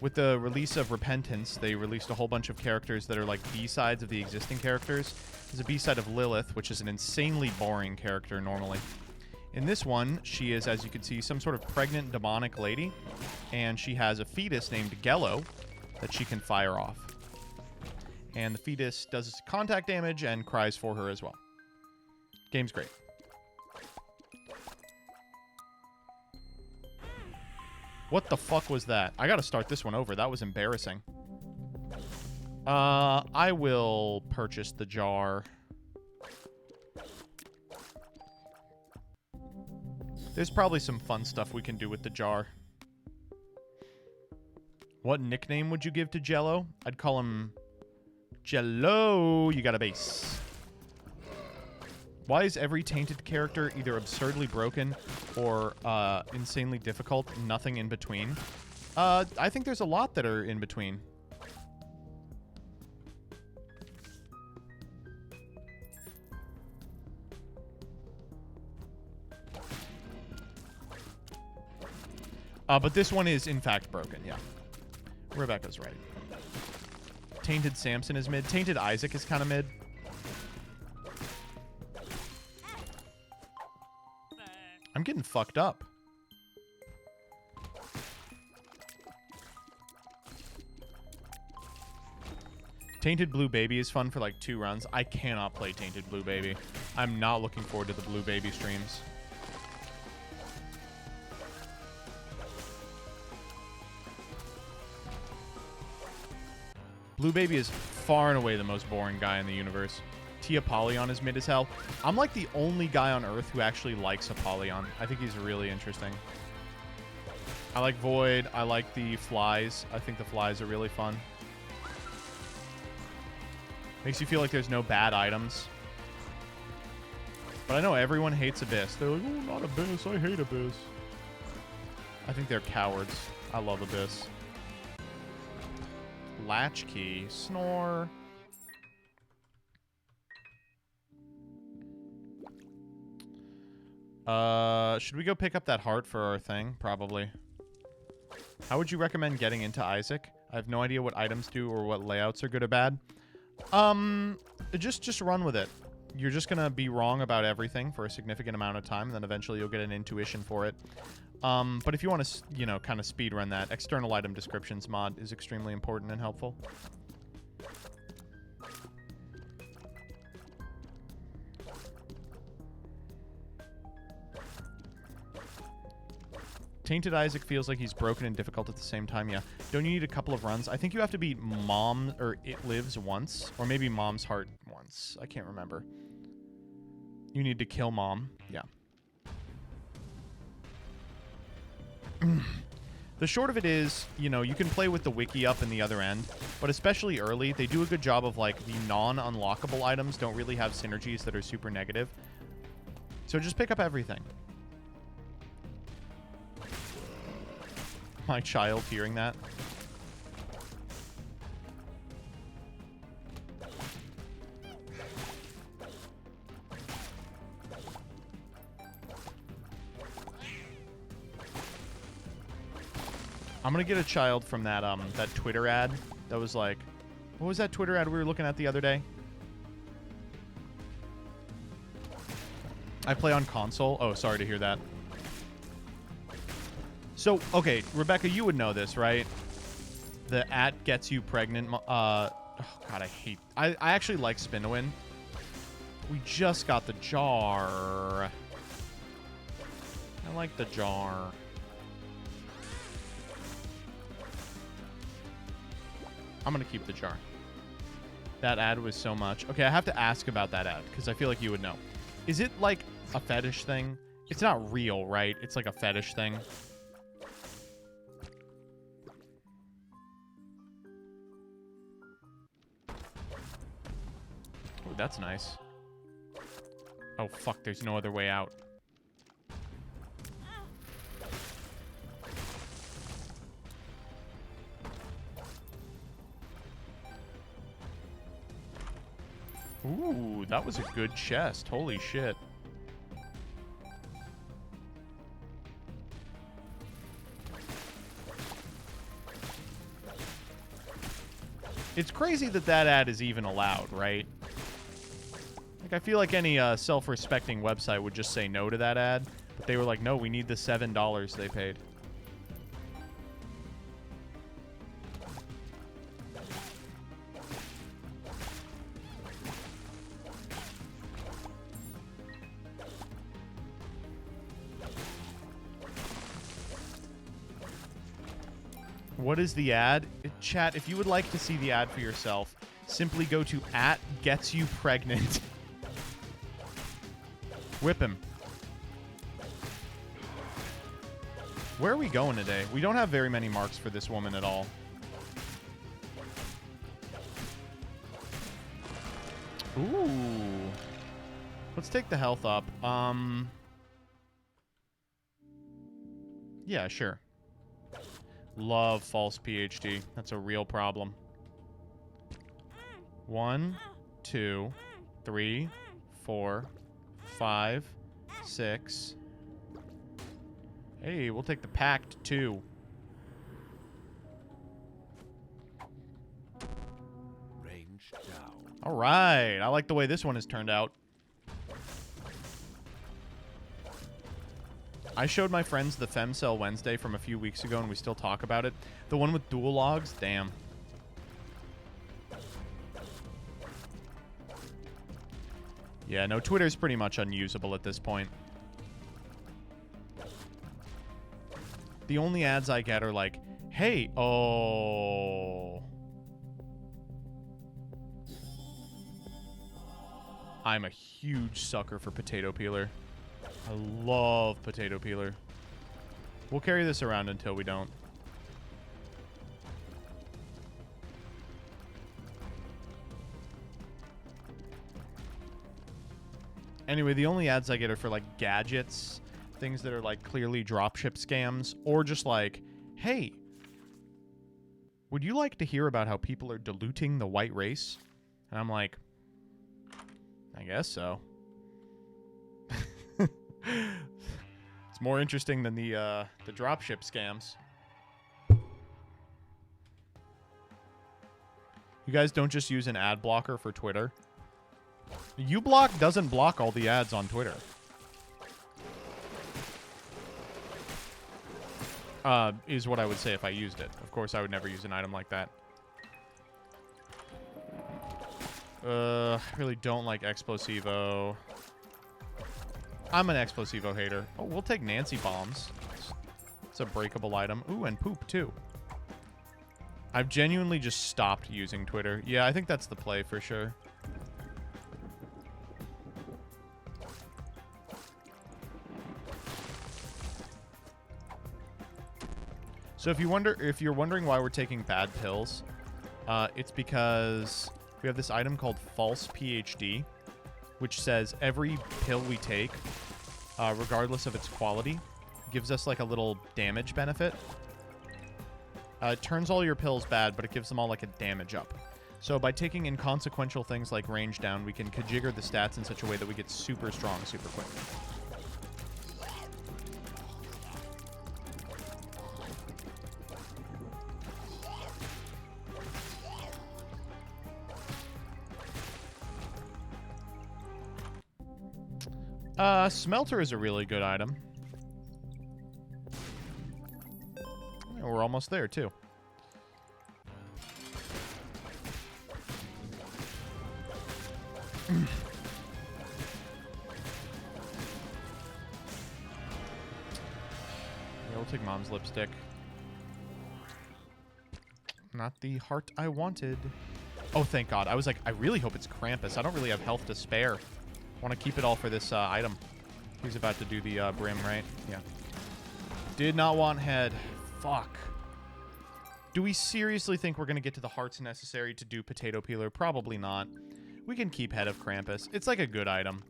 S1: with the release of Repentance, they released a whole bunch of characters that are like B-sides of the existing characters. There's a B-side of Lilith, which is an insanely boring character normally. In this one, she is, as you can see, some sort of pregnant demonic lady, and she has a fetus named Gello that she can fire off. And the fetus does contact damage and cries for her as well. Game's great. What the fuck was that? I gotta start this one over. That was embarrassing. I will purchase the jar. There's probably some fun stuff we can do with the jar. What nickname would you give to Jello? I'd call him Jello. You got a base. Why is every Tainted character either absurdly broken or insanely difficult? Nothing in between. I think there's a lot that are in between. But this one is, in fact, broken, yeah. Rebecca's right. Tainted Samson is mid. Tainted Isaac is kind of mid. I'm getting fucked up. Tainted Blue Baby is fun for like 2 runs. I cannot play Tainted Blue Baby. I'm not looking forward to the Blue Baby streams. Blue Baby is far and away the most boring guy in the universe. Apollyon is mid as hell. I'm like the only guy on Earth who actually likes Apollyon. I think he's really interesting. I like VoD. I like the flies. I think the flies are really fun. Makes you feel like there's no bad items. But I know everyone hates Abyss. They're like, oh, not Abyss. I hate Abyss. I think they're cowards. I love Abyss. Latchkey. Snore. Should we go pick up that heart for our thing? Probably. How would you recommend getting into Isaac? I have no idea what items do or what layouts are good or bad. Just run with it. You're just gonna be wrong about everything for a significant amount of time, and then eventually you'll get an intuition for it. But if you want to, you know, kind of speed run that, external item descriptions mod is extremely important and helpful. Tainted Isaac feels like he's broken and difficult at the same time. Yeah. Don't you need a couple of runs? I think you have to beat Mom, or It Lives once. Or maybe Mom's Heart once. I can't remember. You need to kill Mom. Yeah. The short of it is, you know, you can play with the wiki up in the other end. But especially early, they do a good job of, like, the non-unlockable items don't really have synergies that are super negative. So just pick up everything. My child hearing that. I'm gonna get a child from that that Twitter ad that was like, what was that Twitter ad we were looking at the other day? I play on console. Oh, sorry to hear that. So, okay, Rebecca, you would know this, right? The at gets you pregnant. Oh, God, I actually like Spinowin. We just got the jar. I like the jar. I'm going to keep the jar. That ad was so much. Okay, I have to ask about that ad, because I feel like you would know. Is it like a fetish thing? It's not real, right? It's like a fetish thing. Oh, that's nice. Oh, fuck, there's no other way out. Ooh, that was a good chest. Holy shit. It's crazy that that ad is even allowed, right? Like, I feel like any self-respecting website would just say no to that ad. But they were like, no, we need the $7 they paid. What is the ad? Chat, if you would like to see the ad for yourself, simply go to @GetsYouPregnant. Whip him. Where are we going today? We don't have very many marks for this woman at all. Ooh. Let's take the health up. Yeah, sure. Love false PhD. That's a real problem. 1, 2, 3, 4, 5, 6. Hey, we'll take the packed 2.
S5: Range down.
S1: All right. I like the way this one has turned out. I showed my friends the Femcell Wednesday from a few weeks ago, and we still talk about it. The one with dual logs? Damn. Yeah, no, Twitter's pretty much unusable at this point. The only ads I get are like, hey, oh. I'm a huge sucker for potato peeler. I love potato peeler. We'll carry this around until we don't. Anyway, the only ads I get are for, like, gadgets, things that are, like, clearly dropship scams, or just like, hey, would you like to hear about how people are diluting the white race? And I'm like, I guess so. It's more interesting than the dropship scams. You guys don't just use an ad blocker for Twitter? uBlock doesn't block all the ads on Twitter. Is what I would say if I used it. Of course, I would never use an item like that. I really don't like Explosivo. I'm an Explosivo hater. Oh, we'll take Nancy Bombs. It's a breakable item. Ooh, and poop, too. I've genuinely just stopped using Twitter. Yeah, I think that's the play for sure. So if you're wondering why we're taking bad pills, it's because we have this item called False PhD, which says every pill we take, regardless of its quality, gives us like a little damage benefit. It turns all your pills bad, but it gives them all like a damage up. So by taking inconsequential things like range down, we can kajigger the stats in such a way that we get super strong super quick. Smelter is a really good item. Yeah, we're almost there, too. Yeah, we'll take Mom's lipstick. Not the heart I wanted. Oh, thank God. I was like, I really hope it's Krampus. I don't really have health to spare. I want to keep it all for this item. He's about to do the brim, right? Yeah. Did not want head. Fuck. Do we seriously think we're going to get to the hearts necessary to do potato peeler? Probably not. We can keep head of Krampus. It's like a good item.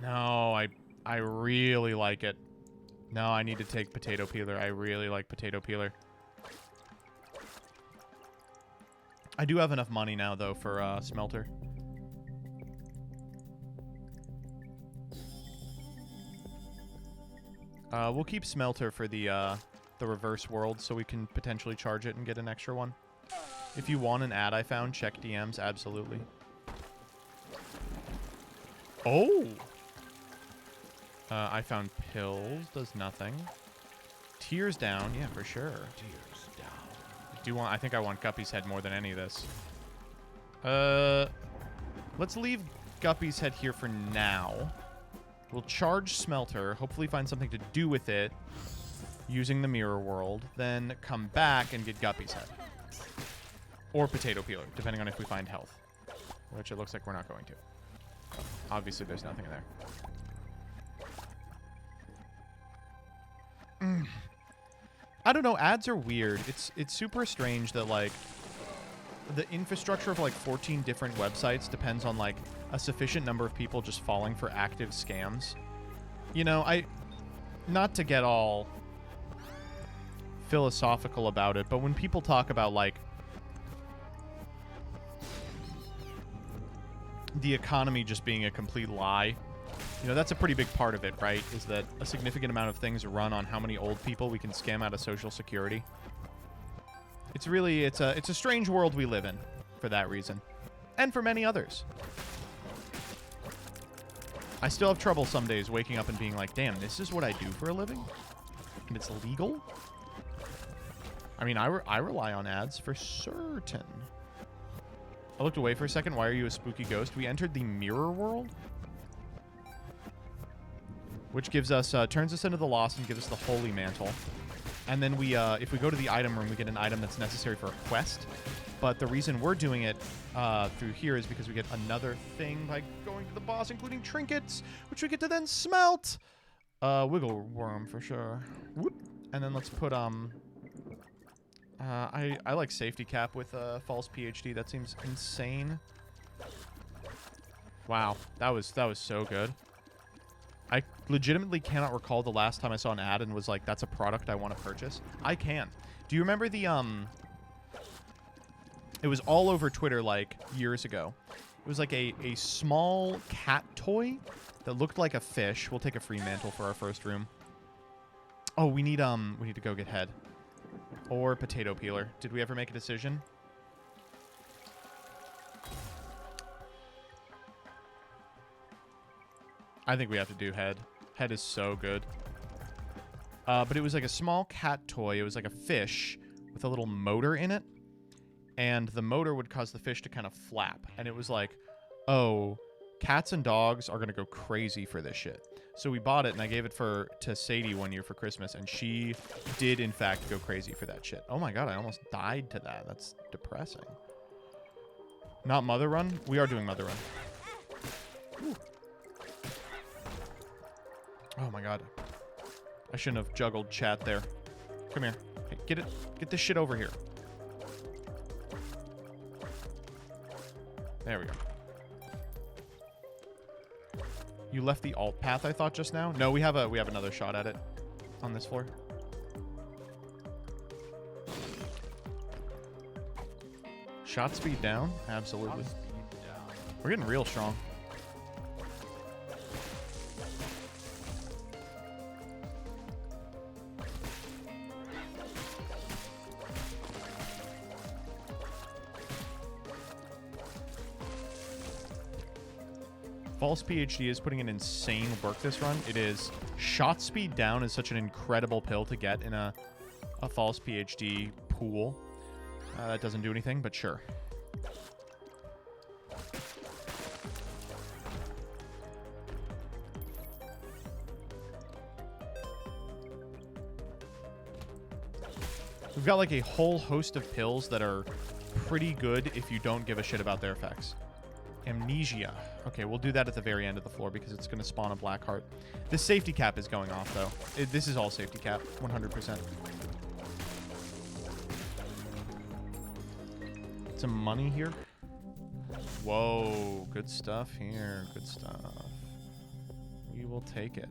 S1: No, I really like it. No, I need to take potato peeler. I really like potato peeler. I do have enough money now, though, for Smelter. We'll keep Smelter for the reverse world, so we can potentially charge it and get an extra one. If you want an ad I found, check DMs, absolutely. Oh! I found pills, does nothing. Tears down, yeah, for sure. Tears down. I think I want Guppy's head more than any of this. Let's leave Guppy's head here for now. We'll charge Smelter, hopefully find something to do with it using the mirror world, then come back and get Guppy's head. Or potato peeler, depending on if we find health. Which it looks like we're not going to. Obviously, there's nothing in there. I don't know, ads are weird. It's super strange that, like, the infrastructure of, like, 14 different websites depends on, like, a sufficient number of people just falling for active scams. You know, not to get all philosophical about it, but when people talk about, like, the economy just being a complete lie, you know, that's a pretty big part of it, right? Is that a significant amount of things run on how many old people we can scam out of Social Security. It's really, it's a strange world we live in for that reason. And for many others. I still have trouble some days waking up and being like, damn, this is what I do for a living? And it's legal? I mean, I rely on ads for certain. I looked away for a second. Why are you a spooky ghost? We entered the mirror world, which gives us, turns us into the Lost and gives us the Holy Mantle. And then we, if we go to the item room, we get an item that's necessary for a quest. But the reason we're doing it through here is because we get another thing by going to the boss, including trinkets, which we get to then smelt. Wiggle worm for sure. Whoop. And then let's put I like safety cap with false PhD. That seems insane. Wow, that was so good. I legitimately cannot recall the last time I saw an ad and was like, that's a product I want to purchase. I can. Do you remember the it was all over Twitter like years ago. It was like a small cat toy that looked like a fish. We'll take a free mantle for our first room. Oh, we need to go get head. Or potato peeler. Did we ever make a decision? I think we have to do head. Head is so good. But it was like a small cat toy. It was like a fish with a little motor in it. And the motor would cause the fish to kind of flap. And it was like, oh, cats and dogs are going to go crazy for this shit. So we bought it, and I gave it to Sadie one year for Christmas, and she did, in fact, go crazy for that shit. Oh my god, I almost died to that. That's depressing. Not Mother Run? We are doing Mother Run. Ooh. Oh my god. I shouldn't have juggled chat there. Come here. Hey, get it. Get this shit over here. There we go. You left the alt path, I thought, just now? No, we have another shot at it on this floor. Shot speed down? Absolutely. We're getting real strong. False PhD is putting an insane work this run. It is. Shot speed down is such an incredible pill to get in a false PhD pool. That doesn't do anything, but sure. We've got like a whole host of pills that are pretty good if you don't give a shit about their effects. Amnesia. Okay, we'll do that at the very end of the floor because it's going to spawn a black heart. This safety cap is going off, though. This is all safety cap, 100%. Some money here. Whoa, good stuff here. Good stuff. We will take it.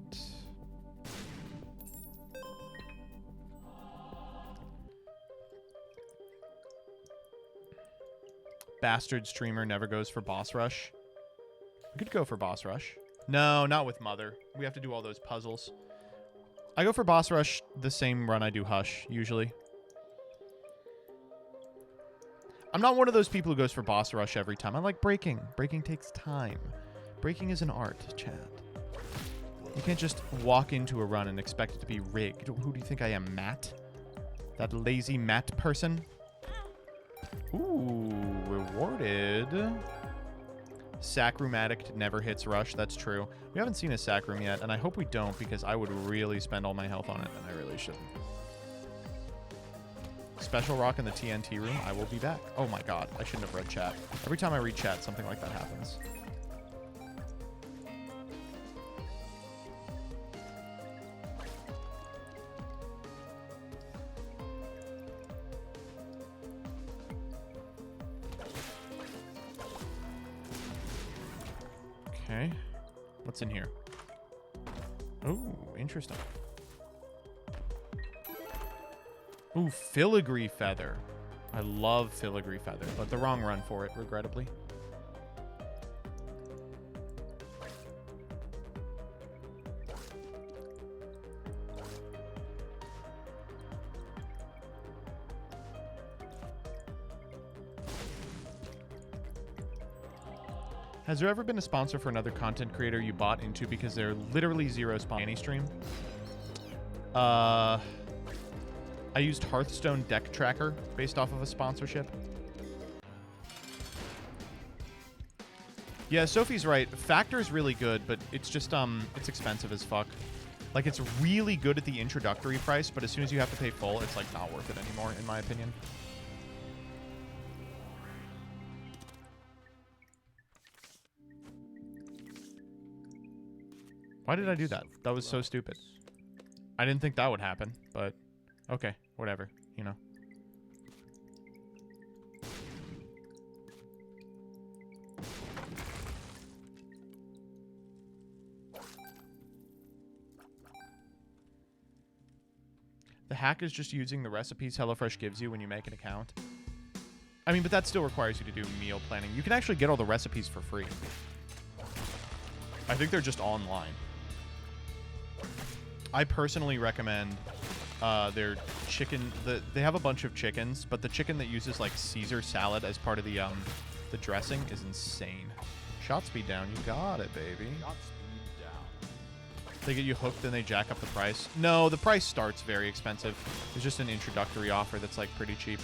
S1: Bastard streamer never goes for boss rush. We could go for boss rush. No, not with Mother. We have to do all those puzzles. I go for boss rush the same run I do Hush, usually. I'm not one of those people who goes for boss rush every time. I like breaking. Breaking takes time. Breaking is an art, Chad. You can't just walk into a run and expect it to be rigged. Who do you think I am, Matt? That lazy Matt person? Ooh, rewarded. Sack room addict never hits rush. That's true. We haven't seen a sack room yet, and I hope we don't because I would really spend all my health on it, and I really shouldn't. Special rock in the TNT room. I will be back. Oh my god, I shouldn't have read chat. Every time I read chat, something like that happens. Okay. What's in here? Oh, interesting. Ooh, filigree feather. I love filigree feather, but the wrong run for it, regrettably. Has there ever been a sponsor for another content creator you bought into because they're literally zero spawn any stream? I used Hearthstone Deck Tracker based off of a sponsorship. Yeah, Sophie's right. Factor is really good, but it's just it's expensive as fuck. Like, it's really good at the introductory price, but as soon as you have to pay full, it's like not worth it anymore, in my opinion. Why did I do that? That was so stupid. I didn't think that would happen, but okay, whatever, you know. The hack is just using the recipes HelloFresh gives you when you make an account. I mean, but that still requires you to do meal planning. You can actually get all the recipes for free. I think they're just online. I personally recommend their chicken. They have a bunch of chickens, but the chicken that uses like Caesar salad as part of the dressing is insane. Shot speed down. You got it, baby. They get you hooked and they jack up the price. No, the price starts very expensive. It's just an introductory offer that's like pretty cheap.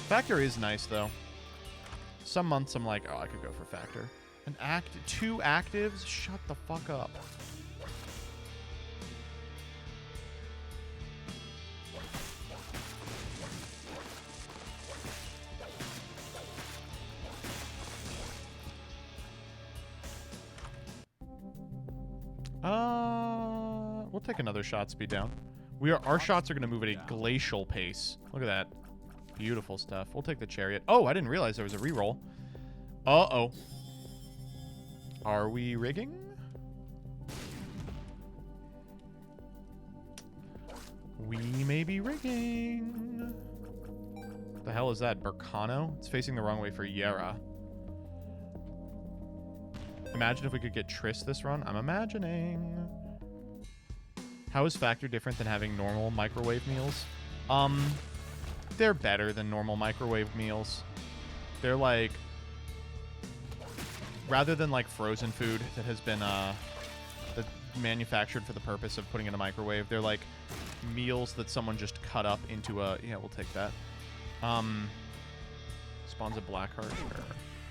S1: Factor is nice though. Some months I'm like, oh, I could go for Factor. Two actives? Shut the fuck up. We'll take another shot speed down. Our shots are going to move at a glacial pace. Look at that. Beautiful stuff. We'll take the chariot. Oh, I didn't realize there was a reroll. Uh-oh. Are we rigging? We may be rigging. The hell is that? Burkano? It's facing the wrong way for Yera. Imagine if we could get Triss this run. I'm imagining. How is Factor different than having normal microwave meals? They're better than normal microwave meals. They're like, rather than like frozen food that has been manufactured for the purpose of putting in a microwave, they're like meals that someone just cut up into a, yeah, we'll take that. Spawns a Blackheart. Sure.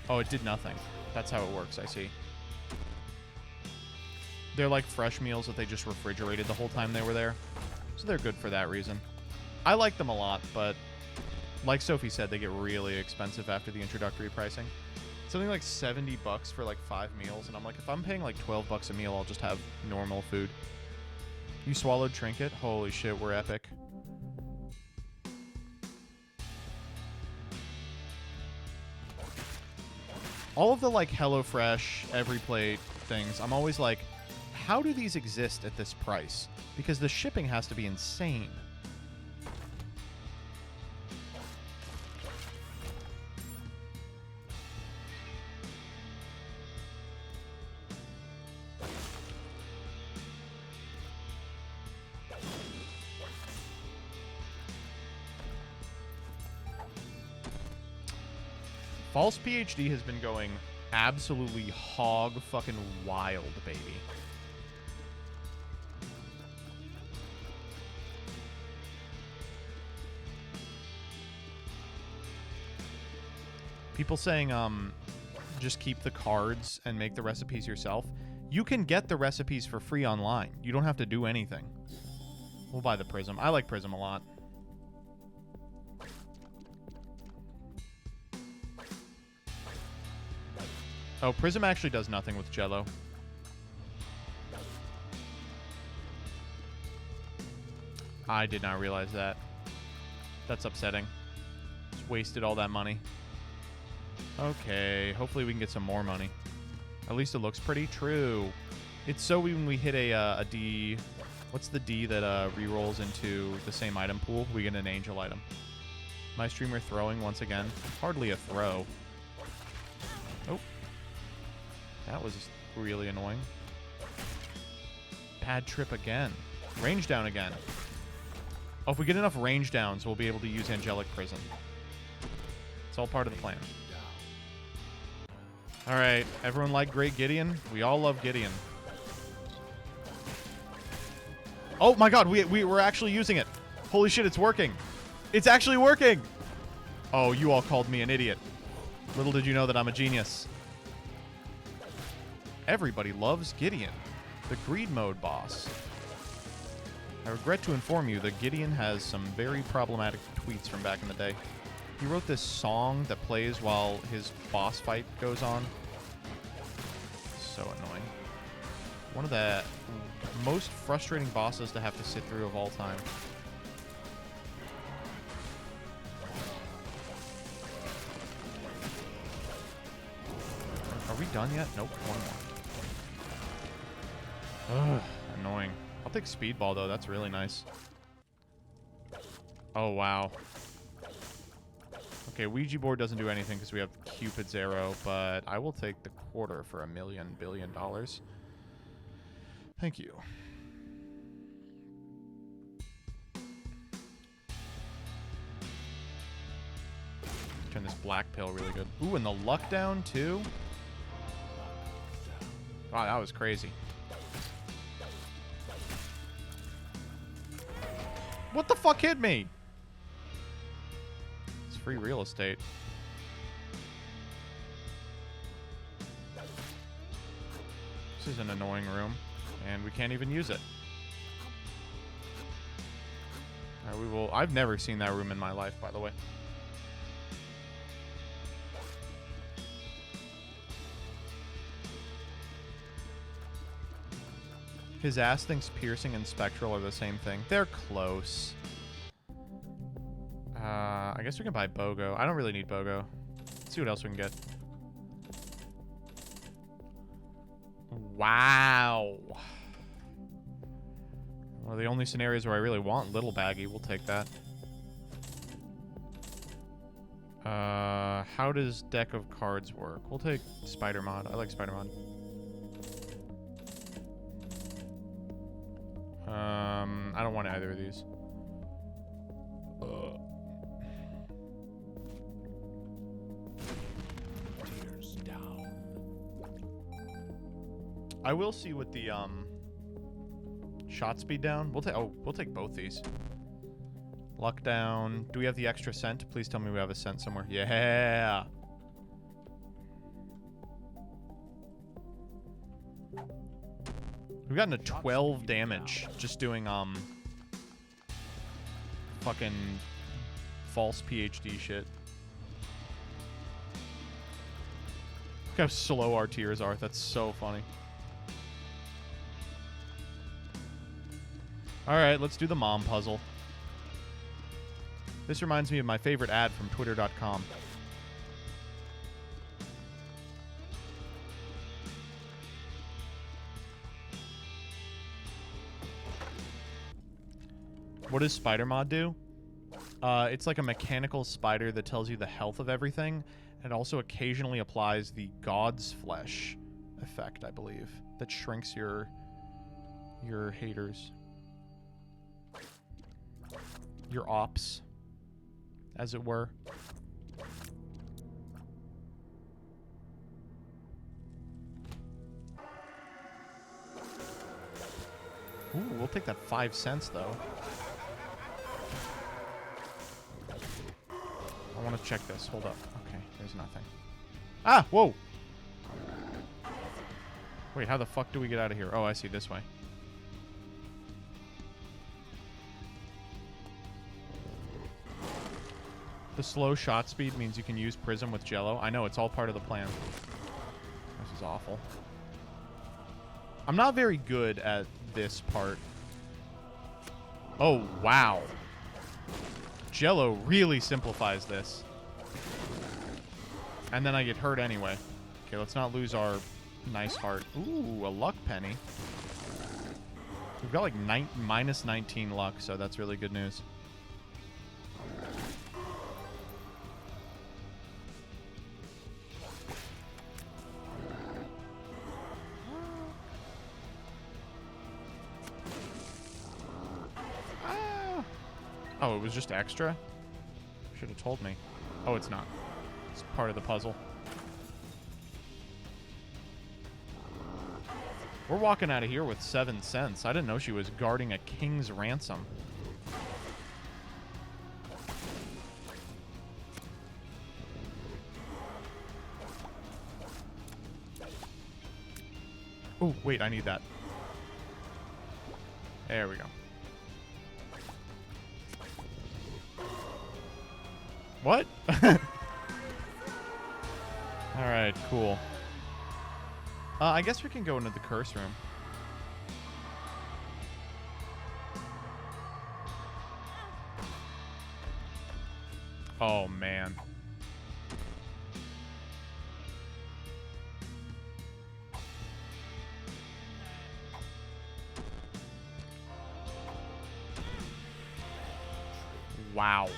S1: Oh, it did nothing. That's how it works, I see. They're like fresh meals that they just refrigerated the whole time they were there. So they're good for that reason. I like them a lot, but like Sophie said, they get really expensive after the introductory pricing. Something like $70 for like 5 meals, and I'm like, if I'm paying like $12 a meal, I'll just have normal food. You swallowed Trinket? Holy shit, we're epic. All of the like HelloFresh, every plate things, I'm always like, how do these exist at this price? Because the shipping has to be insane. False PhD has been going absolutely hog fucking wild, baby. People saying, just keep the cards and make the recipes yourself. You can get the recipes for free online. You don't have to do anything. We'll buy the Prism. I like Prism a lot. Oh, Prism actually does nothing with Jello. I did not realize that. That's upsetting. Just wasted all that money. Okay, hopefully we can get some more money. At least it looks pretty true. It's so when we hit a D... What's the D that rerolls into the same item pool? We get an angel item. My streamer throwing once again. Hardly a throw. Oh. That was really annoying. Bad trip again. Range down again. Oh, if we get enough range downs, we'll be able to use Angelic Prison. It's all part of the plan. Alright, everyone like Great Gideon? We all love Gideon. Oh my god, we're actually using it. Holy shit, it's working. It's actually working! Oh, you all called me an idiot. Little did you know that I'm a genius. Everybody loves Gideon, the greed mode boss. I regret to inform you that Gideon has some very problematic tweets from back in the day. He wrote this song that plays while his boss fight goes on. so annoying. One of the most frustrating bosses to have to sit through of all time. Are we done yet? Nope, one more. Ugh, annoying. I'll take Speedball, though. That's really nice. Oh, wow. Okay, Ouija board doesn't do anything because we have Cupid's arrow, but I will take the quarter for $1 billion. Thank you. Turn this black pill really good. Ooh, and the luck down, too? Wow, that was crazy. What the fuck hit me? It's free real estate. This is an annoying room, and we can't even use it. All right, we will. I've never seen that room in my life, by the way. His ass thinks piercing and spectral are the same thing. They're close. I guess we can buy BOGO. I don't really need BOGO. Let's see what else we can get. Wow. One of the only scenarios where I really want Little Baggy. We'll take that. How does deck of cards work? We'll take Spider Mod. I like Spider Mod. I don't want either of these.
S5: Tears down.
S1: I will see what the shot speed down. We'll take both these. Luck down. Do we have the extra cent? Please tell me we have a cent somewhere. Yeah. We've gotten a 12 damage just doing fucking false PhD shit. Look how slow our tiers are. That's so funny. Alright, let's do the mom puzzle. This reminds me of my favorite ad from Twitter.com. What does Spider Mod do? It's like a mechanical spider that tells you the health of everything. And also occasionally applies the God's Flesh effect, I believe. That shrinks your haters. Your ops, as it were. Ooh, we'll take that 5 cents, though. I want to check this. Hold up. Okay, there's nothing. Ah, whoa! Wait, how the fuck do we get out of here? Oh, I see, this way. The slow shot speed means you can use Prism with Jello. I know, it's all part of the plan. This is awful. I'm not very good at this part. Oh, wow. Jello really simplifies this. And then I get hurt anyway. Okay, let's not lose our nice heart. Ooh, a luck penny. We've got like minus 19 luck, so that's really good news. Oh, it was just extra? Should have told me. Oh, it's not. It's part of the puzzle. We're walking out of here with 7 cents. I didn't know she was guarding a king's ransom. Oh, wait, I need that. There we go. What? Alright, cool. I guess we can go into the curse room. Oh, man. Wow.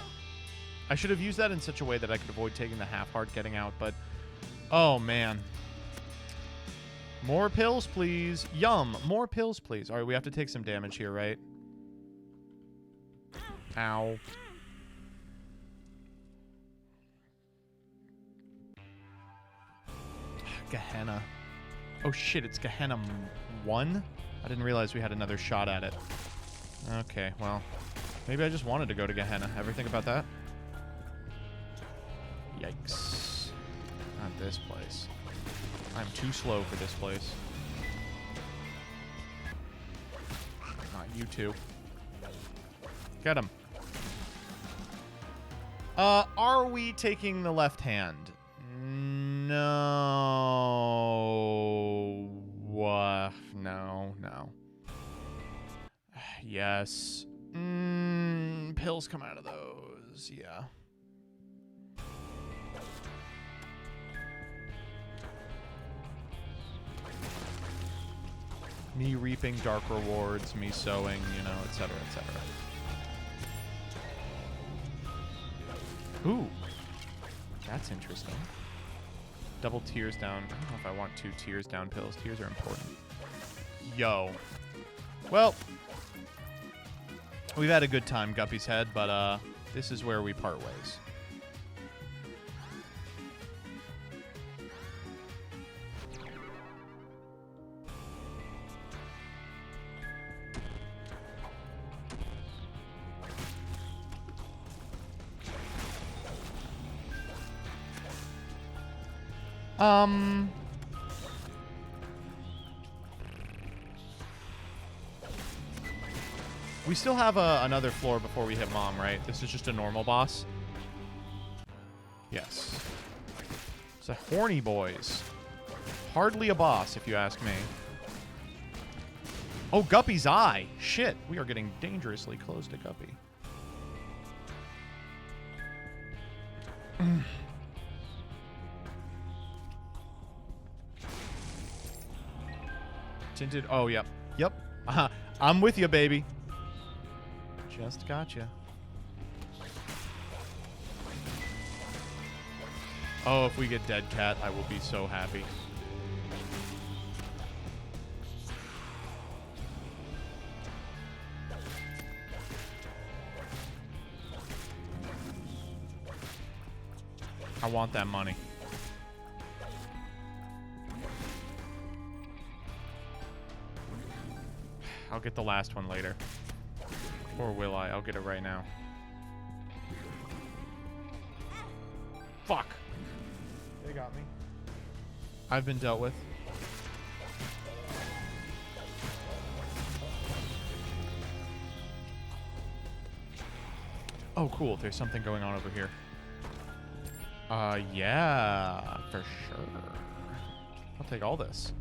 S1: I should have used that in such a way that I could avoid taking the half heart getting out, but... Oh, man. More pills, please. Yum. More pills, please. All right, we have to take some damage here, right? Ow. Gehenna. Oh, shit, it's Gehenna 1? I didn't realize we had another shot at it. Okay, well... Maybe I just wanted to go to Gehenna. Ever think about that? Yikes. Not this place. I'm too slow for this place. Not you two. Get him. Are we taking the left hand? No. No. Yes. Pills come out of those. Yeah. Me reaping dark rewards, me sowing, you know, etc., etc. Ooh. That's interesting. Double tears down. I don't know if I want 2 tears down pills. Tears are important. Yo. Well, we've had a good time, Guppy's Head, but this is where we part ways. We still have another floor before we hit Mom, right? This is just a normal boss? Yes. It's a horny boys. Hardly a boss, if you ask me. Oh, Guppy's eye! Shit, we are getting dangerously close to Guppy. Tinted. Oh, yep. Yep. I'm with you, baby. Just gotcha. Oh, if we get Dead Cat, I will be so happy. I want that money. I'll get the last one later. Or will I? I'll get it right now. Fuck. They got me. I've been dealt with. Oh, cool. There's something going on over here. Yeah, for sure. I'll take all this.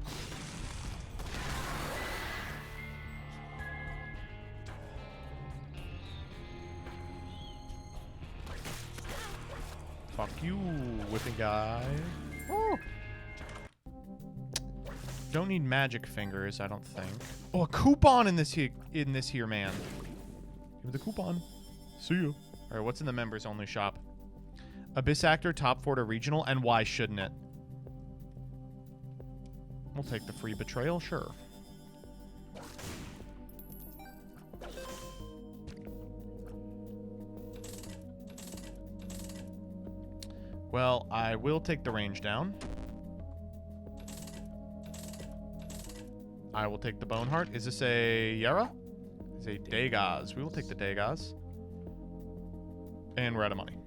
S1: Fuck you, whipping guy. Oh. Don't need magic fingers, I don't think. Oh, a coupon in this here, man. Give me the coupon. See you. All right, what's in the members only shop? Abyss Actor, Top 4 to Regional, and why shouldn't it? We'll take the free betrayal, sure. Well, I will take the range down. I will take the Bone Heart. Is this a Yara? It's a Dagaz. We will take the Dagaz. And we're out of money.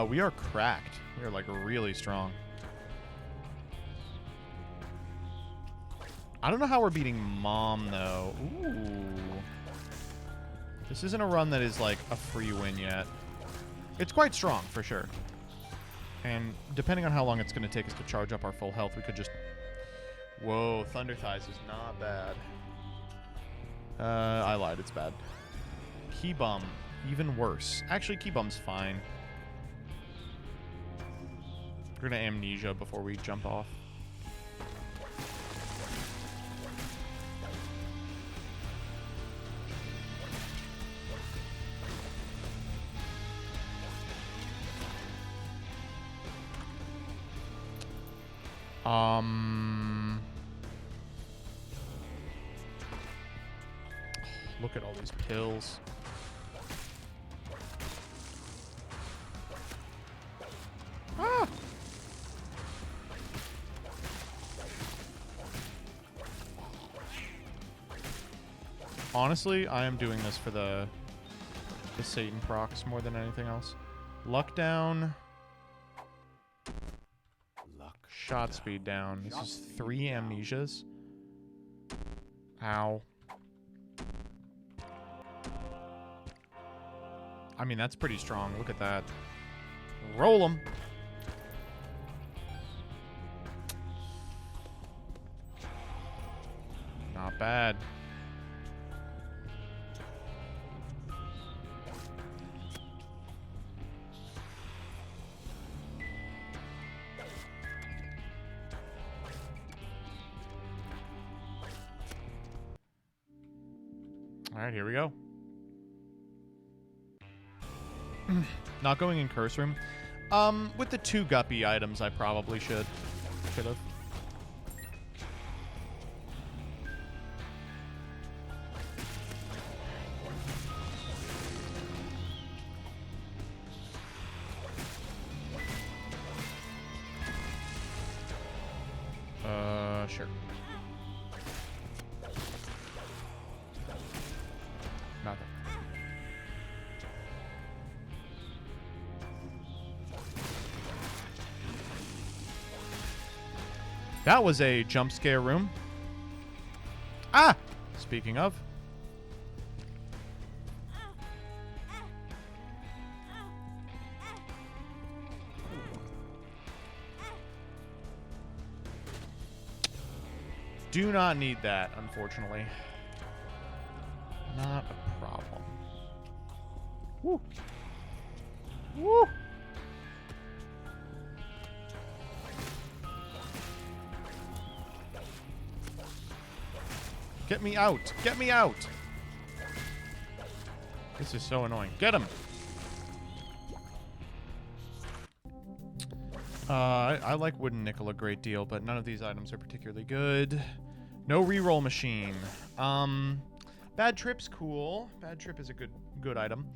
S1: We are cracked. We are like really strong. I don't know how we're beating Mom though. Ooh. This isn't a run that is like a free win yet. It's quite strong, for sure. And depending on how long it's going to take us to charge up our full health, we could just... Whoa, Thunder Thighs is not bad. I lied, it's bad. Key Bum, even worse. Actually, Key Bum's fine. We're going to Amnesia before we jump off. Look at all these pills. Ah! Honestly, I am doing this for the Satan procs more than anything else. Luck down. Shot speed down. This is 3 amnesias. Ow. I mean, that's pretty strong. Look at that. Roll them. Not bad. All right, here we go. Not going in curse room. With the 2 guppy items, I probably should have. Sure. Nothing. That was a jump scare room. Ah! Speaking of. Do not need that, unfortunately. Not a problem. Woo. Woo. Get me out. Get me out. This is so annoying. Get him. I like wooden nickel a great deal, but none of these items are particularly good. No reroll machine. Bad trip's cool. Bad trip is a good item.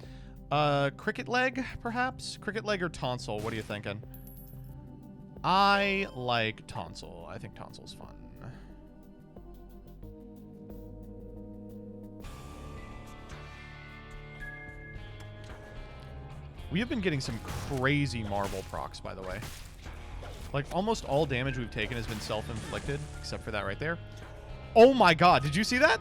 S1: Cricket leg, perhaps? Cricket leg or tonsil? What are you thinking? I like tonsil. I think tonsil's fun. We have been getting some crazy marble procs, by the way. Like, almost all damage we've taken has been self-inflicted, except for that right there. Oh my god, did you see that?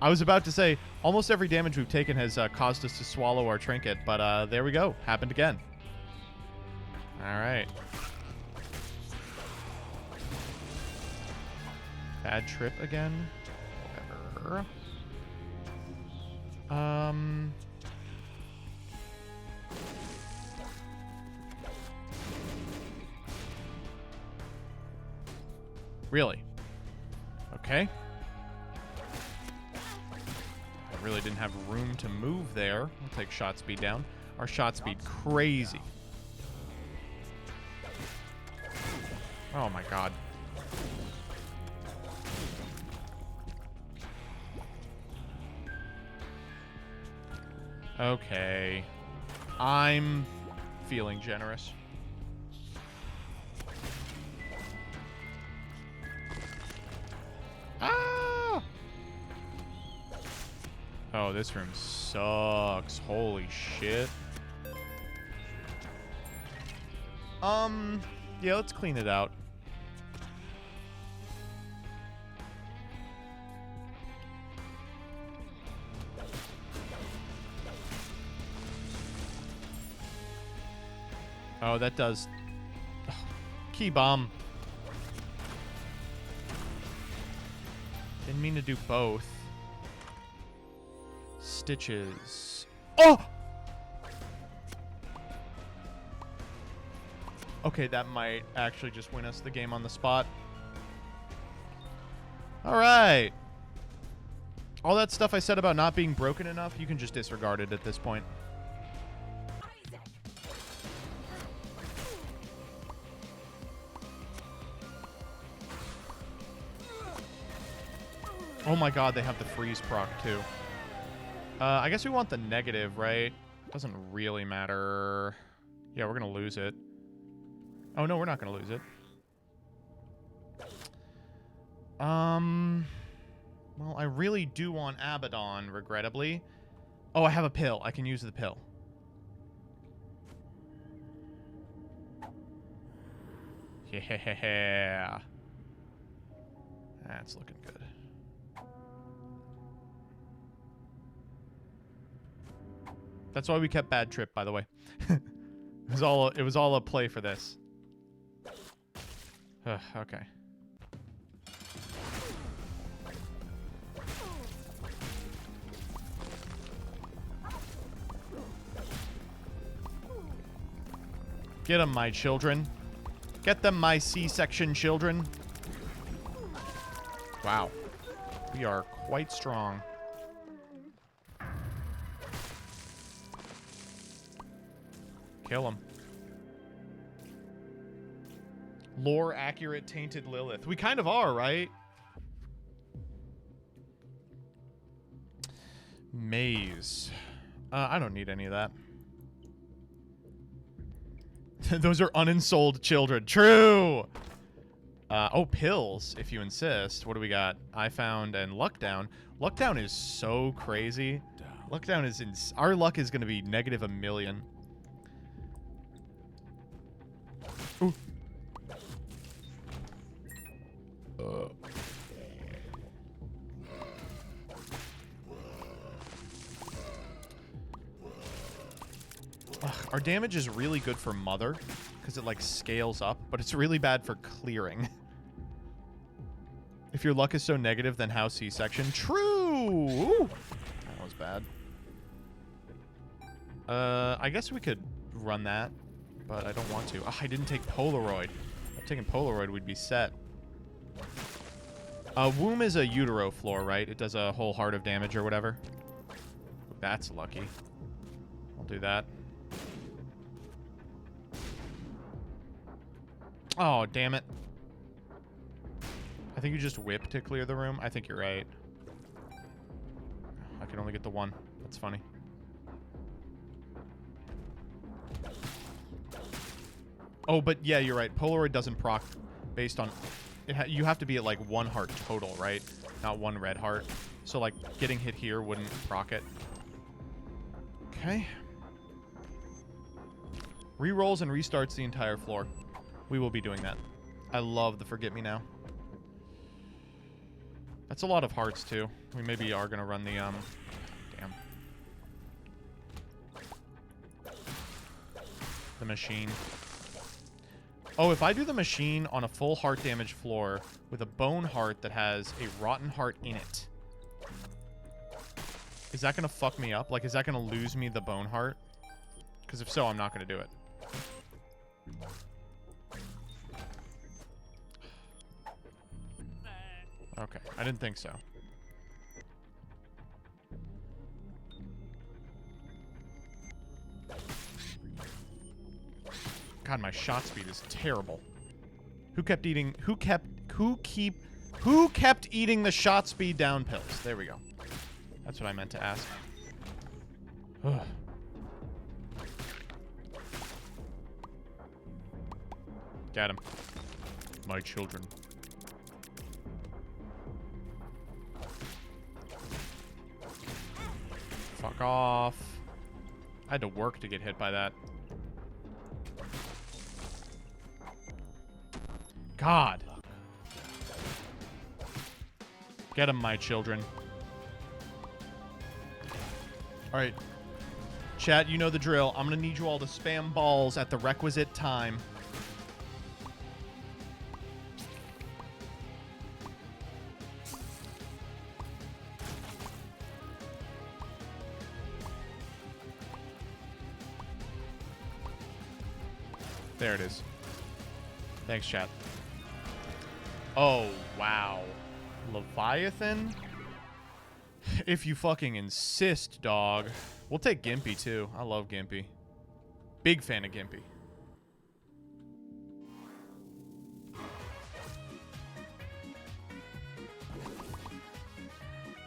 S1: I was about to say, almost every damage we've taken has caused us to swallow our trinket, but there we go. Happened again. Alright. Bad trip again. Whatever. Really? Okay. I really didn't have room to move there. We'll take shot speed down. Our shot speed crazy. Oh my god. Okay. I'm feeling generous. Ah! Oh, this room sucks. Holy shit. Yeah, let's clean it out. Oh, that does... Key bomb. Didn't mean to do both. Stitches. Oh! Okay, that might actually just win us the game on the spot. All right. All that stuff I said about not being broken enough, you can just disregard it at this point. Oh my god, they have the freeze proc too. I guess we want the negative, right? Doesn't really matter. Yeah, we're gonna lose it. Oh no, we're not gonna lose it. Well, I really do want Abaddon, regrettably. Oh, I have a pill. I can use the pill. Yeah. That's looking good. That's why we kept Bad Trip, by the way. It was all a play for this. Okay. Get them, my children. Get them, my C-section children. Wow. We are quite strong. Kill him. Lore accurate tainted Lilith. We kind of are, right? Maze. I don't need any of that. Those are unensouled children. True! Oh, pills, if you insist. What do we got? I found and luck down. Luck down is so crazy. Luck down is... Our luck is going to be negative -1 million. Ooh. Our damage is really good for Mother, because it, like, scales up, but it's really bad for clearing. If your luck is so negative, then how C-section? True! Ooh. That was bad. I guess we could run that, but I don't want to. Oh, I didn't take Polaroid. If I'd taken Polaroid, we'd be set. Womb is a utero floor, right? It does a whole heart of damage or whatever. That's lucky. I'll do that. Oh, damn it. I think you just whip to clear the room. I think you're right. I can only get the one. That's funny. Oh, but yeah, you're right. Polaroid doesn't proc based on... you have to be at, like, 1 heart total, right? Not 1 red heart. So, like, getting hit here wouldn't proc it. Okay. Rerolls and restarts the entire floor. We will be doing that. I love the Forget Me Now. That's a lot of hearts, too. We maybe are going to run the, damn. The machine. Oh, if I do the machine on a full heart damage floor with a bone heart that has a rotten heart in it, is that going to fuck me up? Like, is that going to lose me the bone heart? Because if so, I'm not going to do it. Okay, I didn't think so. God, my shot speed is terrible. Who kept eating the shot speed down pills? There we go. That's what I meant to ask. Ugh. Get him. My children. Fuck off. I had to work to get hit by that. God. Get him, my children. Alright. Chat, you know the drill. I'm going to need you all to spam balls at the requisite time. There it is. Thanks, chat. Oh, wow. Leviathan? If you fucking insist, dog. We'll take Gimpy, too. I love Gimpy. Big fan of Gimpy.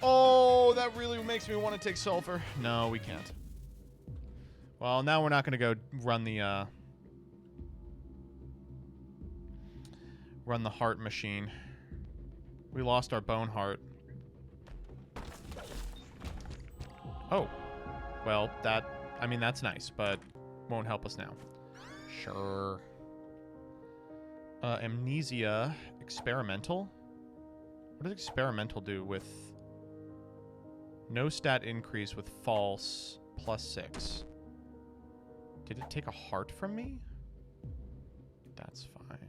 S1: Oh, that really makes me want to take Sulfur. No, we can't. Well, now we're not going to go run the heart machine. We lost our bone heart. Oh. Well, I mean, that's nice, but won't help us now. Sure. Amnesia. Experimental? What does experimental do with... No stat increase with false +6. Did it take a heart from me? That's fine.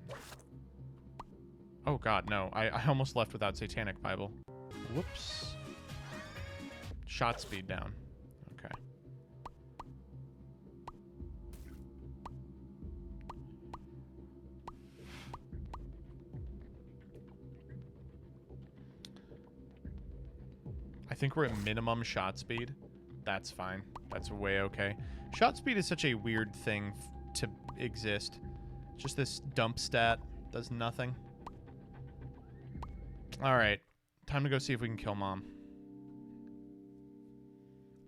S1: Oh god, no. I almost left without Satanic Bible. Whoops. Shot speed down. Okay. I think we're at minimum shot speed. That's fine. That's way okay. Shot speed is such a weird thing to exist. Just this dump stat does nothing. Alright. Time to go see if we can kill Mom.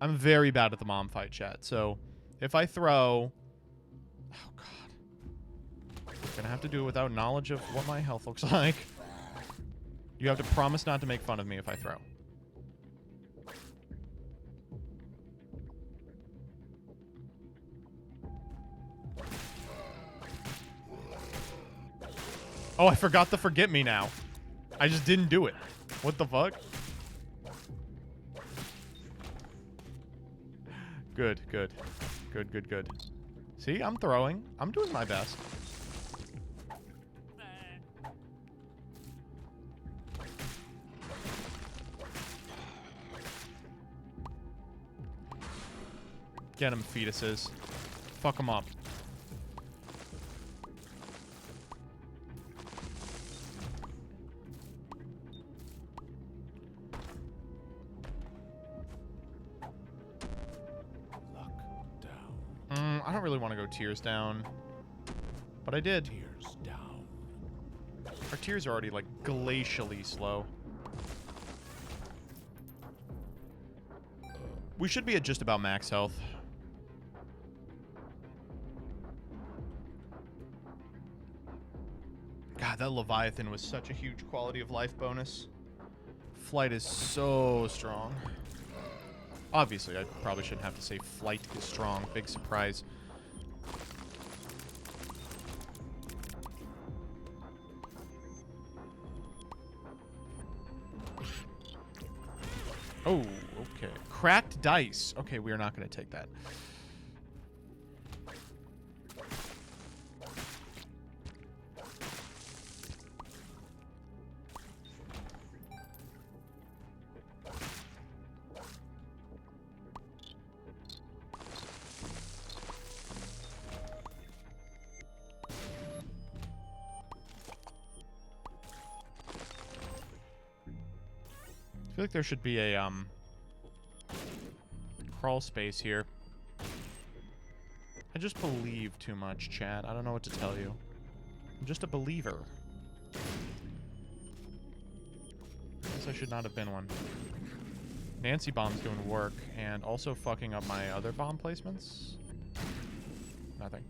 S1: I'm very bad at the Mom fight, chat. So, if I throw... Oh, God. I'm gonna have to do it without knowledge of what my health looks like. You have to promise not to make fun of me if I throw. Oh, I forgot to forget me now. I just didn't do it. What the fuck? Good, good. Good, good, good. See, I'm throwing. I'm doing my best. Get him, fetuses. Fuck them up. I don't really want to go tears down, but I did.
S5: Tears down.
S1: Our tears are already like glacially slow. We should be at just about max health. God, that Leviathan was such a huge quality of life bonus. Flight is so strong. Obviously, I probably shouldn't have to say flight is strong. Big surprise. Oh, okay. Cracked dice. Okay, we are not going to take that. I feel like there should be a crawl space here. I just believe too much, chat. I don't know what to tell you. I'm just a believer. I guess I should not have been one. Nancy bomb's doing work and also fucking up my other bomb placements. Nothing.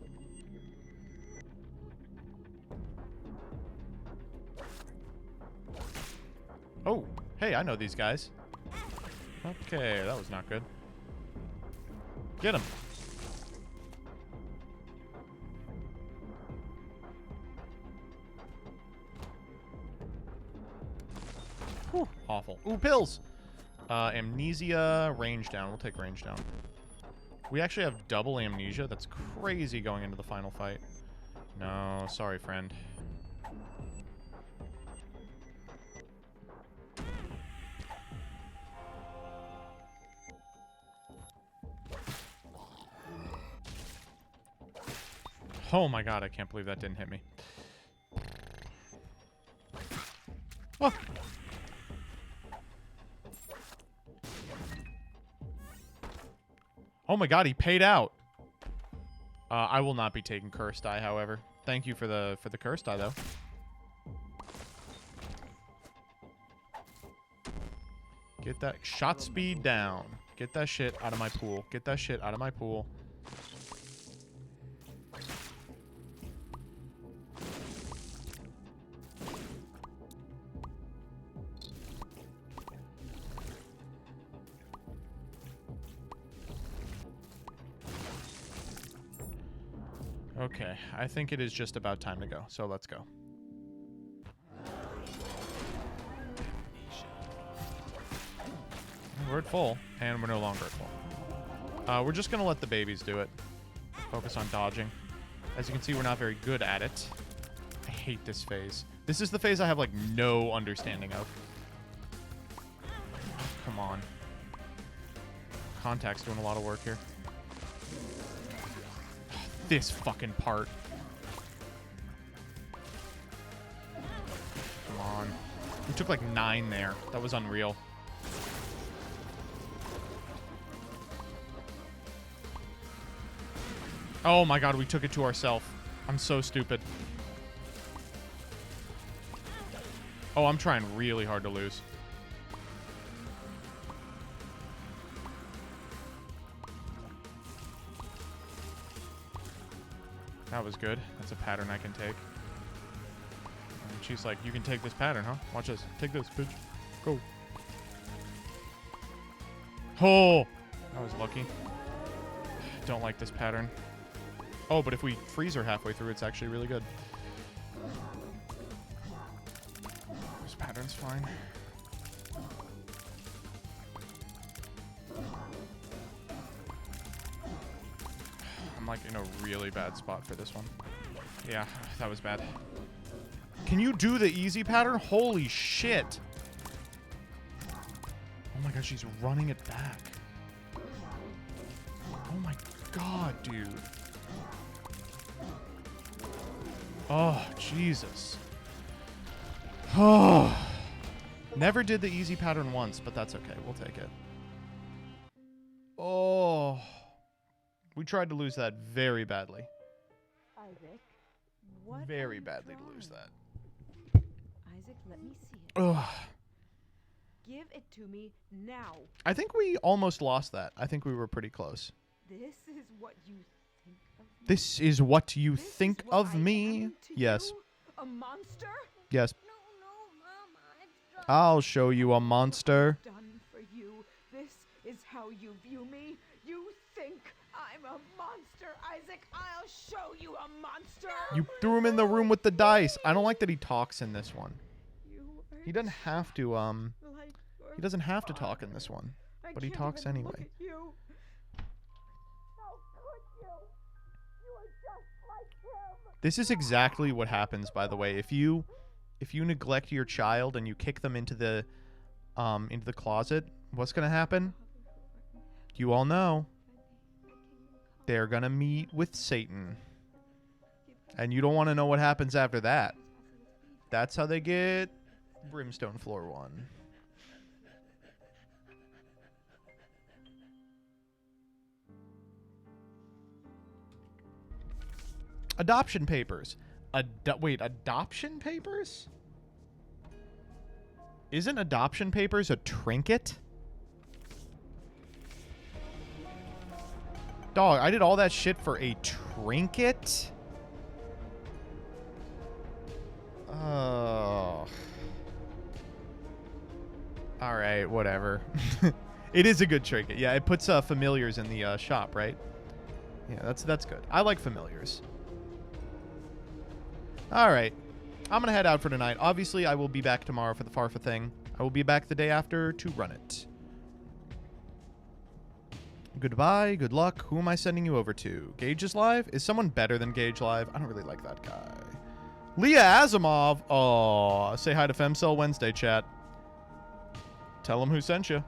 S1: Oh, hey, I know these guys. Okay, that was not good. Get him. Whew, awful. Ooh, pills. Amnesia, range down. We'll take range down. We actually have double amnesia. That's crazy going into the final fight. No, sorry, friend. Oh my god, I can't believe that didn't hit me. Oh. Oh my god, he paid out. I will not be taking Cursed Eye, however. Thank you for the Cursed Eye, though. Get that shot speed down. Get that shit out of my pool. Get that shit out of my pool. Okay, I think it is just about time to go, so let's go. We're at full, and we're no longer at full. We're just going to let the babies do it. Focus on dodging. As you can see, we're not very good at it. I hate this phase. This is the phase I have, like, no understanding of. Come on. Contact's doing a lot of work here. This fucking part. Come on. We took like 9 there. That was unreal. Oh my god, we took it to ourselves. I'm so stupid. Oh, I'm trying really hard to lose. That was good. That's a pattern I can take. And she's like, you can take this pattern, huh? Watch this. Take this, bitch. Go. Oh! I was lucky. Don't like this pattern. Oh, but if we freeze her halfway through, it's actually really good. This pattern's fine. I'm like in a really bad spot for this one. Yeah, that was bad. Can you do the easy pattern? Holy shit. Oh my god, she's running it back. Oh my god, dude. Oh, Jesus. Oh. Never did the easy pattern once, but that's okay. We'll take it. Oh. We tried to lose that very badly.
S7: Isaac, what
S1: very badly to lose that.
S7: Isaac, let me see it.
S1: Ugh.
S7: Give it to me now.
S1: I think we almost lost that. I think we were pretty close.
S7: This is what you think of me.
S1: This is what you think of me. Yes.
S7: A monster?
S1: Yes.
S7: No, Mom,
S1: I'll show you a monster.
S7: done for you. This is how you view me. You think I'm a monster, Isaac. I'll show you a monster.
S1: You threw him in the room with the dice. I don't like that he talks in this one. He doesn't have to, he doesn't have to talk in this one. But he talks anyway. This is exactly what happens, by the way. If you neglect your child and you kick them into the closet, what's gonna happen? You all know. They're gonna meet with Satan. And you don't want to know what happens after that. That's how they get Brimstone Floor 1. Adoption papers. Wait, adoption papers? Isn't adoption papers a trinket? Dog, I did all that shit for a trinket? Oh. Alright, whatever. It is a good trinket. Yeah, it puts familiars in the shop, right? Yeah, that's good. I like familiars. Alright. I'm going to head out for tonight. Obviously, I will be back tomorrow for the Farfa thing. I will be back the day after to run it. Goodbye, good luck. Who am I sending you over to? Gage is live? Is someone better than Gage live? I don't really like that guy. Leah Asimov. Oh, say hi to Femcell Wednesday, chat. Tell him who sent you.